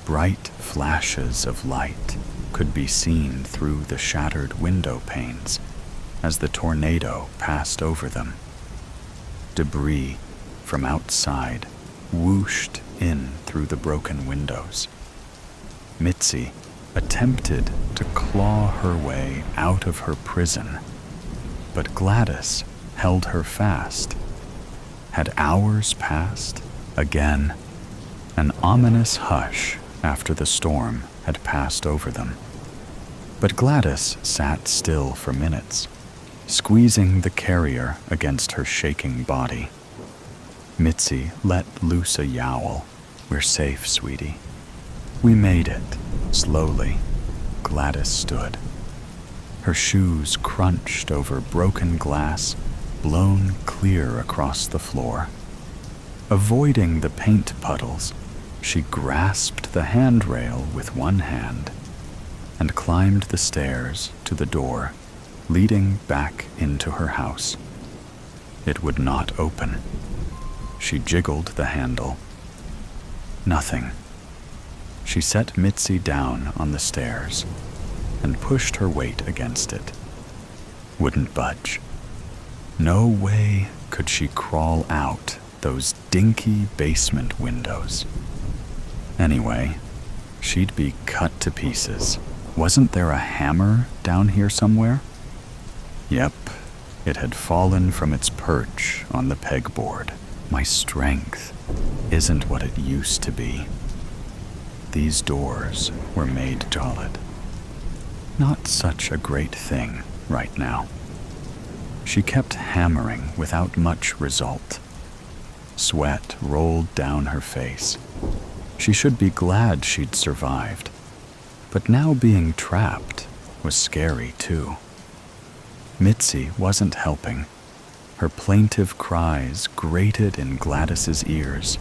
Bright flashes of light could be seen through the shattered window panes as the tornado passed over them. Debris from outside whooshed in through the broken windows. Mitzi attempted to claw her way out of her prison, but Gladys held her fast. Had hours passed? Again, an ominous hush after the storm had passed over them. But Gladys sat still for minutes, squeezing the carrier against her shaking body. Mitzi let loose a yowl. "We're safe, sweetie." "We made it." Slowly, Gladys stood. Her shoes crunched over broken glass, blown clear across the floor. Avoiding the paint puddles, she grasped the handrail with one hand and climbed the stairs to the door leading back into her house. It would not open. She jiggled the handle. Nothing. She set Mitzi down on the stairs and pushed her weight against it. Wouldn't budge. No way could she crawl out those dinky basement windows. Anyway, she'd be cut to pieces. Wasn't there a hammer down here somewhere? Yep, it had fallen from its perch on the pegboard. My strength isn't what it used to be. These doors were made solid. Not such a great thing right now. She kept hammering without much result. Sweat rolled down her face. She should be glad she'd survived. But now being trapped was scary too. Mitzi wasn't helping. Her plaintive cries grated in Gladys's ears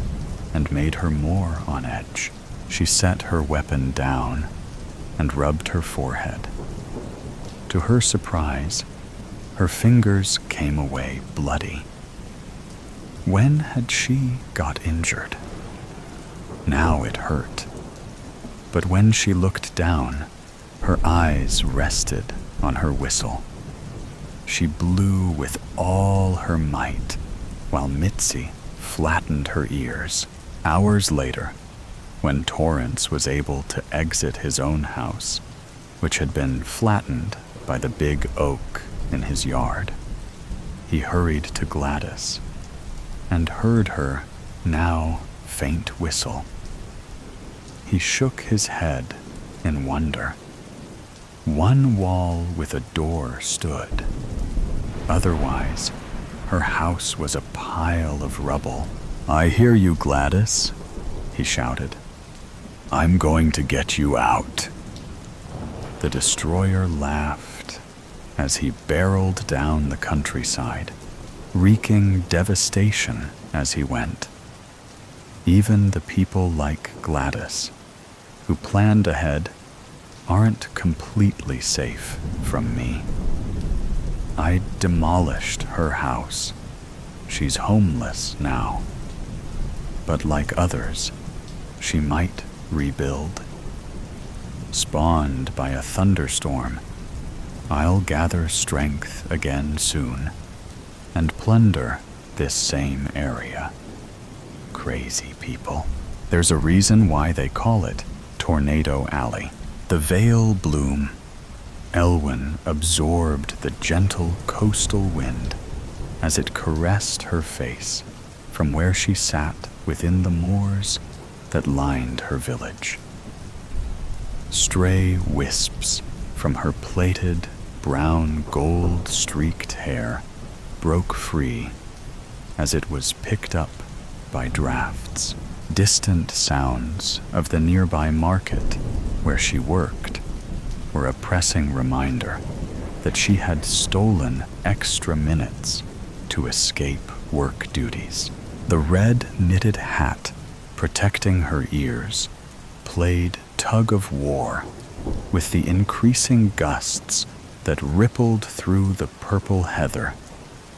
and made her more on edge. She set her weapon down and rubbed her forehead. To her surprise, her fingers came away bloody. When had she got injured? Now it hurt. But when she looked down, her eyes rested on her whistle. She blew with all her might, while Mitzi flattened her ears. Hours later, when Torrance was able to exit his own house, which had been flattened by the big oak in his yard, he hurried to Gladys and heard her now faint whistle. He shook his head in wonder. One wall with a door stood. Otherwise, her house was a pile of rubble. "I hear you, Gladys," he shouted. "I'm going to get you out." The destroyer laughed as he barreled down the countryside, wreaking devastation as he went. Even the people like Gladys, who planned ahead, aren't completely safe from me. I demolished her house. She's homeless now. But like others, she might rebuild. Spawned by a thunderstorm, I'll gather strength again soon and plunder this same area. Crazy people. There's a reason why they call it Tornado Alley. The veil bloom. Elwyn absorbed the gentle coastal wind as it caressed her face from where she sat within the moors that lined her village. Stray wisps from her plaited, brown gold-streaked hair broke free as it was picked up by drafts. Distant sounds of the nearby market where she worked were a pressing reminder that she had stolen extra minutes to escape work duties. The red knitted hat protecting her ears played tug of war with the increasing gusts that rippled through the purple heather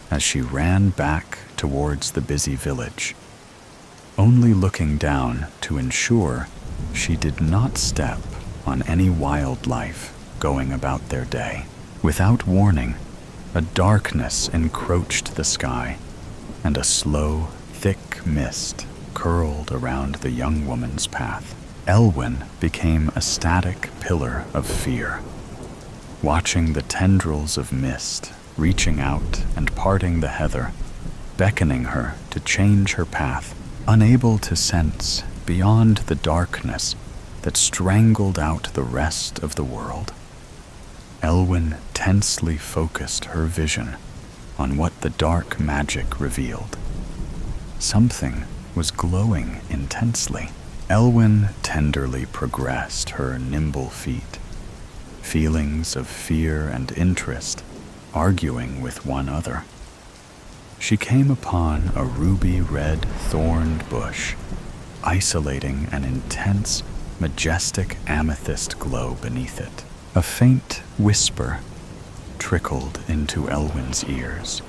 as she ran back towards the busy village, only looking down to ensure she did not step on any wildlife going about their day. Without warning, a darkness encroached the sky, and a slow, thick mist curled around the young woman's path. Elwyn became a static pillar of fear, watching the tendrils of mist reaching out and parting the heather, beckoning her to change her path, unable to sense beyond the darkness that strangled out the rest of the world. Elwyn tensely focused her vision on what the dark magic revealed. Something was glowing intensely. Elwyn tenderly progressed her nimble feet, feelings of fear and interest arguing with one other. She came upon a ruby-red thorned bush, isolating an intense, majestic amethyst glow beneath it. A faint whisper trickled into Elwyn's ears.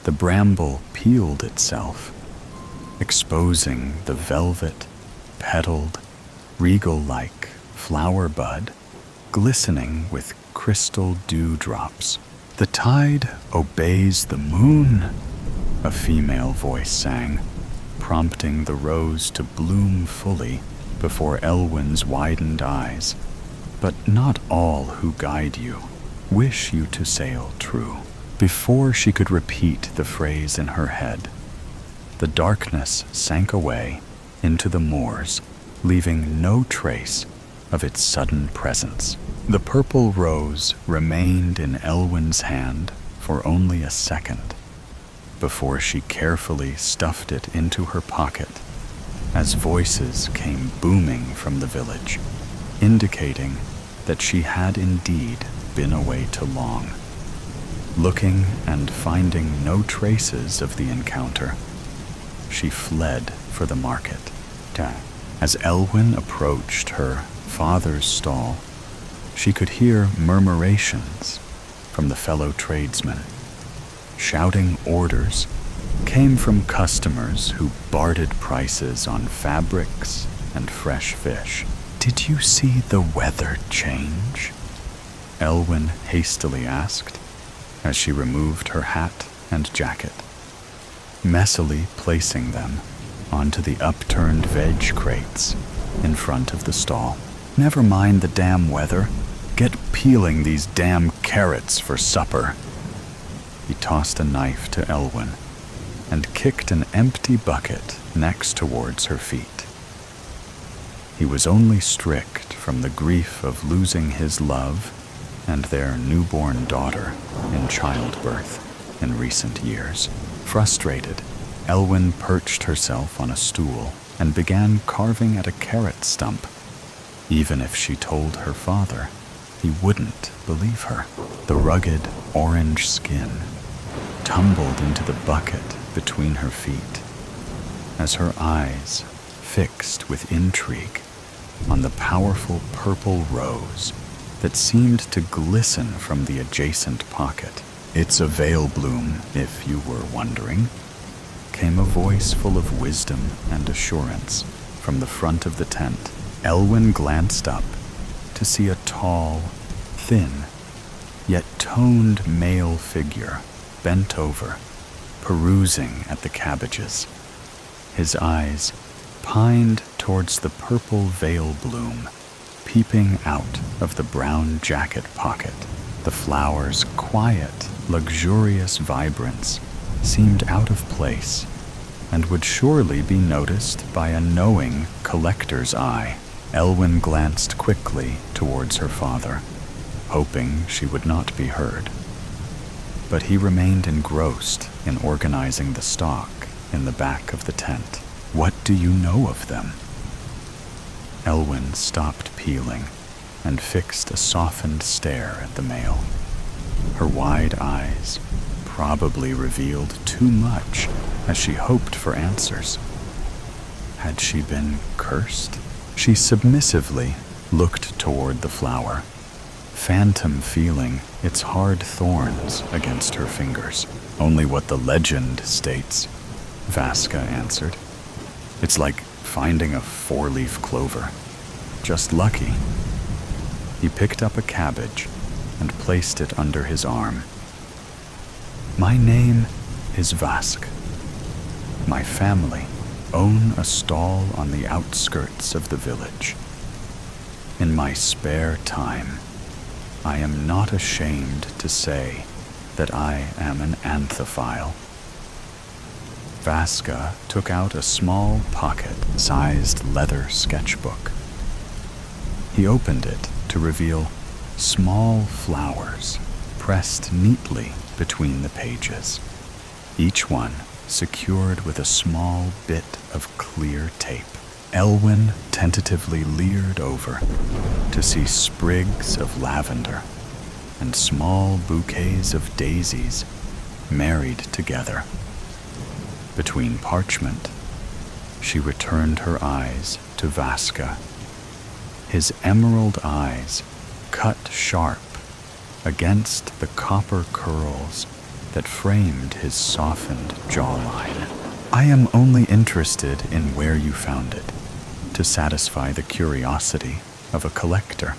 The bramble peeled itself, exposing the velvet, petaled, regal-like flower bud, glistening with crystal dewdrops. "The tide obeys the moon," a female voice sang, prompting the rose to bloom fully before Elwyn's widened eyes. "But not all who guide you wish you to sail true." Before she could repeat the phrase in her head, the darkness sank away into the moors, leaving no trace of its sudden presence. The purple rose remained in Elwyn's hand for only a second before she carefully stuffed it into her pocket as voices came booming from the village, indicating that she had indeed been away too long. Looking and finding no traces of the encounter, she fled for the market. As Elwyn approached her father's stall, she could hear murmurations from the fellow tradesmen. Shouting orders came from customers who bartered prices on fabrics and fresh fish. "Did you see the weather change?" Elwyn hastily asked, as she removed her hat and jacket, messily placing them onto the upturned veg crates in front of the stall. "Never mind the damn weather. Get peeling these damn carrots for supper." He tossed a knife to Elwyn and kicked an empty bucket next towards her feet. He was only strict from the grief of losing his love and their newborn daughter in childbirth in recent years. Frustrated, Elwyn perched herself on a stool and began carving at a carrot stump. Even if she told her father, he wouldn't believe her. The rugged orange skin tumbled into the bucket between her feet as her eyes fixed with intrigue on the powerful purple rose that seemed to glisten from the adjacent pocket. "It's a veil bloom, if you were wondering," came a voice full of wisdom and assurance from the front of the tent. Elwyn glanced up to see a tall, thin, yet toned male figure bent over, perusing at the cabbages. His eyes pined towards the purple veil bloom peeping out of the brown jacket pocket. The flower's quiet, luxurious vibrance seemed out of place and would surely be noticed by a knowing collector's eye. Elwyn glanced quickly towards her father, hoping she would not be heard. But he remained engrossed in organizing the stock in the back of the tent. "What do you know of them?" Elwyn stopped peeling and fixed a softened stare at the male. Her wide eyes probably revealed too much as she hoped for answers. Had she been cursed? She submissively looked toward the flower, phantom feeling its hard thorns against her fingers. "Only what the legend states," Vaska answered. "It's like finding a four-leaf clover. Just lucky." He picked up a cabbage and placed it under his arm. "My name is Vask. My family own a stall on the outskirts of the village. In my spare time, I am not ashamed to say that I am an anthophile." Vaska took out a small pocket-sized leather sketchbook. He opened it to reveal small flowers pressed neatly between the pages, each one secured with a small bit of clear tape. Elwyn tentatively leered over to see sprigs of lavender and small bouquets of daisies married together. Between parchment, she returned her eyes to Vaska. His emerald eyes cut sharp against the copper curls that framed his softened jawline. "I am only interested in where you found it, to satisfy the curiosity of a collector."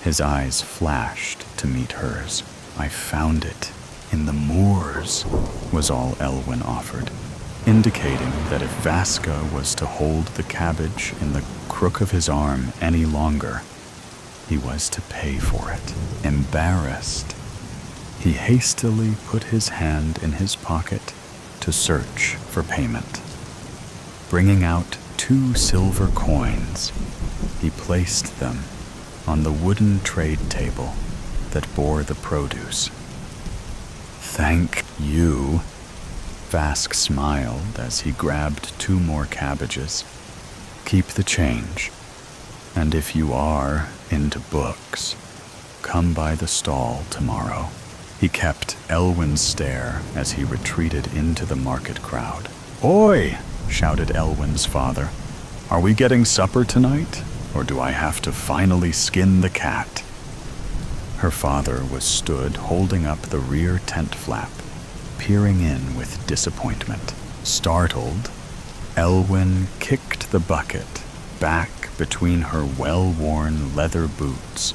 His eyes flashed to meet hers. "I found it in the moors," was all Elwyn offered, indicating that if Vaska was to hold the cabbage in the crook of his arm any longer, he was to pay for it. Embarrassed, he hastily put his hand in his pocket to search for payment. Bringing out 2 silver coins, he placed them on the wooden trade table that bore the produce. "Thank you," Vask smiled as he grabbed 2 more cabbages. "Keep the change, and if you are into books, come by the stall tomorrow." He kept Elwyn's stare as he retreated into the market crowd. "Oi!" shouted Elwyn's father. "Are we getting supper tonight, or do I have to finally skin the cat?" Her father was stood holding up the rear tent flap, peering in with disappointment. Startled, Elwyn kicked the bucket back between her well-worn leather boots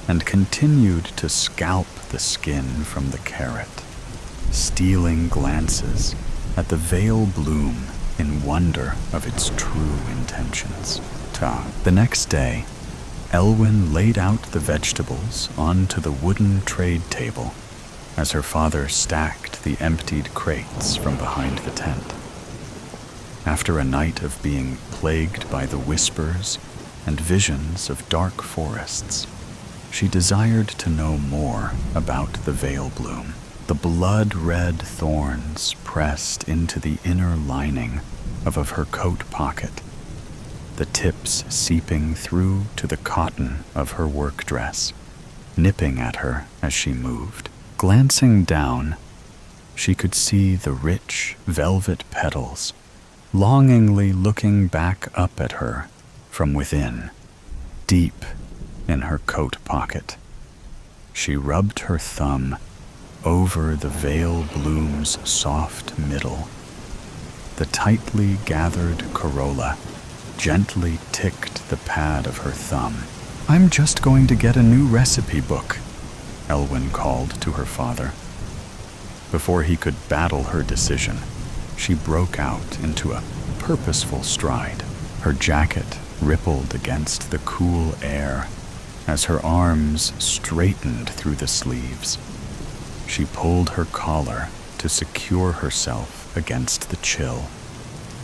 and continued to scalp the skin from the carrot, stealing glances at the veil bloom in wonder of its true intentions. The next day, Elwyn laid out the vegetables onto the wooden trade table as her father stacked the emptied crates from behind the tent. After a night of being plagued by the whispers and visions of dark forests, she desired to know more about the veil bloom. The blood-red thorns pressed into the inner lining of her coat pocket, the tips seeping through to the cotton of her work dress, nipping at her as she moved. Glancing down, she could see the rich velvet petals, longingly looking back up at her from within, deep in her coat pocket. She rubbed her thumb over the veil bloom's soft middle. The tightly gathered corolla gently ticked the pad of her thumb. "I'm just going to get a new recipe book," Elwyn called to her father. Before he could battle her decision, she broke out into a purposeful stride. Her jacket rippled against the cool air as her arms straightened through the sleeves. She pulled her collar to secure herself against the chill,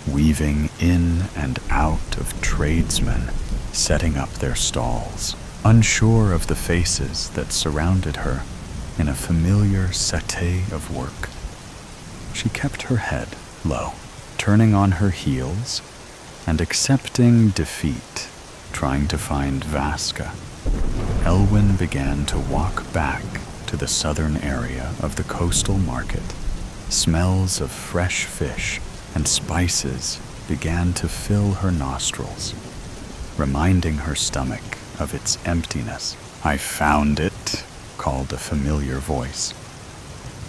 weaving in and out of tradesmen setting up their stalls, unsure of the faces that surrounded her in a familiar setee of work. She kept her head low, turning on her heels and accepting defeat, trying to find Vaska. Elwyn began to walk back to the southern area of the coastal market. Smells of fresh fish and spices began to fill her nostrils, reminding her stomach of its emptiness. "I found it," called a familiar voice.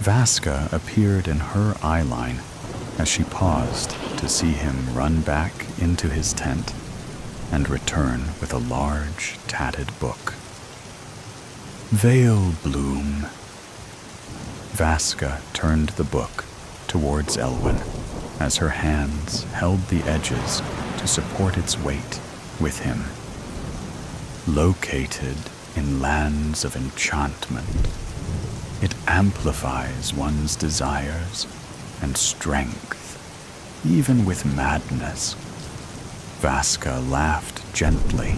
Vaska appeared in her eye line as she paused to see him run back into his tent and return with a large, tatted book. "Veil Bloom." Vaska turned the book towards Elwyn as her hands held the edges to support its weight with him. Located in lands of enchantment, it amplifies one's desires and strength, even with madness. Vaska laughed gently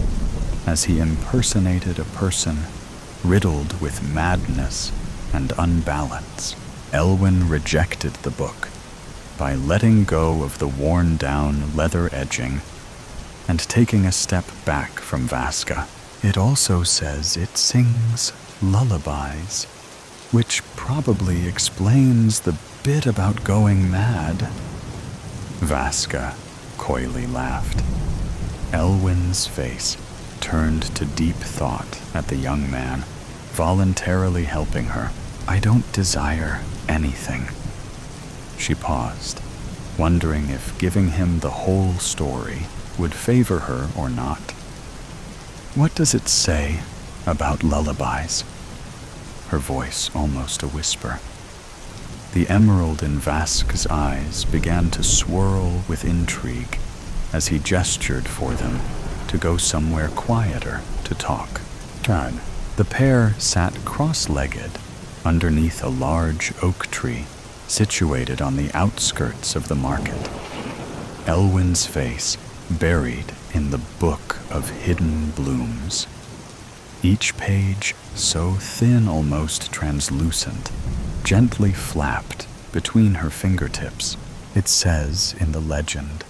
as he impersonated a person riddled with madness and unbalance. Elwyn rejected the book by letting go of the worn-down leather edging and taking a step back from Vaska. "It also says it sings lullabies, which probably explains the bit about going mad." Vaska coyly laughed. Elwyn's face turned to deep thought at the young man, voluntarily helping her. "I don't desire anything." She paused, wondering if giving him the whole story would favor her or not. "What does it say about lullabies?" Her voice almost a whisper. The emerald in Vaska's eyes began to swirl with intrigue as he gestured for them to go somewhere quieter to talk. The pair sat cross-legged underneath a large oak tree situated on the outskirts of the market. Elwyn's face buried in the book of hidden blooms, each page so thin almost translucent, gently flapped between her fingertips. It says in the legend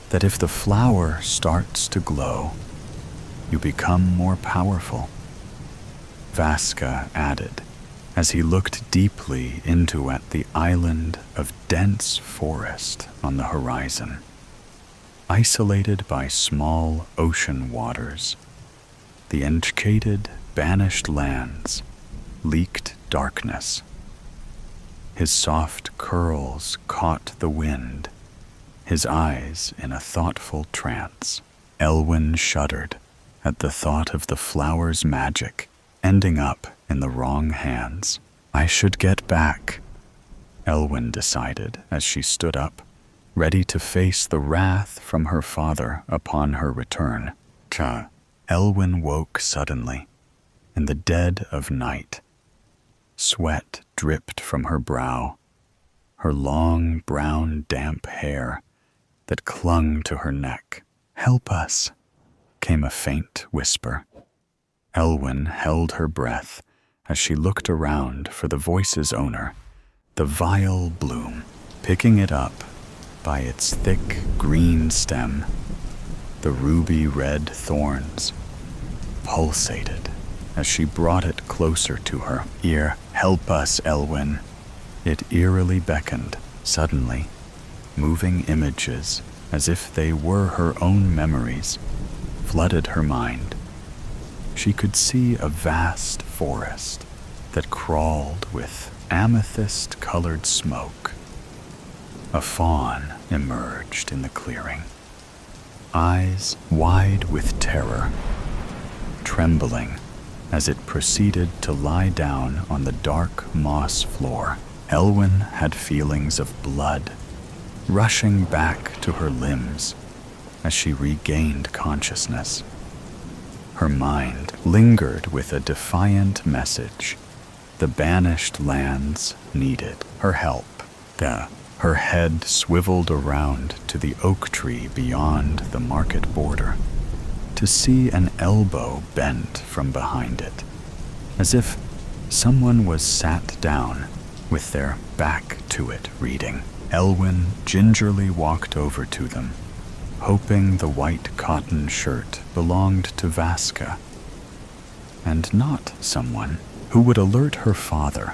that if the flower starts to glow, you become more powerful. Vaska added, as he looked deeply into the island of dense forest on the horizon, isolated by small ocean waters. The enchanted, banished lands leaked darkness. His soft curls caught the wind, his eyes in a thoughtful trance. Elwyn shuddered at the thought of the flower's magic ending up in the wrong hands. I should get back, Elwyn decided as she stood up, ready to face the wrath from her father upon her return. Elwyn woke suddenly, in the dead of night. Sweat dripped from her brow, her long brown damp hair that clung to her neck. "Help us," came a faint whisper. Elwyn held her breath as she looked around for the voice's owner, the vile bloom, picking it up by its thick green stem. The ruby-red thorns pulsated as she brought it closer to her ear. "Help us, Elwyn." It eerily beckoned, suddenly, moving images as if they were her own memories, flooded her mind. She could see a vast forest that crawled with amethyst-colored smoke. A fawn emerged in the clearing, eyes wide with terror, trembling as it proceeded to lie down on the dark moss floor. Elwyn had feelings of blood rushing back to her limbs as she regained consciousness. Her mind lingered with a defiant message. The banished lands needed her help. Her head swiveled around to the oak tree beyond the market border, to see an elbow bent from behind it, as if someone was sat down with their back to it reading. Elwyn gingerly walked over to them, hoping the white cotton shirt belonged to Vaska, and not someone who would alert her father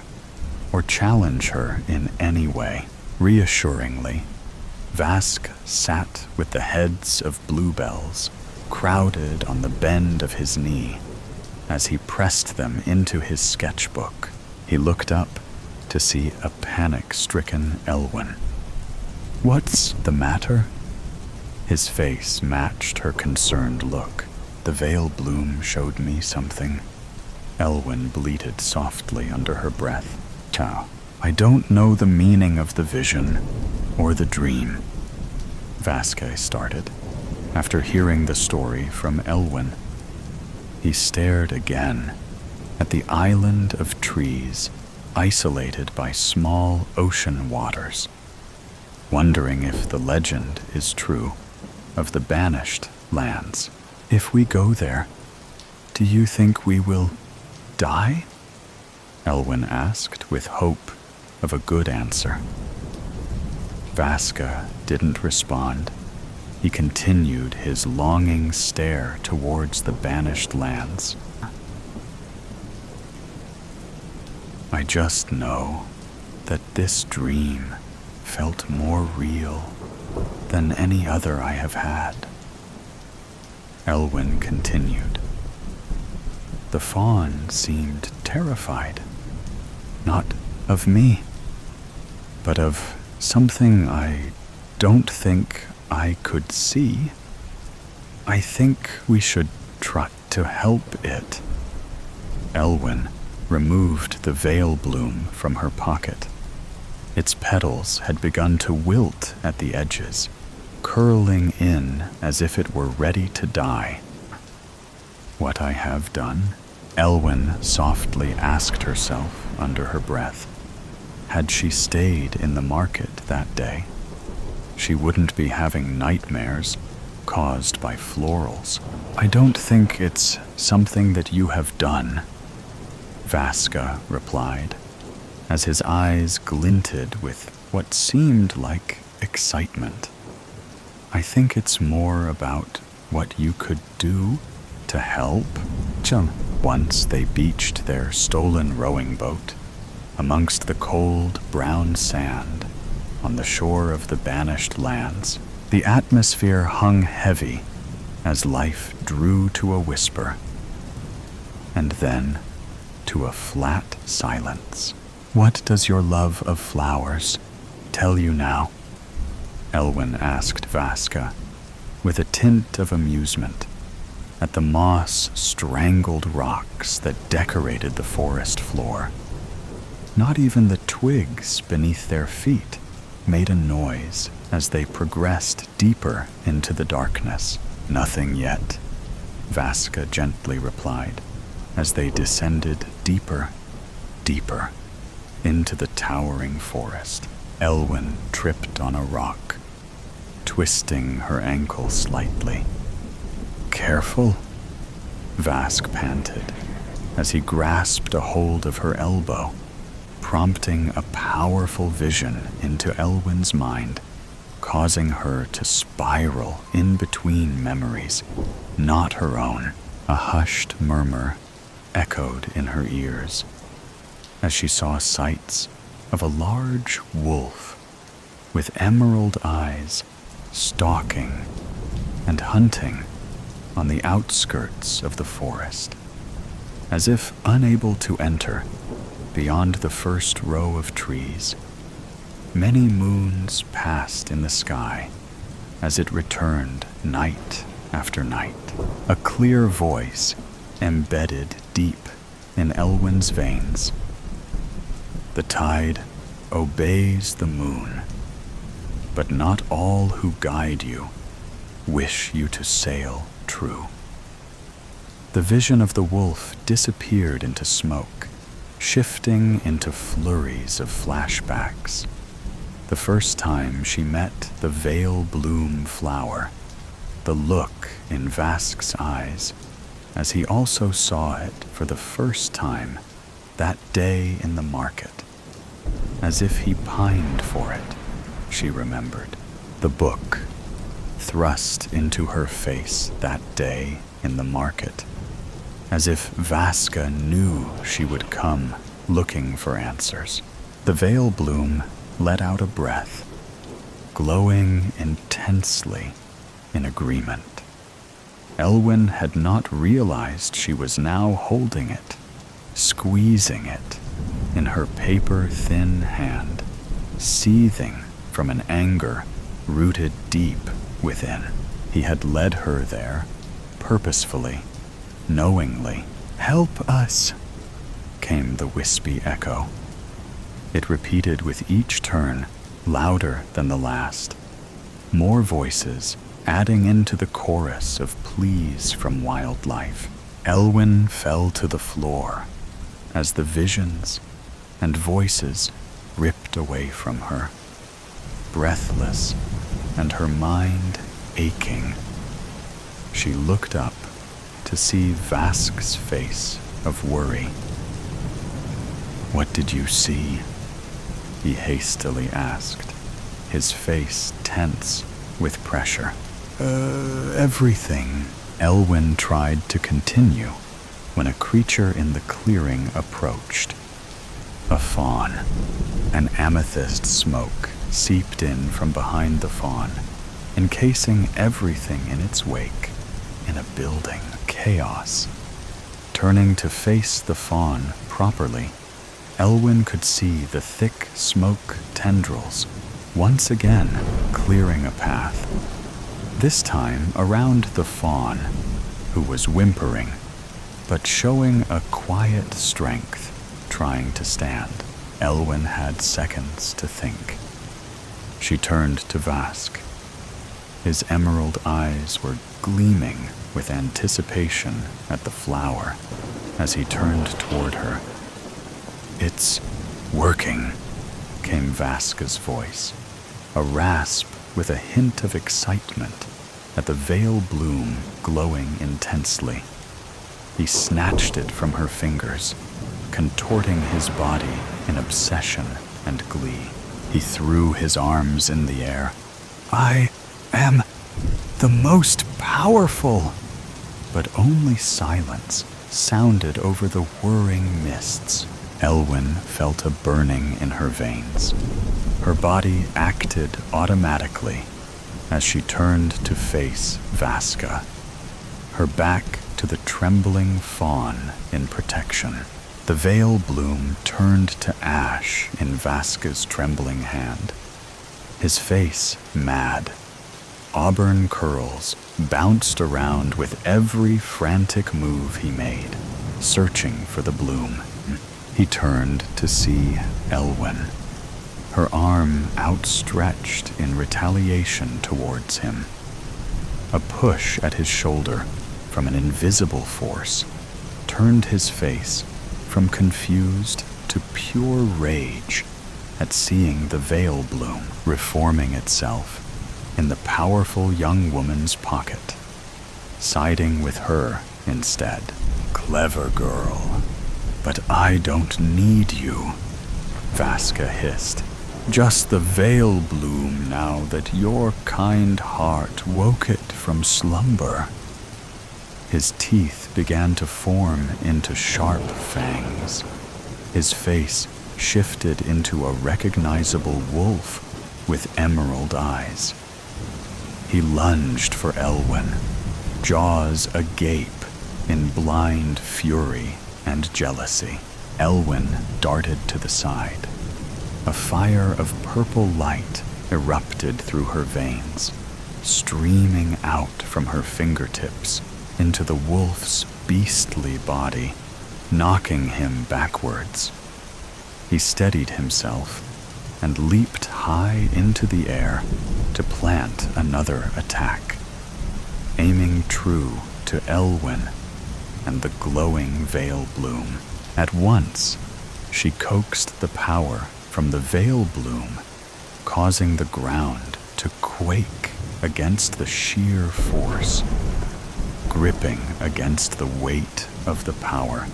or challenge her in any way. Reassuringly, Vask sat with the heads of bluebells crowded on the bend of his knee as he pressed them into his sketchbook. He looked up to see a panic-stricken Elwyn. "What's the matter?" His face matched her concerned look. "The veil bloom showed me something," Elwyn bleated softly under her breath. "I don't know the meaning of the vision or the dream," Vasquez started, after hearing the story from Elwyn. He stared again at the island of trees isolated by small ocean waters, wondering if the legend is true of the banished lands. "If we go there, do you think we will die?" Elwyn asked with hope of a good answer. Vaska didn't respond. He continued his longing stare towards the banished lands. "I just know that this dream felt more real than any other I have had," Elwyn continued. "The fawn seemed terrified, not of me, but of something I don't think I could see. I think we should try to help it." Elwyn removed the veil bloom from her pocket. Its petals had begun to wilt at the edges, curling in as if it were ready to die. "What I have done?" Elwyn softly asked herself under her breath. Had she stayed in the market that day, she wouldn't be having nightmares caused by florals. "I don't think it's something that you have done," Vaska replied, as his eyes glinted with what seemed like excitement. "I think it's more about what you could do to help." Once they beached their stolen rowing boat amongst the cold brown sand on the shore of the banished lands. The atmosphere hung heavy as life drew to a whisper, and then to a flat silence. "What does your love of flowers tell you now?" Elwyn asked Vaska, with a tint of amusement, at the moss-strangled rocks that decorated the forest floor. Not even the twigs beneath their feet made a noise as they progressed deeper into the darkness. "Nothing yet," Vaska gently replied, as they descended deeper, deeper into the towering forest. Elwyn tripped on a rock, twisting her ankle slightly. "Careful," Vask panted as he grasped a hold of her elbow, prompting a powerful vision into Elwyn's mind, causing her to spiral in between memories, not her own. A hushed murmur echoed in her ears as she saw sights of a large wolf with emerald eyes stalking and hunting on the outskirts of the forest. As if unable to enter beyond the first row of trees, many moons passed in the sky as it returned night after night. A clear voice embedded deep in Elwyn's veins. "The tide obeys the moon, but not all who guide you wish you to sail true." The vision of the wolf disappeared into smoke, shifting into flurries of flashbacks. The first time she met the veil bloom flower, the look in Vask's eyes, as he also saw it for the first time that day in the market. As if he pined for it, she remembered. The book thrust into her face that day in the market, as if Vaska knew she would come looking for answers. The veil bloom let out a breath, glowing intensely in agreement. Elwyn had not realized she was now holding it, squeezing it in her paper-thin hand, seething from an anger rooted deep within. He had led her there, purposefully, knowingly. "Help us," came the wispy echo. It repeated with each turn, louder than the last. More voices adding into the chorus of pleas from wildlife. Elwyn fell to the floor as the visions and voices ripped away from her, breathless and her mind aching. She looked up to see Vask's face of worry. "What did you see?" he hastily asked, his face tense with pressure. Everything," Elwyn tried to continue when a creature in the clearing approached. A fawn. An amethyst smoke seeped in from behind the fawn, encasing everything in its wake in a building chaos. Turning to face the fawn properly, Elwyn could see the thick smoke tendrils once again clearing a path, this time around the fawn, who was whimpering, but showing a quiet strength, trying to stand. Elwyn had seconds to think. She turned to Vask. His emerald eyes were gleaming with anticipation at the flower as he turned toward her. "It's working," came Vaska's voice, a rasp with a hint of excitement at the veil bloom glowing intensely. He snatched it from her fingers, contorting his body in obsession and glee. He threw his arms in the air. "I am the most powerful!" But only silence sounded over the whirring mists. Elwyn felt a burning in her veins. Her body acted automatically as she turned to face Vaska, her back to the trembling fawn in protection. The veil bloom turned to ash in Vaska's trembling hand, his face mad, auburn curls bounced around with every frantic move he made, searching for the bloom. He turned to see Elwyn, her arm outstretched in retaliation towards him. A push at his shoulder from an invisible force turned his face from confused to pure rage at seeing the veil bloom reforming itself in the powerful young woman's pocket, siding with her instead. "Clever girl, but I don't need you," Vasca hissed. "Just the veil bloom now that your kind heart woke it from slumber." His teeth began to form into sharp fangs. His face shifted into a recognizable wolf with emerald eyes. He lunged for Elwyn, jaws agape in blind fury and jealousy. Elwyn darted to the side. A fire of purple light erupted through her veins, streaming out from her fingertips into the wolf's beastly body, knocking him backwards. He steadied himself and leaped high into the air to plant another attack, aiming true to Elwyn and the glowing veil bloom. At once, she coaxed the power from the veil bloom, causing the ground to quake against the sheer force. Gripping against the weight of the power,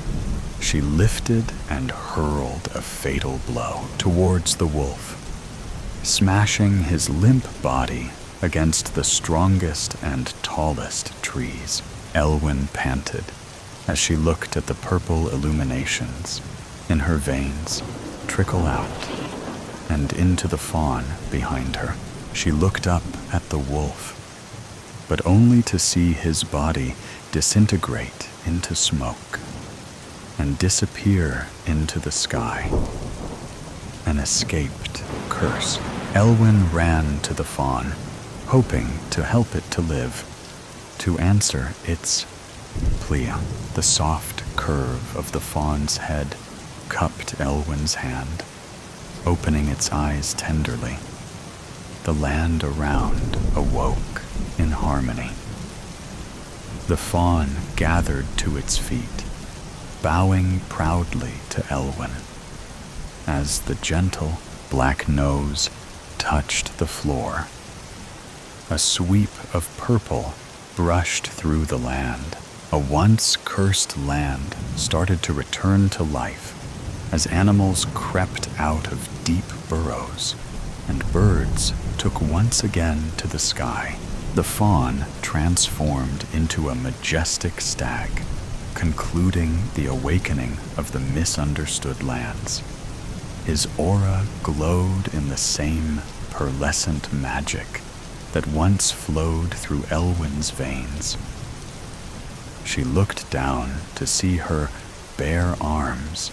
she lifted and hurled a fatal blow towards the wolf, smashing his limp body against the strongest and tallest trees. Elwyn panted as she looked at the purple illuminations in her veins trickle out and into the fawn behind her. She looked up at the wolf, but only to see his body disintegrate into smoke and disappear into the sky. An escaped curse. Elwyn ran to the fawn, hoping to help it to live, to answer its plea. The soft curve of the fawn's head cupped Elwyn's hand, opening its eyes tenderly. The land around awoke in harmony. The fawn gathered to its feet, bowing proudly to Elwyn, as the gentle black nose touched the floor. A sweep of purple brushed through the land. A once cursed land started to return to life as animals crept out of deep burrows and birds took once again to the sky. The fawn transformed into a majestic stag, concluding the awakening of the misunderstood lands. His aura glowed in the same pearlescent magic that once flowed through Elwyn's veins. She looked down to see her bare arms,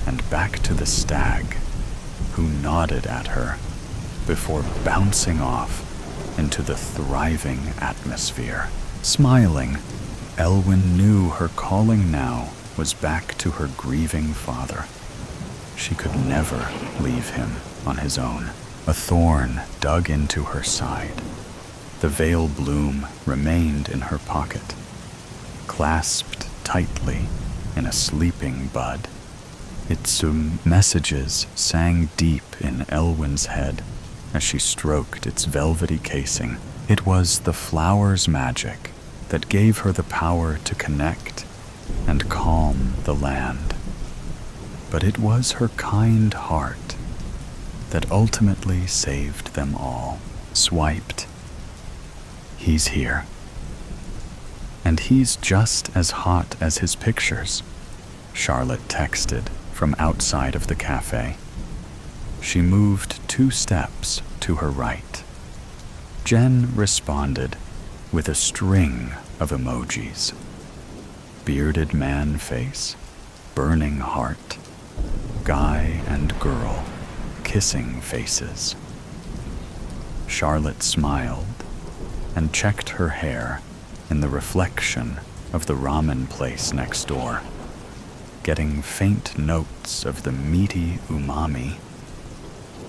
and back to the stag, who nodded at her before bouncing off into the thriving atmosphere. Smiling, Elwyn knew her calling now was back to her grieving father. She could never leave him on his own. A thorn dug into her side. The veil bloom remained in her pocket, clasped tightly in a sleeping bud. Its messages sang deep in Elwyn's head as she stroked its velvety casing. It was the flower's magic that gave her the power to connect and calm the land. But it was her kind heart that ultimately saved them all. Swiped. He's here. And he's just as hot as his pictures, Charlotte texted from outside of the cafe. She moved 2 steps to her right. Jen responded with a string of emojis. Bearded man face, burning heart, guy and girl, kissing faces. Charlotte smiled and checked her hair in the reflection of the ramen place next door, getting faint notes of the meaty umami,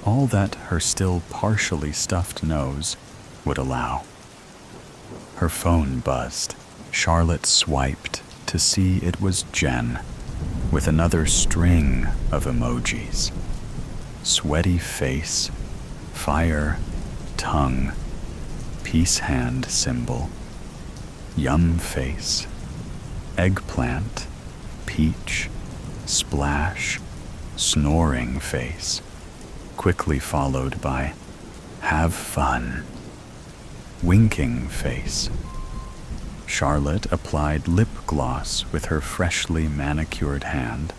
all that her still partially stuffed nose would allow. Her phone buzzed. Charlotte swiped to see it was Jen, with another string of emojis. Sweaty face, fire, tongue, peace hand symbol, yum face, eggplant, peach, splash, snoring face, quickly followed by have fun, winking face. Charlotte applied lip gloss with her freshly manicured hand,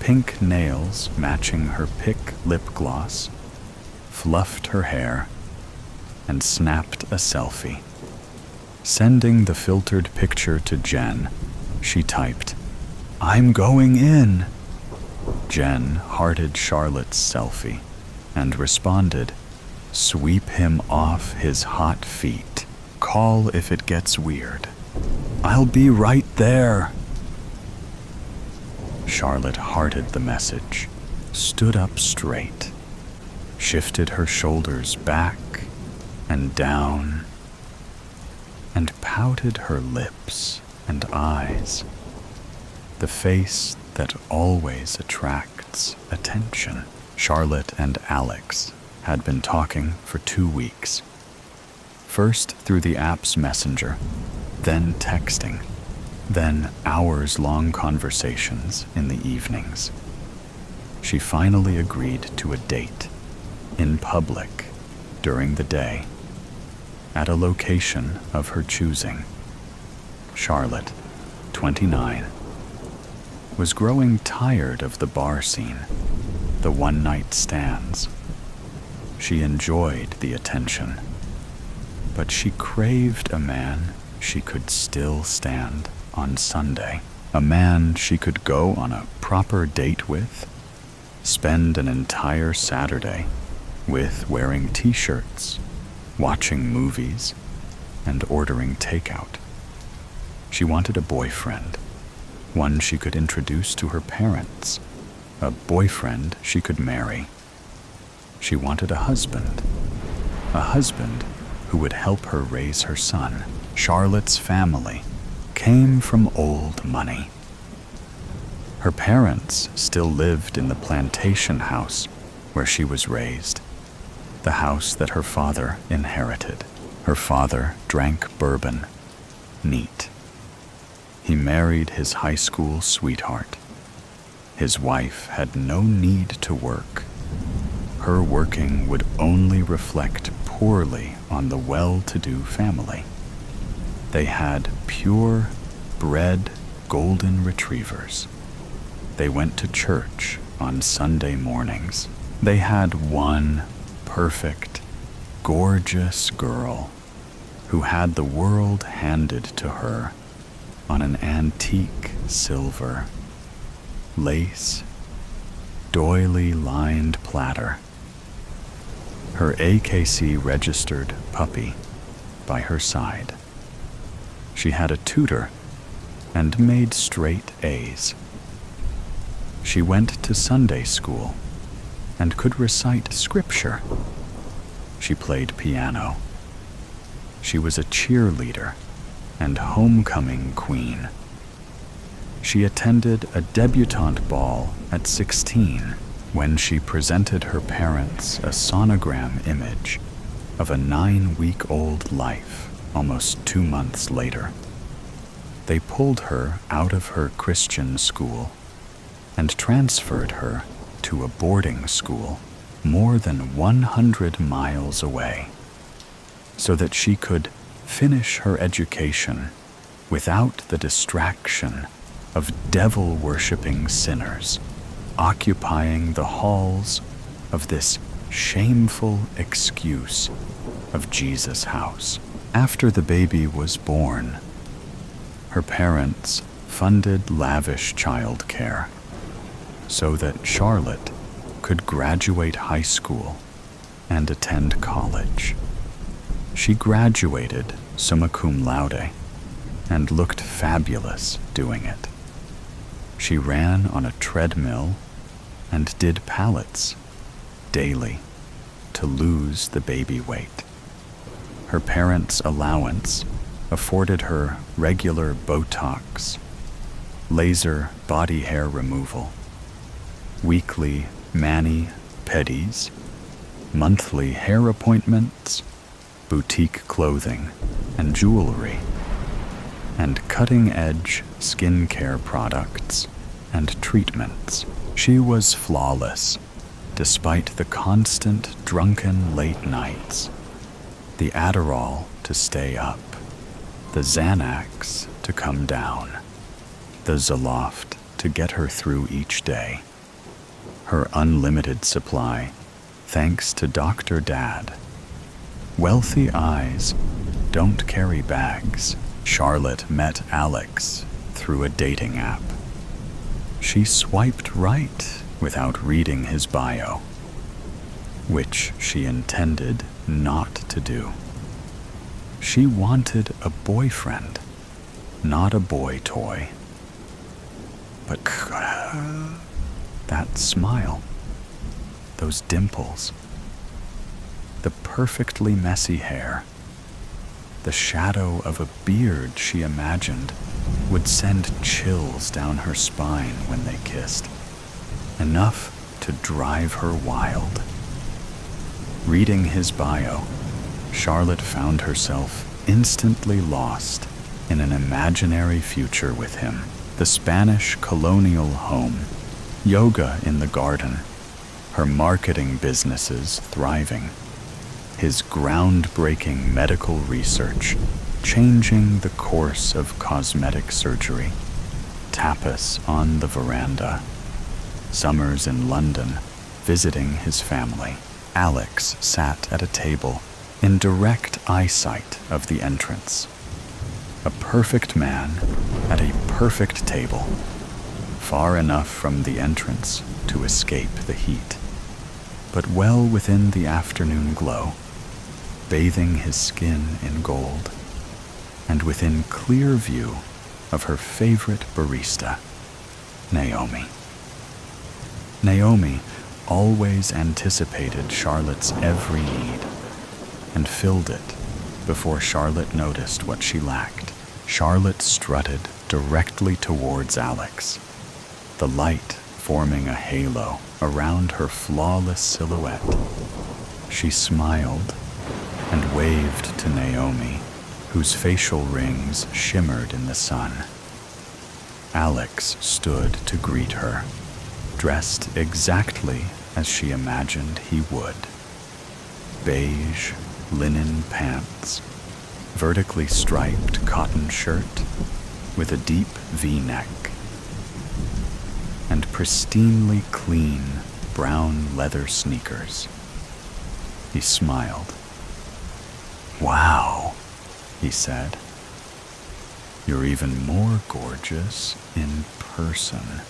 pink nails matching her pick lip gloss, fluffed her hair, and snapped a selfie. Sending the filtered picture to Jen, she typed, "I'm going in." Jen hearted Charlotte's selfie and responded, "Sweep him off his hot feet. Call if it gets weird. I'll be right there." Charlotte hearted the message, stood up straight, shifted her shoulders back and down, and pouted her lips and eyes, the face that always attracts attention. Charlotte and Alex had been talking for 2 weeks. First through the app's messenger, then texting, then hours-long conversations in the evenings. She finally agreed to a date, in public, during the day, at a location of her choosing. Charlotte, 29, was growing tired of the bar scene, the one-night stands. She enjoyed the attention, but she craved a man she could still stand on Sunday, a man she could go on a proper date with, spend an entire Saturday with wearing t-shirts, watching movies, and ordering takeout. She wanted a boyfriend, one she could introduce to her parents, a boyfriend she could marry. She wanted a husband who would help her raise her son. Charlotte's family came from old money. Her parents still lived in the plantation house where she was raised, the house that her father inherited. Her father drank bourbon, neat. He married his high school sweetheart. His wife had no need to work. Her working would only reflect poorly on the well-to-do family. They had pure bred golden retrievers. They went to church on Sunday mornings. They had one perfect, gorgeous girl who had the world handed to her on an antique silver, lace, doily-lined platter. Her AKC registered puppy by her side. She had a tutor and made straight A's. She went to Sunday school and could recite scripture. She played piano. She was a cheerleader and homecoming queen. She attended a debutante ball at 16 when she presented her parents a sonogram image of a 9-week-old life almost 2 months later. They pulled her out of her Christian school and transferred her to a boarding school more than 100 miles away so that she could finish her education without the distraction of devil-worshipping sinners occupying the halls of this shameful excuse of Jesus' house. After the baby was born, her parents funded lavish childcare so that Charlotte could graduate high school and attend college. She graduated summa cum laude and looked fabulous doing it. She ran on a treadmill and did pallets daily to lose the baby weight. Her parents' allowance afforded her regular Botox, laser body hair removal, weekly mani-pedis, monthly hair appointments, boutique clothing and jewelry, and cutting-edge skincare products and treatments. She was flawless, despite the constant drunken late nights, the Adderall to stay up, the Xanax to come down, the Zoloft to get her through each day. Her unlimited supply, thanks to Dr. Dad. Wealthy eyes don't carry bags. Charlotte met Alex through a dating app. She swiped right without reading his bio, which she intended not to do. She wanted a boyfriend, not a boy toy. But that smile, those dimples, the perfectly messy hair, the shadow of a beard she imagined would send chills down her spine when they kissed, enough to drive her wild. Reading his bio, Charlotte found herself instantly lost in an imaginary future with him. The Spanish colonial home, yoga in the garden, her marketing businesses thriving, his groundbreaking medical research changing the course of cosmetic surgery, tapas on the veranda, summers in London visiting his family. Alex sat at a table in direct eyesight of the entrance. A perfect man at a perfect table, far enough from the entrance to escape the heat, but well within the afternoon glow, bathing his skin in gold, and within clear view of her favorite barista, Naomi. Naomi always anticipated Charlotte's every need and filled it before Charlotte noticed what she lacked. Charlotte strutted directly towards Alex, the light forming a halo around her flawless silhouette. She smiled and waved to Naomi, whose facial rings shimmered in the sun. Alex stood to greet her, dressed exactly as she imagined he would. Beige linen pants, vertically striped cotton shirt with a deep V-neck, and pristinely clean brown leather sneakers. He smiled. "Wow," he said. "You're even more gorgeous in person."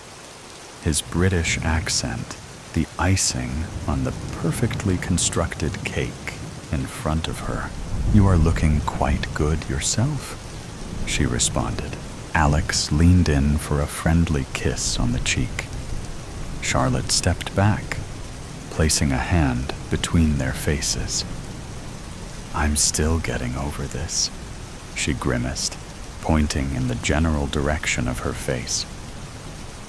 His British accent, the icing on the perfectly constructed cake in front of her. "You are looking quite good yourself," she responded. Alex leaned in for a friendly kiss on the cheek. Charlotte stepped back, placing a hand between their faces. "I'm still getting over this," she grimaced, pointing in the general direction of her face.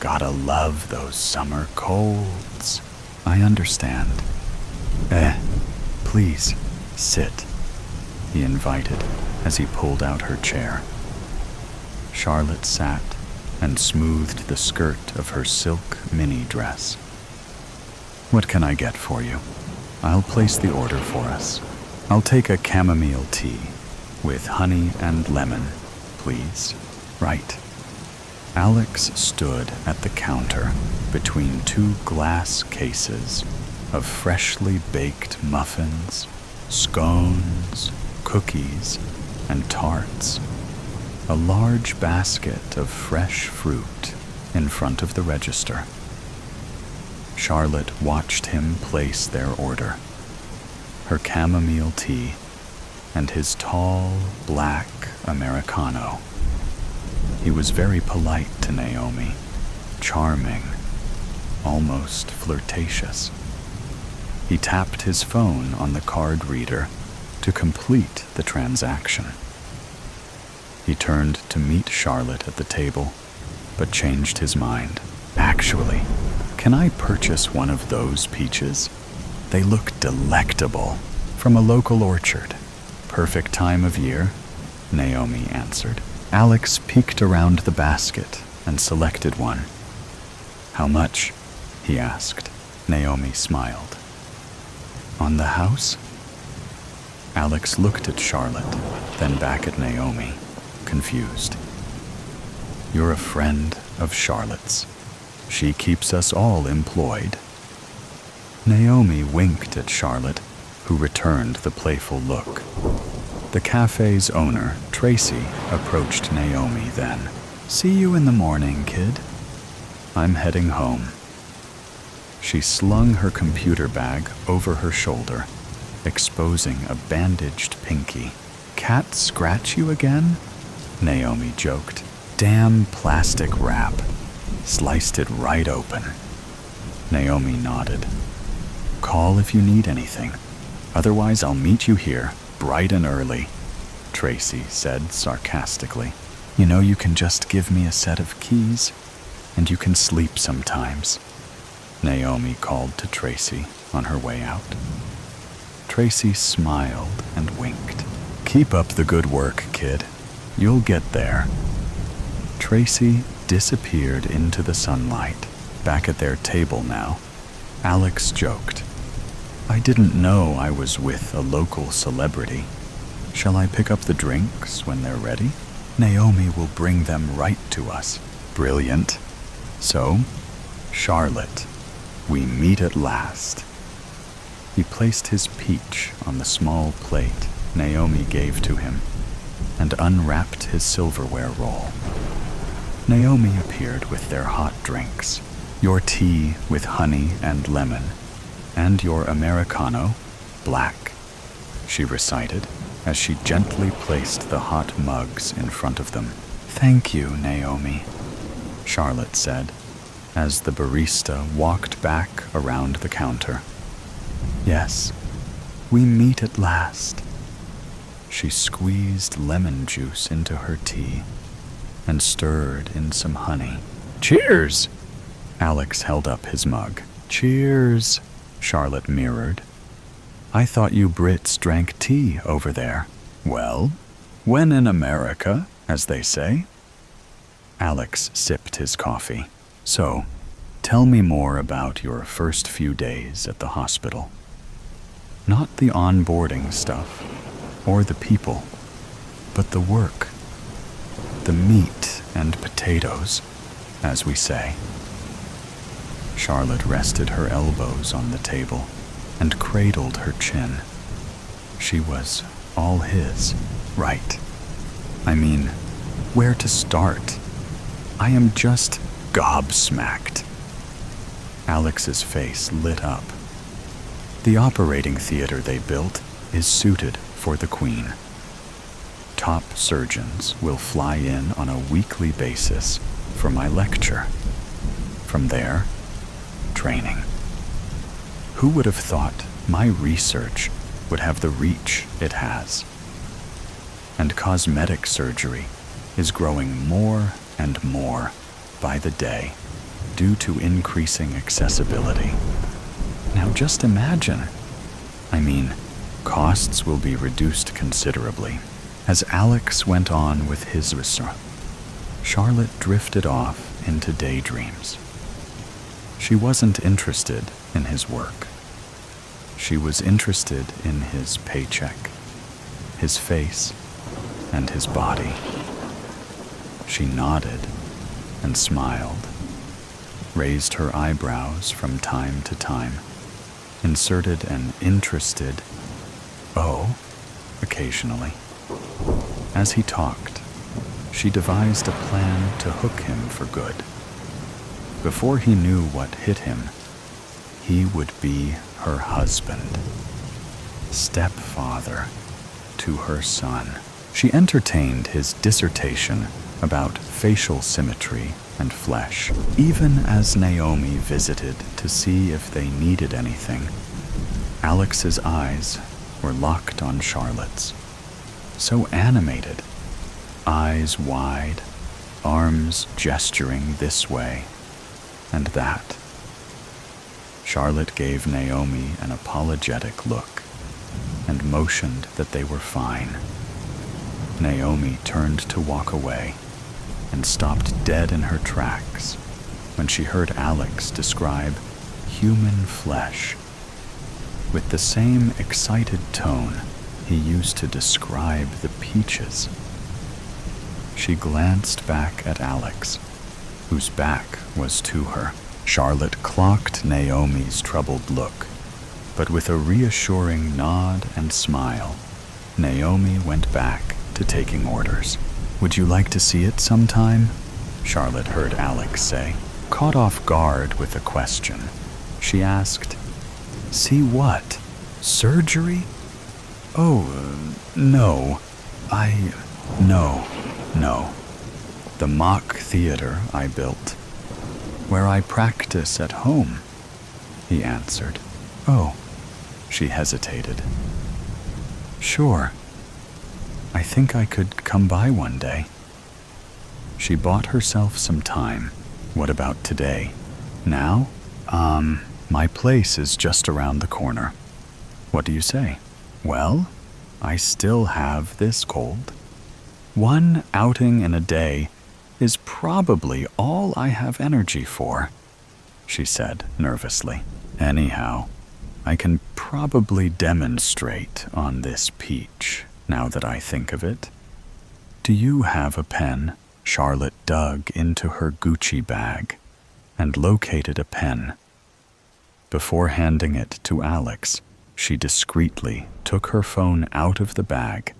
"Gotta love those summer colds." "I understand." Please, sit," he invited as he pulled out her chair. Charlotte sat and smoothed the skirt of her silk mini dress. "What can I get for you? I'll place the order for us. I'll take a chamomile tea with honey and lemon, please." "Right." Alex stood at the counter between two glass cases of freshly baked muffins, scones, cookies, and tarts, a large basket of fresh fruit in front of the register. Charlotte watched him place their order. Her chamomile tea and his tall, black Americano. He was very polite to Naomi, charming, almost flirtatious. He tapped his phone on the card reader to complete the transaction. He turned to meet Charlotte at the table, but changed his mind. Actually, can I purchase one of those peaches? They look delectable, from a local orchard. Perfect time of year, Naomi answered. Alex peeked around the basket and selected one. How much? He asked. Naomi smiled. On the house? Alex looked at Charlotte, then back at Naomi, confused. You're a friend of Charlotte's. She keeps us all employed. Naomi winked at Charlotte, who returned the playful look. The cafe's owner, Tracy, approached Naomi then. See you in the morning, kid. I'm heading home. She slung her computer bag over her shoulder, exposing a bandaged pinky. Cat scratch you again? Naomi joked. Damn plastic wrap. Sliced it right open. Naomi nodded. Call if you need anything. Otherwise, I'll meet you here, bright and early, Tracy said sarcastically. You know you can just give me a set of keys, and you can sleep sometimes, Naomi called to Tracy on her way out. Tracy smiled and winked. Keep up the good work, kid. You'll get there. Tracy disappeared into the sunlight. Back at their table now, Alex joked. I didn't know I was with a local celebrity. Shall I pick up the drinks when they're ready? Naomi will bring them right to us. Brilliant. So, Charlotte, we meet at last. He placed his peach on the small plate Naomi gave to him and unwrapped his silverware roll. Naomi appeared with their hot drinks, your tea with honey and lemon, and your Americano, black, she recited as she gently placed the hot mugs in front of them. Thank you, Naomi, Charlotte said, as the barista walked back around the counter. Yes, we meet at last. She squeezed lemon juice into her tea and stirred in some honey. Cheers! Alex held up his mug. Cheers, Charlotte mirrored. I thought you Brits drank tea over there. Well, when in America, as they say. Alex sipped his coffee. So, tell me more about your first few days at the hospital. Not the onboarding stuff, or the people, but the work. The meat and potatoes, as we say. Charlotte rested her elbows on the table and cradled her chin. She was all his, right? I mean, where to start? I am just gobsmacked. Alex's face lit up. The operating theater they built is suited for the Queen. Top surgeons will fly in on a weekly basis for my lecture. From there, training. Who would have thought my research would have the reach it has? And cosmetic surgery is growing more and more by the day due to increasing accessibility. Now just imagine. I mean, costs will be reduced considerably. As Alex went on with his research, Charlotte drifted off into daydreams. She wasn't interested in his work. She was interested in his paycheck, his face, and his body. She nodded and smiled, raised her eyebrows from time to time, inserted an interested "oh" occasionally. As he talked, she devised a plan to hook him for good. Before he knew what hit him, he would be her husband, stepfather to to her son. She entertained his dissertation about facial symmetry and flesh, even as Naomi visited to see if they needed anything. Alex's eyes were locked on Charlotte's, so animated, eyes wide, arms gesturing this way and that. Charlotte gave Naomi an apologetic look and motioned that they were fine. Naomi turned to walk away and stopped dead in her tracks when she heard Alex describe human flesh with the same excited tone he used to describe the peaches. She glanced back at Alex, whose back was to her. Charlotte clocked Naomi's troubled look, but with a reassuring nod and smile, Naomi went back to taking orders. "Would you like to see it sometime?" Charlotte heard Alex say. Caught off guard with a question, she asked, "See what? Surgery?" "Oh, no. No. The mock theater I built, where I practice at home," he answered. "Oh," she hesitated. "Sure. I think I could come by one day." She bought herself some time. "What about today? Now? My place is just around the corner." "What do you say?" "Well, I still have this cold. One outing in a day is probably all I have energy for," she said nervously. "Anyhow, I can probably demonstrate on this peach, now that I think of it. Do you have a pen?" Charlotte dug into her Gucci bag and located a pen. Before handing it to Alex, she discreetly took her phone out of the bag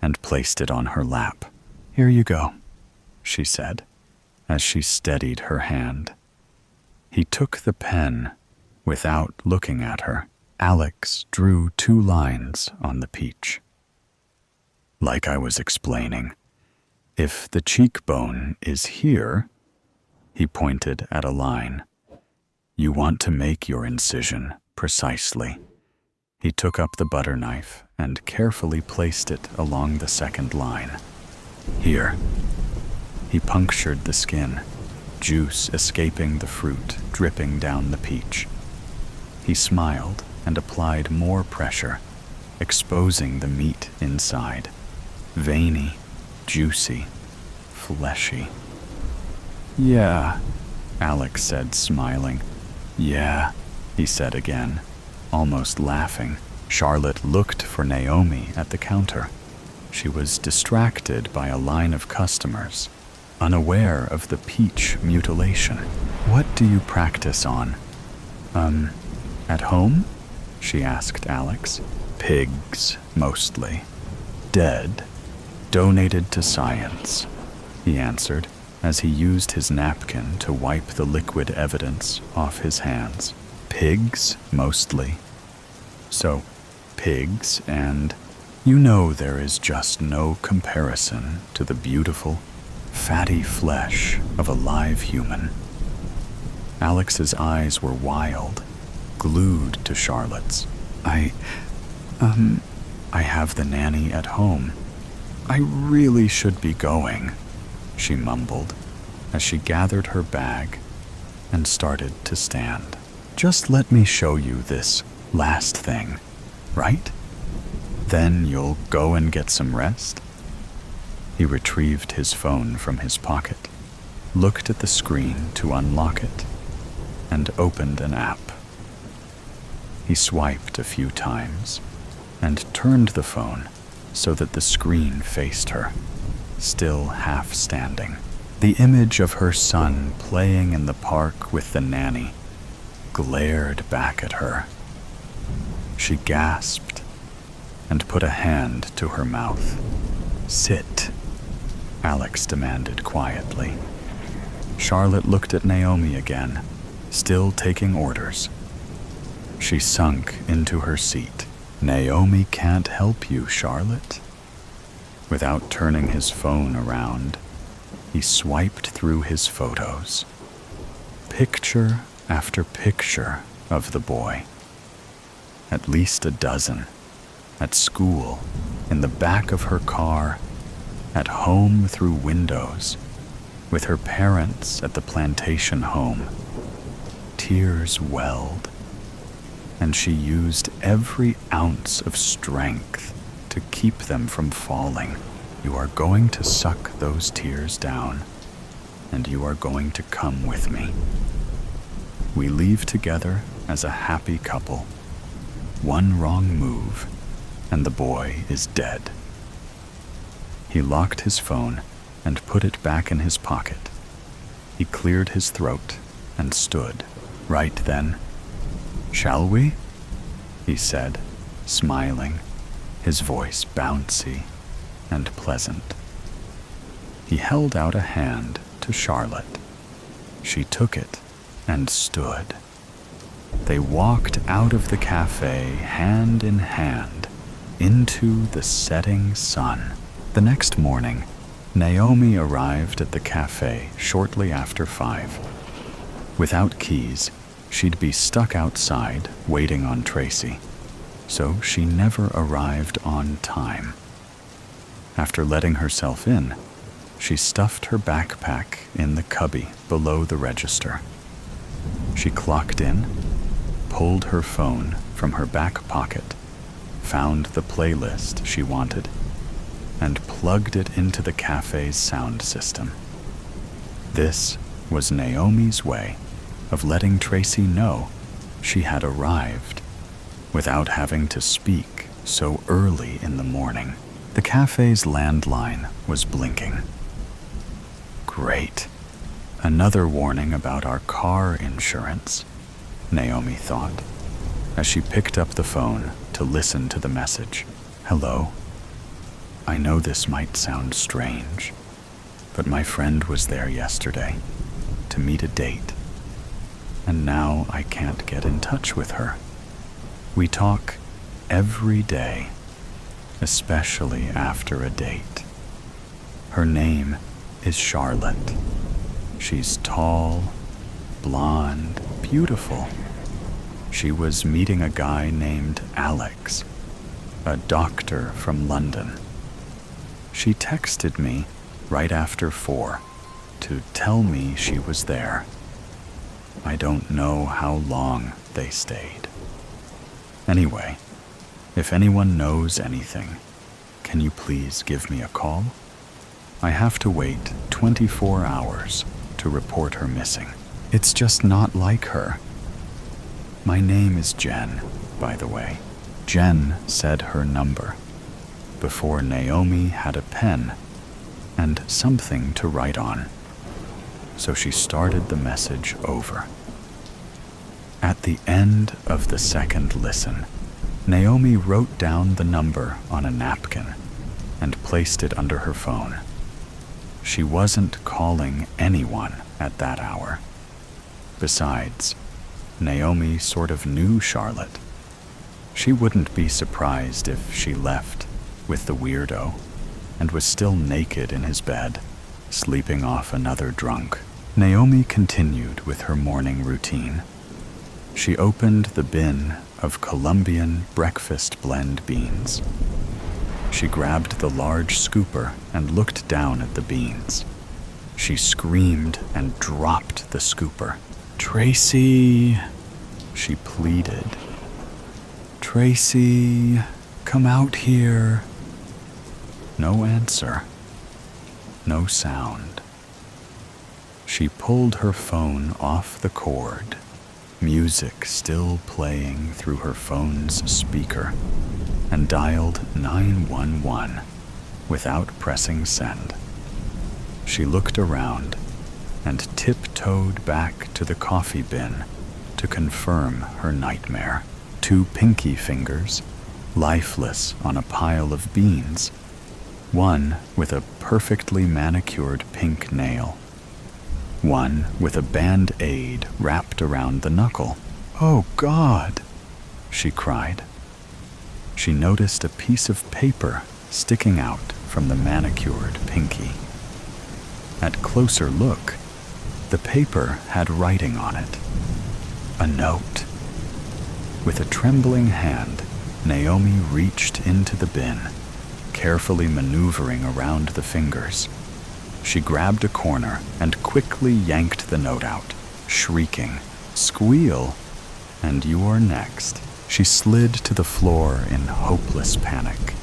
and placed it on her lap. "Here you go," she said, as she steadied her hand. He took the pen without looking at her. Alex drew 2 lines on the peach. "Like I was explaining, if the cheekbone is here," he pointed at a line, "you want to make your incision precisely." He took up the butter knife and carefully placed it along the second line. "Here." He punctured the skin, juice escaping the fruit, dripping down the peach. He smiled and applied more pressure, exposing the meat inside. Veiny, juicy, fleshy. "Yeah," Alex said, smiling. "Yeah," he said again, almost laughing. Charlotte looked for Naomi at the counter. She was distracted by a line of customers, unaware of the peach mutilation. "What do you practice on?" At home?" she asked Alex. "Pigs, mostly. Dead. Donated to science," he answered as he used his napkin to wipe the liquid evidence off his hands. "Pigs, mostly. So, pigs and you know there is just no comparison to the beautiful, fatty flesh of a live human." Alex's eyes were wild, glued to Charlotte's. I have the nanny at home. I really should be going," she mumbled as she gathered her bag and started to stand. "Just let me show you this last thing, right? Then you'll go and get some rest?" He retrieved his phone from his pocket, looked at the screen to unlock it, and opened an app. He swiped a few times and turned the phone so that the screen faced her, still half standing. The image of her son playing in the park with the nanny glared back at her. She gasped and put a hand to her mouth. "Sit," Alex demanded quietly. Charlotte looked at Naomi again, still taking orders. She sunk into her seat, Naomi can't help you, Charlotte. Without turning his phone around, he swiped through his photos. Picture after picture of the boy. At least a dozen. At school, in the back of her car, at home through windows, with her parents at the plantation home. Tears welled, and she used every ounce of strength to keep them from falling. You are going to suck those tears down, and you are going to come with me. We leave together as a happy couple. One wrong move, and the boy is dead. He locked his phone and put it back in his pocket. He cleared his throat and stood. Right then, "Shall we?" he said, smiling, his voice bouncy and pleasant. He held out a hand to Charlotte. She took it and stood. They walked out of the cafe hand in hand into the setting sun. The next morning, Naomi arrived at the cafe shortly after 5. Without keys, she'd be stuck outside waiting on Tracy, so she never arrived on time. After letting herself in, she stuffed her backpack in the cubby below the register. She clocked in, pulled her phone from her back pocket, found the playlist she wanted, and plugged it into the cafe's sound system. This was Naomi's way of letting Tracy know she had arrived without having to speak so early in the morning. The cafe's landline was blinking. Great. Another warning about our car insurance, Naomi thought, as she picked up the phone to listen to the message. Hello. I know this might sound strange, but my friend was there yesterday to meet a date, and now I can't get in touch with her. We talk every day, especially after a date. Her name is Charlotte. She's tall, blonde, beautiful. She was meeting a guy named Alex, a doctor from London. She texted me right after 4 to tell me she was there. I don't know how long they stayed. Anyway, if anyone knows anything, can you please give me a call? I have to wait 24 hours to report her missing. It's just not like her. My name is Jen, by the way. Jen said her number before Naomi had a pen and something to write on, so she started the message over. At the end of the second listen, Naomi wrote down the number on a napkin and placed it under her phone. She wasn't calling anyone at that hour. Besides, Naomi sort of knew Charlotte. She wouldn't be surprised if she left with the weirdo and was still naked in his bed, sleeping off another drunk. Naomi continued with her morning routine. She opened the bin of Colombian breakfast blend beans. She grabbed the large scooper and looked down at the beans. She screamed and dropped the scooper. "Tracy," she pleaded. "Tracy, come out here." No answer. No sound. She pulled her phone off the cord, music still playing through her phone's speaker, and dialed 911 without pressing send. She looked around and tiptoed back to the coffee bin to confirm her nightmare. 2 pinky fingers, lifeless on a pile of beans, one with a perfectly manicured pink nail, one with a band-aid wrapped around the knuckle. "Oh God," she cried. she noticed a piece of paper sticking out from the manicured pinky. At closer look, the paper had writing on it. A note. With a trembling hand, Naomi reached into the bin, carefully maneuvering around the fingers. She grabbed a corner and quickly yanked the note out, shrieking, "Squeal, and you're next." She slid to the floor in hopeless panic.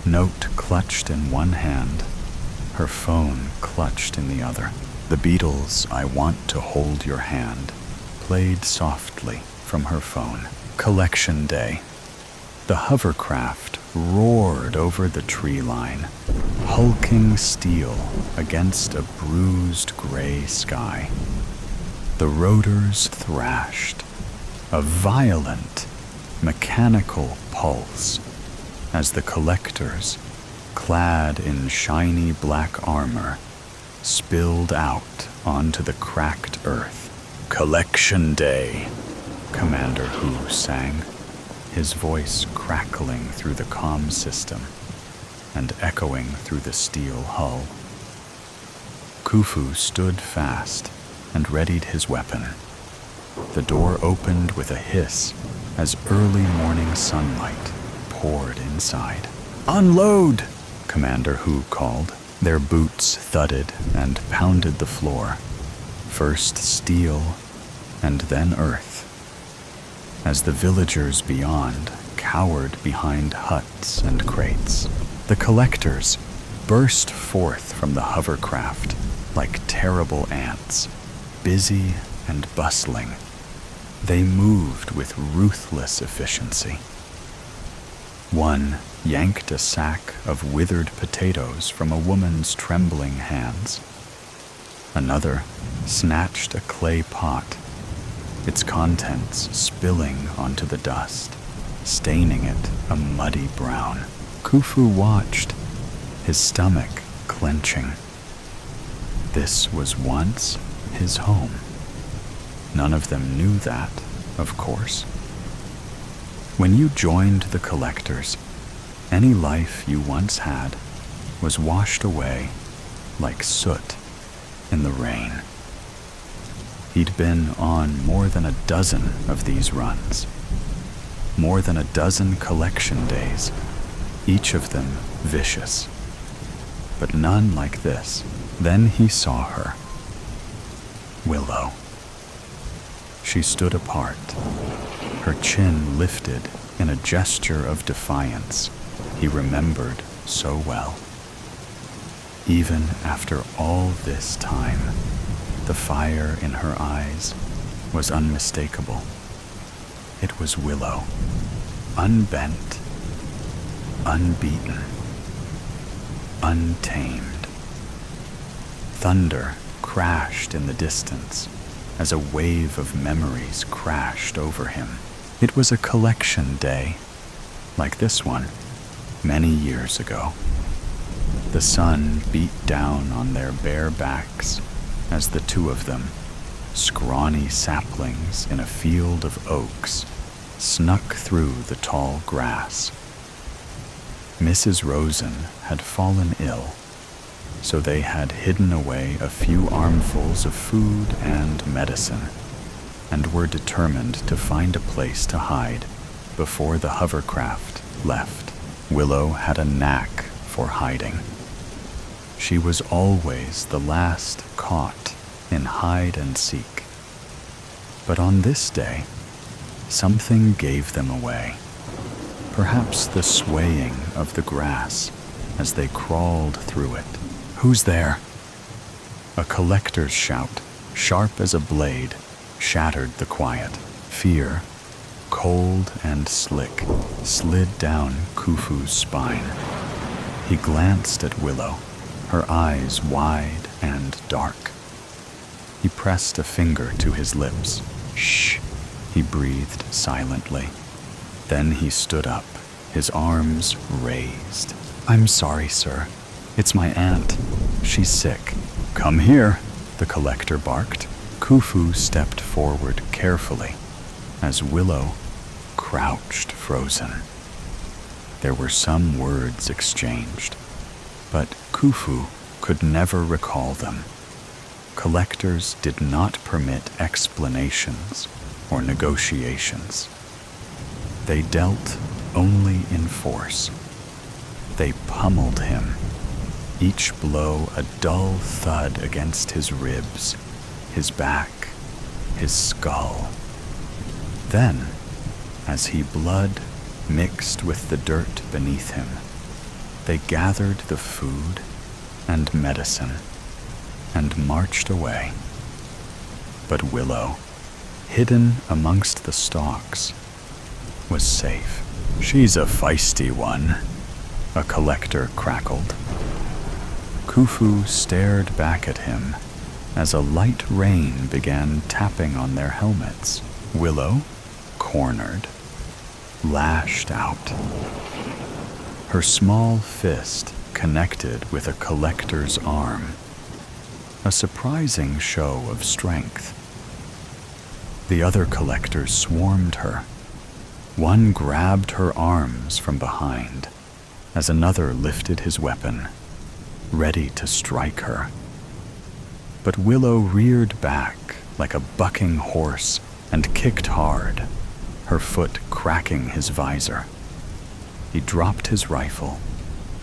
Note clutched in one hand, her phone clutched in the other. The Beatles' "I Want to Hold Your Hand" played softly from her phone. Collection day. The hovercraft roared over the tree line, hulking steel against a bruised gray sky. The rotors thrashed, a violent, mechanical pulse, as the collectors, clad in shiny black armor, spilled out onto the cracked earth. "Collection day," Commander Hu sang, his voice crackling through the comm system and echoing through the steel hull. Khufu stood fast and readied his weapon. The door opened with a hiss as early morning sunlight poured inside. "Unload!" Commander Hu called. Their boots thudded and pounded the floor, first steel and then earth, as the villagers beyond cowered behind huts and crates. The collectors burst forth from the hovercraft like terrible ants, busy and bustling. They moved with ruthless efficiency. One yanked a sack of withered potatoes from a woman's trembling hands. Another snatched a clay pot, its contents spilling onto the dust, staining it a muddy brown. Khufu watched, his stomach clenching. This was once his home. None of them knew that, of course. When you joined the collectors, any life you once had was washed away like soot in the rain. He'd been on more than a dozen of these runs, more than a dozen collection days, each of them vicious, but none like this. Then he saw her. Willow. She stood apart, her chin lifted in a gesture of defiance he remembered so well. Even after all this time, the fire in her eyes was unmistakable. It was Willow, unbent, unbeaten, untamed. Thunder crashed in the distance as a wave of memories crashed over him. It was a collection day, like this one, many years ago. The sun beat down on their bare backs as the two of them, scrawny saplings in a field of oaks, snuck through the tall grass. Mrs. Rosen had fallen ill, so they had hidden away a few armfuls of food and medicine, and were determined to find a place to hide before the hovercraft left. Willow had a knack for hiding. She was always the last caught in hide and seek. But on this day, something gave them away. Perhaps the swaying of the grass as they crawled through it. "Who's there?" A collector's shout, sharp as a blade, shattered the quiet. Fear, cold and slick, slid down Khufu's spine. He glanced at Willow, her eyes wide and dark. He pressed a finger to his lips. "Shh," he breathed silently. Then he stood up, his arms raised. "I'm sorry, sir. It's my aunt. She's sick." "Come here," the collector barked. Khufu stepped forward carefully as Willow crouched frozen. There were some words exchanged, but Khufu could never recall them. Collectors did not permit explanations or negotiations. They dealt only in force. They pummeled him, each blow a dull thud against his ribs, his back, his skull. Then, as he blood mixed with the dirt beneath him, they gathered the food and medicine and marched away. But Willow, hidden amongst the stalks, was safe. "She's a feisty one," a collector crackled. Khufu stared back at him as a light rain began tapping on their helmets. Willow, cornered, lashed out. Her small fist connected with a collector's arm, a surprising show of strength. The other collectors swarmed her. One grabbed her arms from behind as another lifted his weapon, ready to strike her. But Willow reared back like a bucking horse and kicked hard, her foot cracking his visor. He dropped his rifle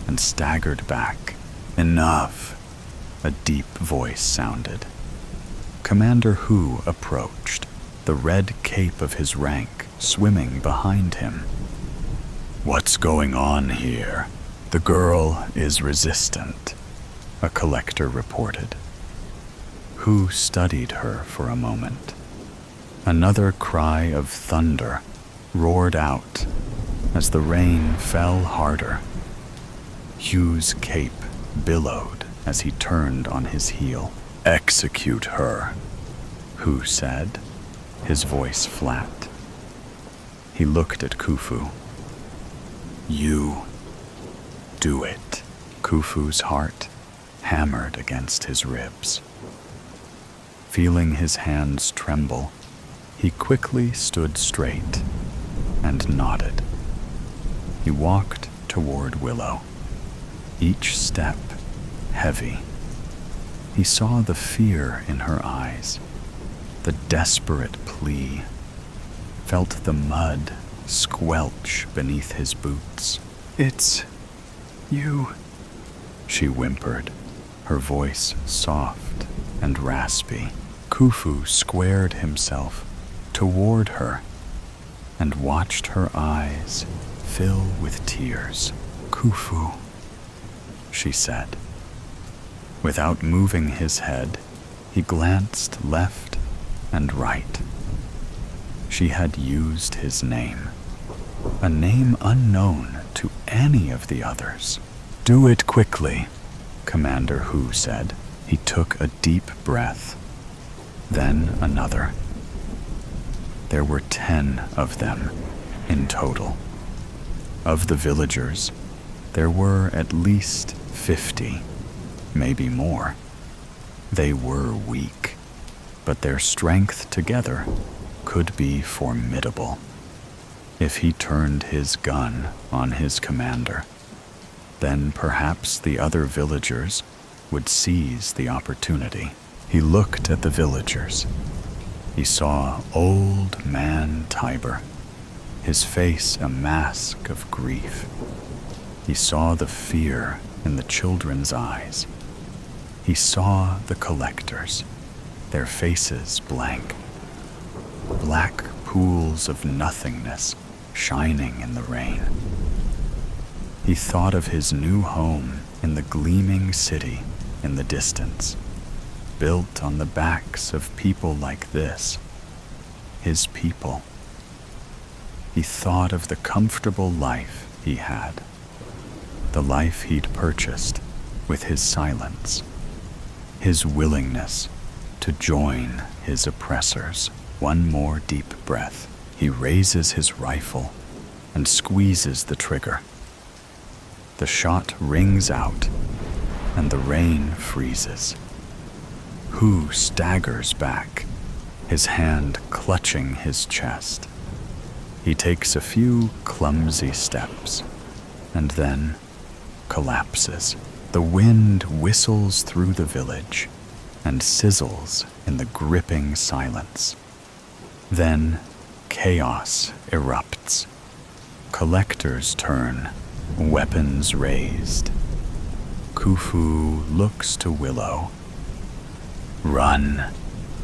and staggered back. "Enough," a deep voice sounded. Commander Hu approached, the red cape of his rank swimming behind him. "What's going on here? The girl is resistant," a collector reported. Hu studied her for a moment. Another cry of thunder roared out as the rain fell harder. Hugh's cape billowed as he turned on his heel. "Execute her," Hu said, his voice flat. He looked at Khufu. "You do it." Khufu's heart hammered against his ribs. Feeling his hands tremble, he quickly stood straight and nodded. He walked toward Willow, each step heavy. He saw the fear in her eyes, the desperate plea, felt the mud squelch beneath his boots. "It's you," she whimpered, her voice soft and raspy. Khufu squared himself toward her and watched her eyes fill with tears. "Khufu," she said. Without moving his head, he glanced left and right. She had used his name, a name unknown to any of the others. "Do it quickly," Commander Hu said. He took a deep breath, then another. There were 10 of them in total. Of the villagers, there were at least 50, maybe more. They were weak, but their strength together could be formidable. If he turned his gun on his commander, then perhaps the other villagers would seize the opportunity. He looked at the villagers. He saw old man Tiber, his face a mask of grief. He saw the fear in the children's eyes. He saw the collectors, their faces blank, black pools of nothingness shining in the rain. He thought of his new home in the gleaming city in the distance, built on the backs of people like this, his people. He thought of the comfortable life he had, the life he'd purchased with his silence, his willingness to join his oppressors. One more deep breath. He raises his rifle and squeezes the trigger. The shot rings out, and the rain freezes. Hu staggers back, his hand clutching his chest. He takes a few clumsy steps, and then collapses. The wind whistles through the village and sizzles in the gripping silence. Then chaos erupts. Collectors turn, weapons raised. Khufu looks to Willow. "Run,"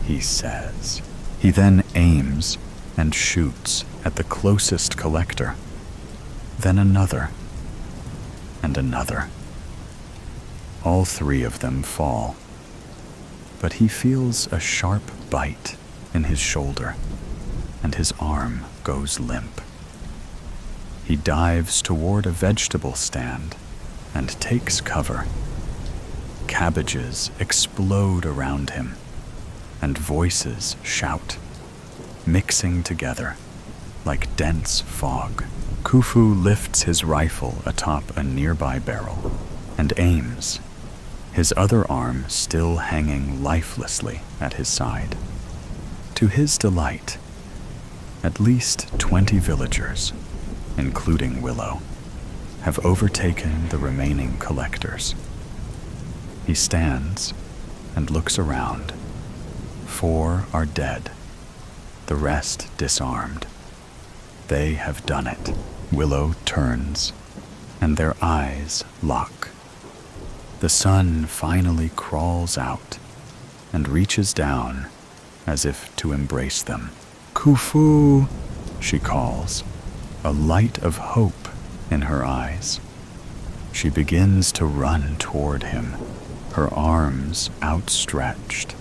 he says. He then aims and shoots at the closest collector. Then another, and another. All three of them fall, but he feels a sharp bite in his shoulder, and his arm goes limp. He dives toward a vegetable stand and takes cover. Cabbages explode around him, and voices shout, mixing together like dense fog. Khufu lifts his rifle atop a nearby barrel and aims, his other arm still hanging lifelessly at his side. To his delight, at least 20 villagers, including Willow, have overtaken the remaining collectors. He stands and looks around. 4 are dead, the rest disarmed. They have done it. Willow turns, and their eyes lock. The sun finally crawls out and reaches down as if to embrace them. "Khufu," she calls, a light of hope in her eyes. She begins to run toward him, her arms outstretched.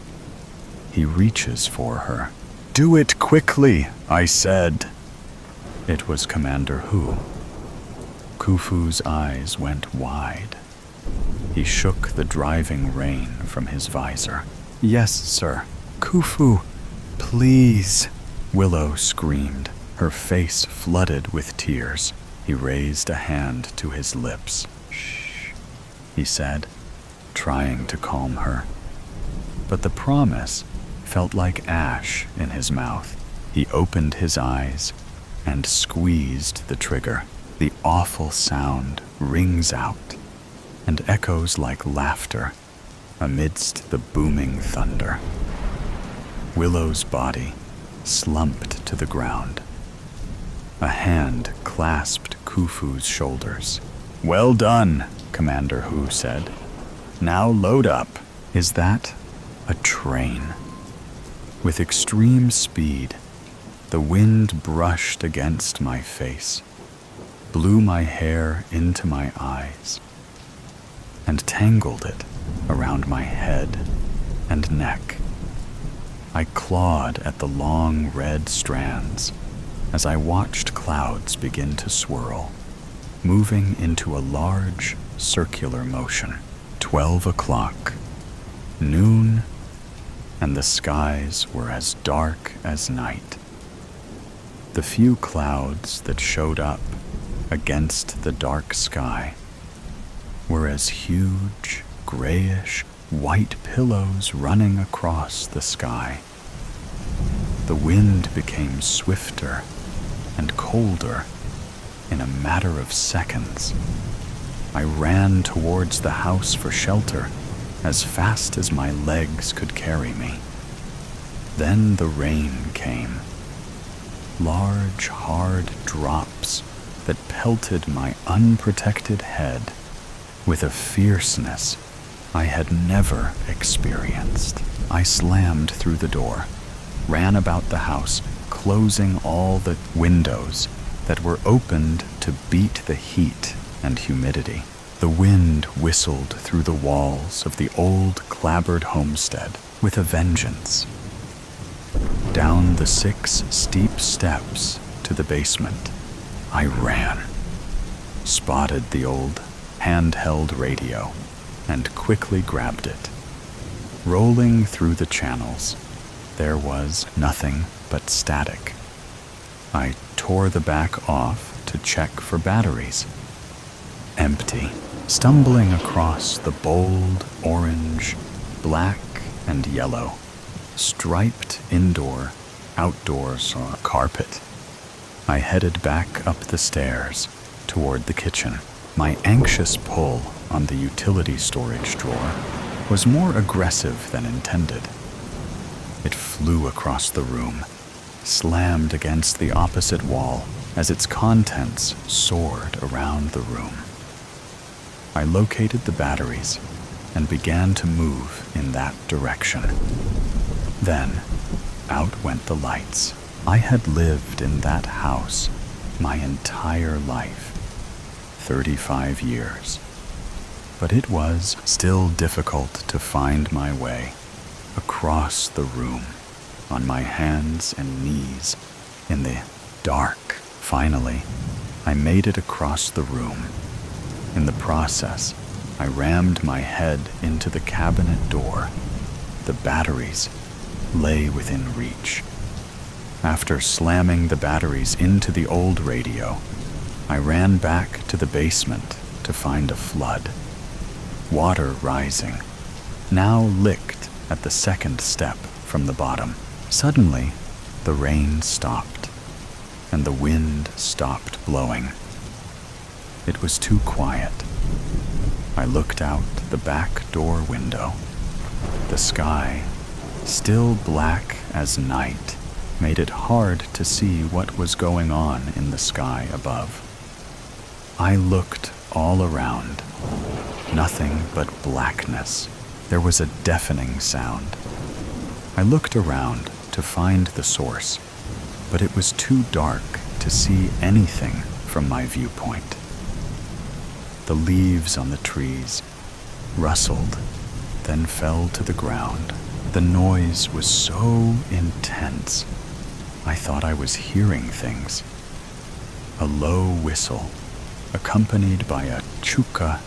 He reaches for her. "Do it quickly," I said. It was Commander Hu. Khufu's eyes went wide. He shook the driving rein from his visor. "Yes, sir." "Khufu, please," Willow screamed, her face flooded with tears. He raised a hand to his lips. "Shh," he said, trying to calm her. But the promise felt like ash in his mouth. He opened his eyes and squeezed the trigger. The awful sound rings out and echoes like laughter amidst the booming thunder. Willow's body slumped to the ground. A hand clasped Khufu's shoulders. "Well done," Commander Hu said. "Now load up." Is that a train? With extreme speed, the wind brushed against my face, blew my hair into my eyes, and tangled it around my head and neck. I clawed at the long red strands as I watched clouds begin to swirl, moving into a large circular motion. 12 o'clock, noon, and the skies were as dark as night. The few clouds that showed up against the dark sky were as huge, grayish, white pillows running across the sky. The wind became swifter and colder in a matter of seconds. I ran towards the house for shelter as fast as my legs could carry me. Then the rain came. Large, hard drops that pelted my unprotected head with a fierceness I had never experienced. I slammed through the door, ran about the house, closing all the windows that were opened to beat the heat and humidity. The wind whistled through the walls of the old clapboard homestead with a vengeance. Down the 6 steep steps to the basement, I ran, spotted the old handheld radio, and quickly grabbed it. Rolling through the channels, there was nothing but static. I tore the back off to check for batteries. Empty. Stumbling across the bold orange, black, and yellow, striped outdoor carpet, I headed back up the stairs toward the kitchen. My anxious pull on the utility storage drawer was more aggressive than intended. It flew across the room, slammed against the opposite wall as its contents soared around the room. I located the batteries and began to move in that direction. Then, out went the lights. I had lived in that house my entire life, 35 years. But it was still difficult to find my way across the room on my hands and knees in the dark. Finally, I made it across the room. In the process, I rammed my head into the cabinet door. The batteries lay within reach. After slamming the batteries into the old radio, I ran back to the basement to find a flood. Water rising, now licked at the second step from the bottom. Suddenly, the rain stopped, and the wind stopped blowing. It was too quiet. I looked out the back door window. The sky, still black as night, made it hard to see what was going on in the sky above. I looked all around. Nothing but blackness. There was a deafening sound. I looked around to find the source, but it was too dark to see anything from my viewpoint. The leaves on the trees rustled, then fell to the ground. The noise was so intense, I thought I was hearing things. A low whistle, accompanied by a chuka,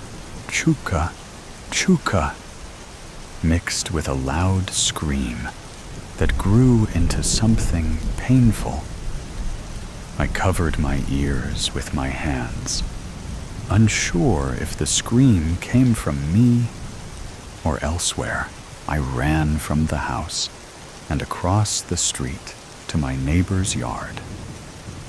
chuka, chuka, mixed with a loud scream that grew into something painful. I covered my ears with my hands, unsure if the scream came from me or elsewhere. I ran from the house and across the street to my neighbor's yard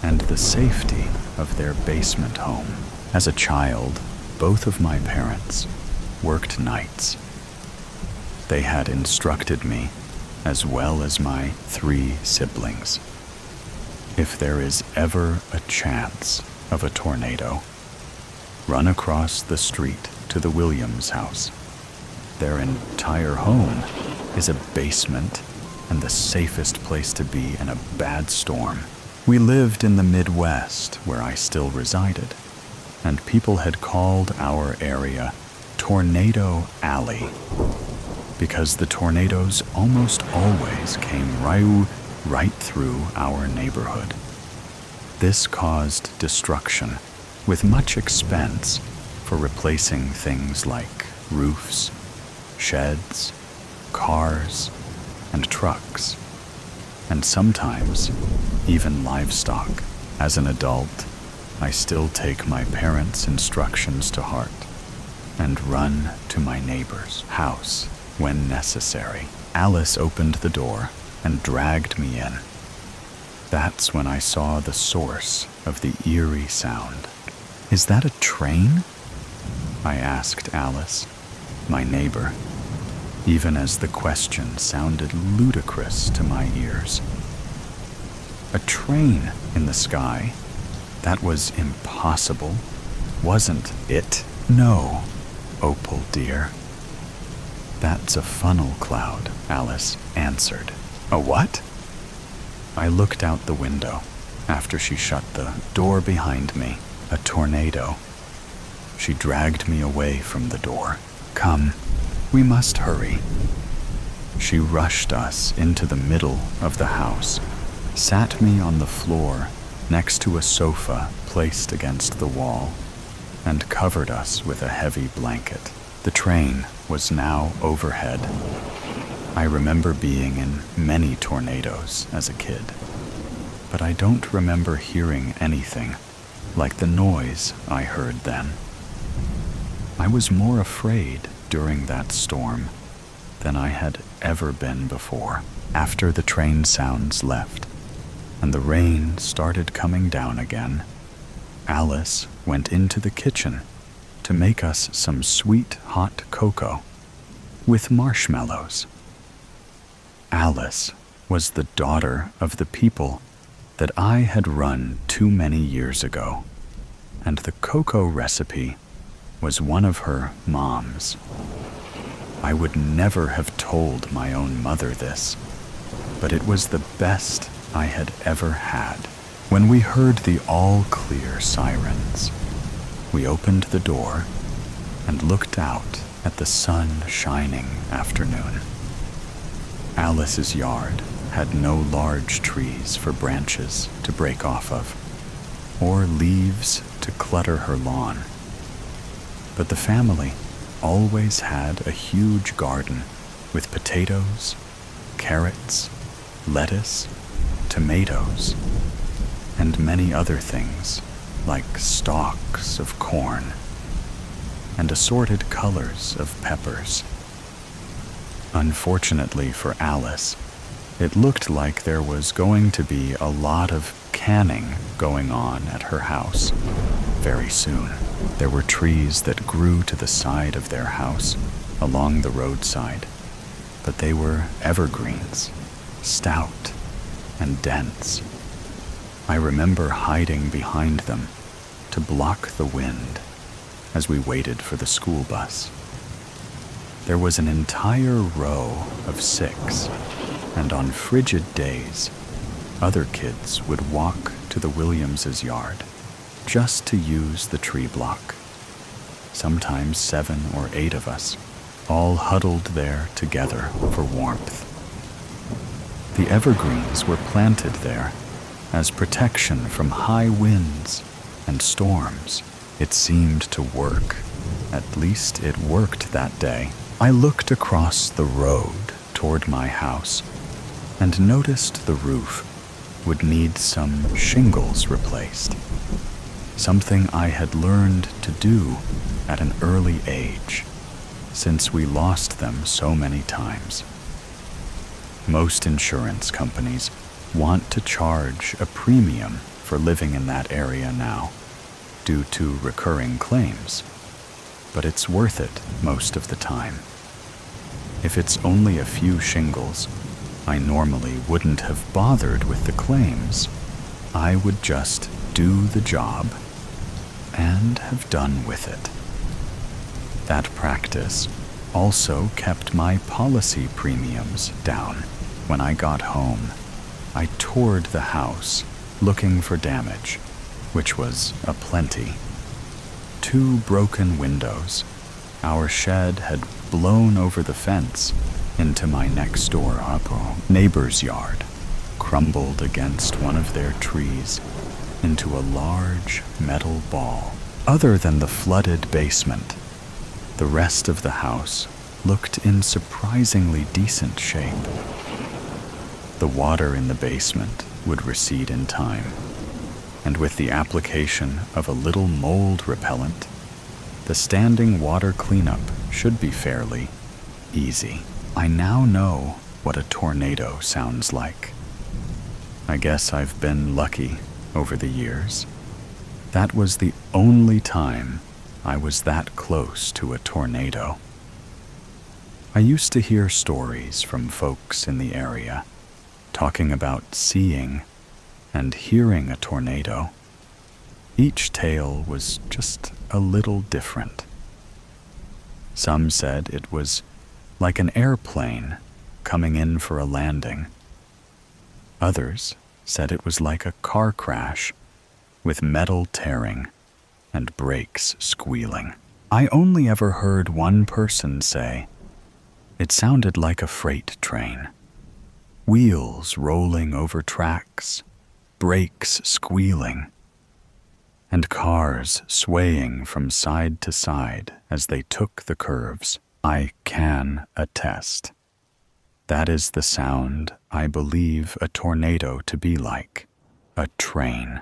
and the safety of their basement home. As a child, both of my parents worked nights. They had instructed me, as well as my 3 siblings. If there is ever a chance of a tornado, run across the street to the Williams house. Their entire home is a basement and the safest place to be in a bad storm. We lived in the Midwest, where I still resided, and people had called our area Tornado Alley because the tornadoes almost always came right through our neighborhood. This caused destruction, with much expense for replacing things like roofs, sheds, cars, and trucks, and sometimes even livestock. As an adult, I still take my parents' instructions to heart and run to my neighbor's house when necessary. Alice opened the door and dragged me in. That's when I saw the source of the eerie sound. "Is that a train?" I asked Alice, my neighbor, even as the question sounded ludicrous to my ears. A train in the sky? That was impossible, wasn't it? "No, Opal dear. That's a funnel cloud," Alice answered. "A what?" I looked out the window after she shut the door behind me. "A tornado." She dragged me away from the door. "Come, we must hurry." She rushed us into the middle of the house, sat me on the floor next to a sofa placed against the wall, and covered us with a heavy blanket. The train was now overhead. I remember being in many tornadoes as a kid, but I don't remember hearing anything like the noise I heard then. I was more afraid during that storm than I had ever been before. After the train sounds left and the rain started coming down again, Alice went into the kitchen to make us some sweet hot cocoa with marshmallows. Alice was the daughter of the people that I had run too many years ago, and the cocoa recipe was one of her mom's. I would never have told my own mother this, but it was the best I had ever had. When we heard the all-clear sirens, we opened the door and looked out at the sun-shining afternoon. Alice's yard had no large trees for branches to break off of, or leaves to clutter her lawn. But the family always had a huge garden with potatoes, carrots, lettuce, tomatoes, and many other things like stalks of corn and assorted colors of peppers. Unfortunately for Alice, it looked like there was going to be a lot of canning going on at her house very soon. There were trees that grew to the side of their house along the roadside, but they were evergreens, stout and dense. I remember hiding behind them to block the wind as we waited for the school bus. There was an entire row of 6, and on frigid days, other kids would walk to the Williamses' yard just to use the tree block. Sometimes 7 or 8 of us, all huddled there together for warmth. The evergreens were planted there as protection from high winds and storms. It seemed to work. At least it worked that day. I looked across the road toward my house and noticed the roof would need some shingles replaced, something I had learned to do at an early age, since we lost them so many times. Most insurance companies want to charge a premium for living in that area now, due to recurring claims, but it's worth it most of the time. If it's only a few shingles, I normally wouldn't have bothered with the claims. I would just do the job and have done with it. That practice also kept my policy premiums down. When I got home, I toured the house looking for damage, which was aplenty. 2 broken windows. Our shed had blown over the fence into my next-door neighbor's yard, crumbled against one of their trees into a large metal ball. Other than the flooded basement, the rest of the house looked in surprisingly decent shape. The water in the basement would recede in time, and with the application of a little mold repellent, the standing water cleanup should be fairly easy. I now know what a tornado sounds like. I guess I've been lucky over the years. That was the only time I was that close to a tornado. I used to hear stories from folks in the area talking about seeing and hearing a tornado. Each tale was just a little different. Some said it was like an airplane coming in for a landing. Others said it was like a car crash with metal tearing and brakes squealing. I only ever heard one person say it sounded like a freight train. Wheels rolling over tracks, brakes squealing, and cars swaying from side to side as they took the curves. I can attest. That is the sound I believe a tornado to be like, a train.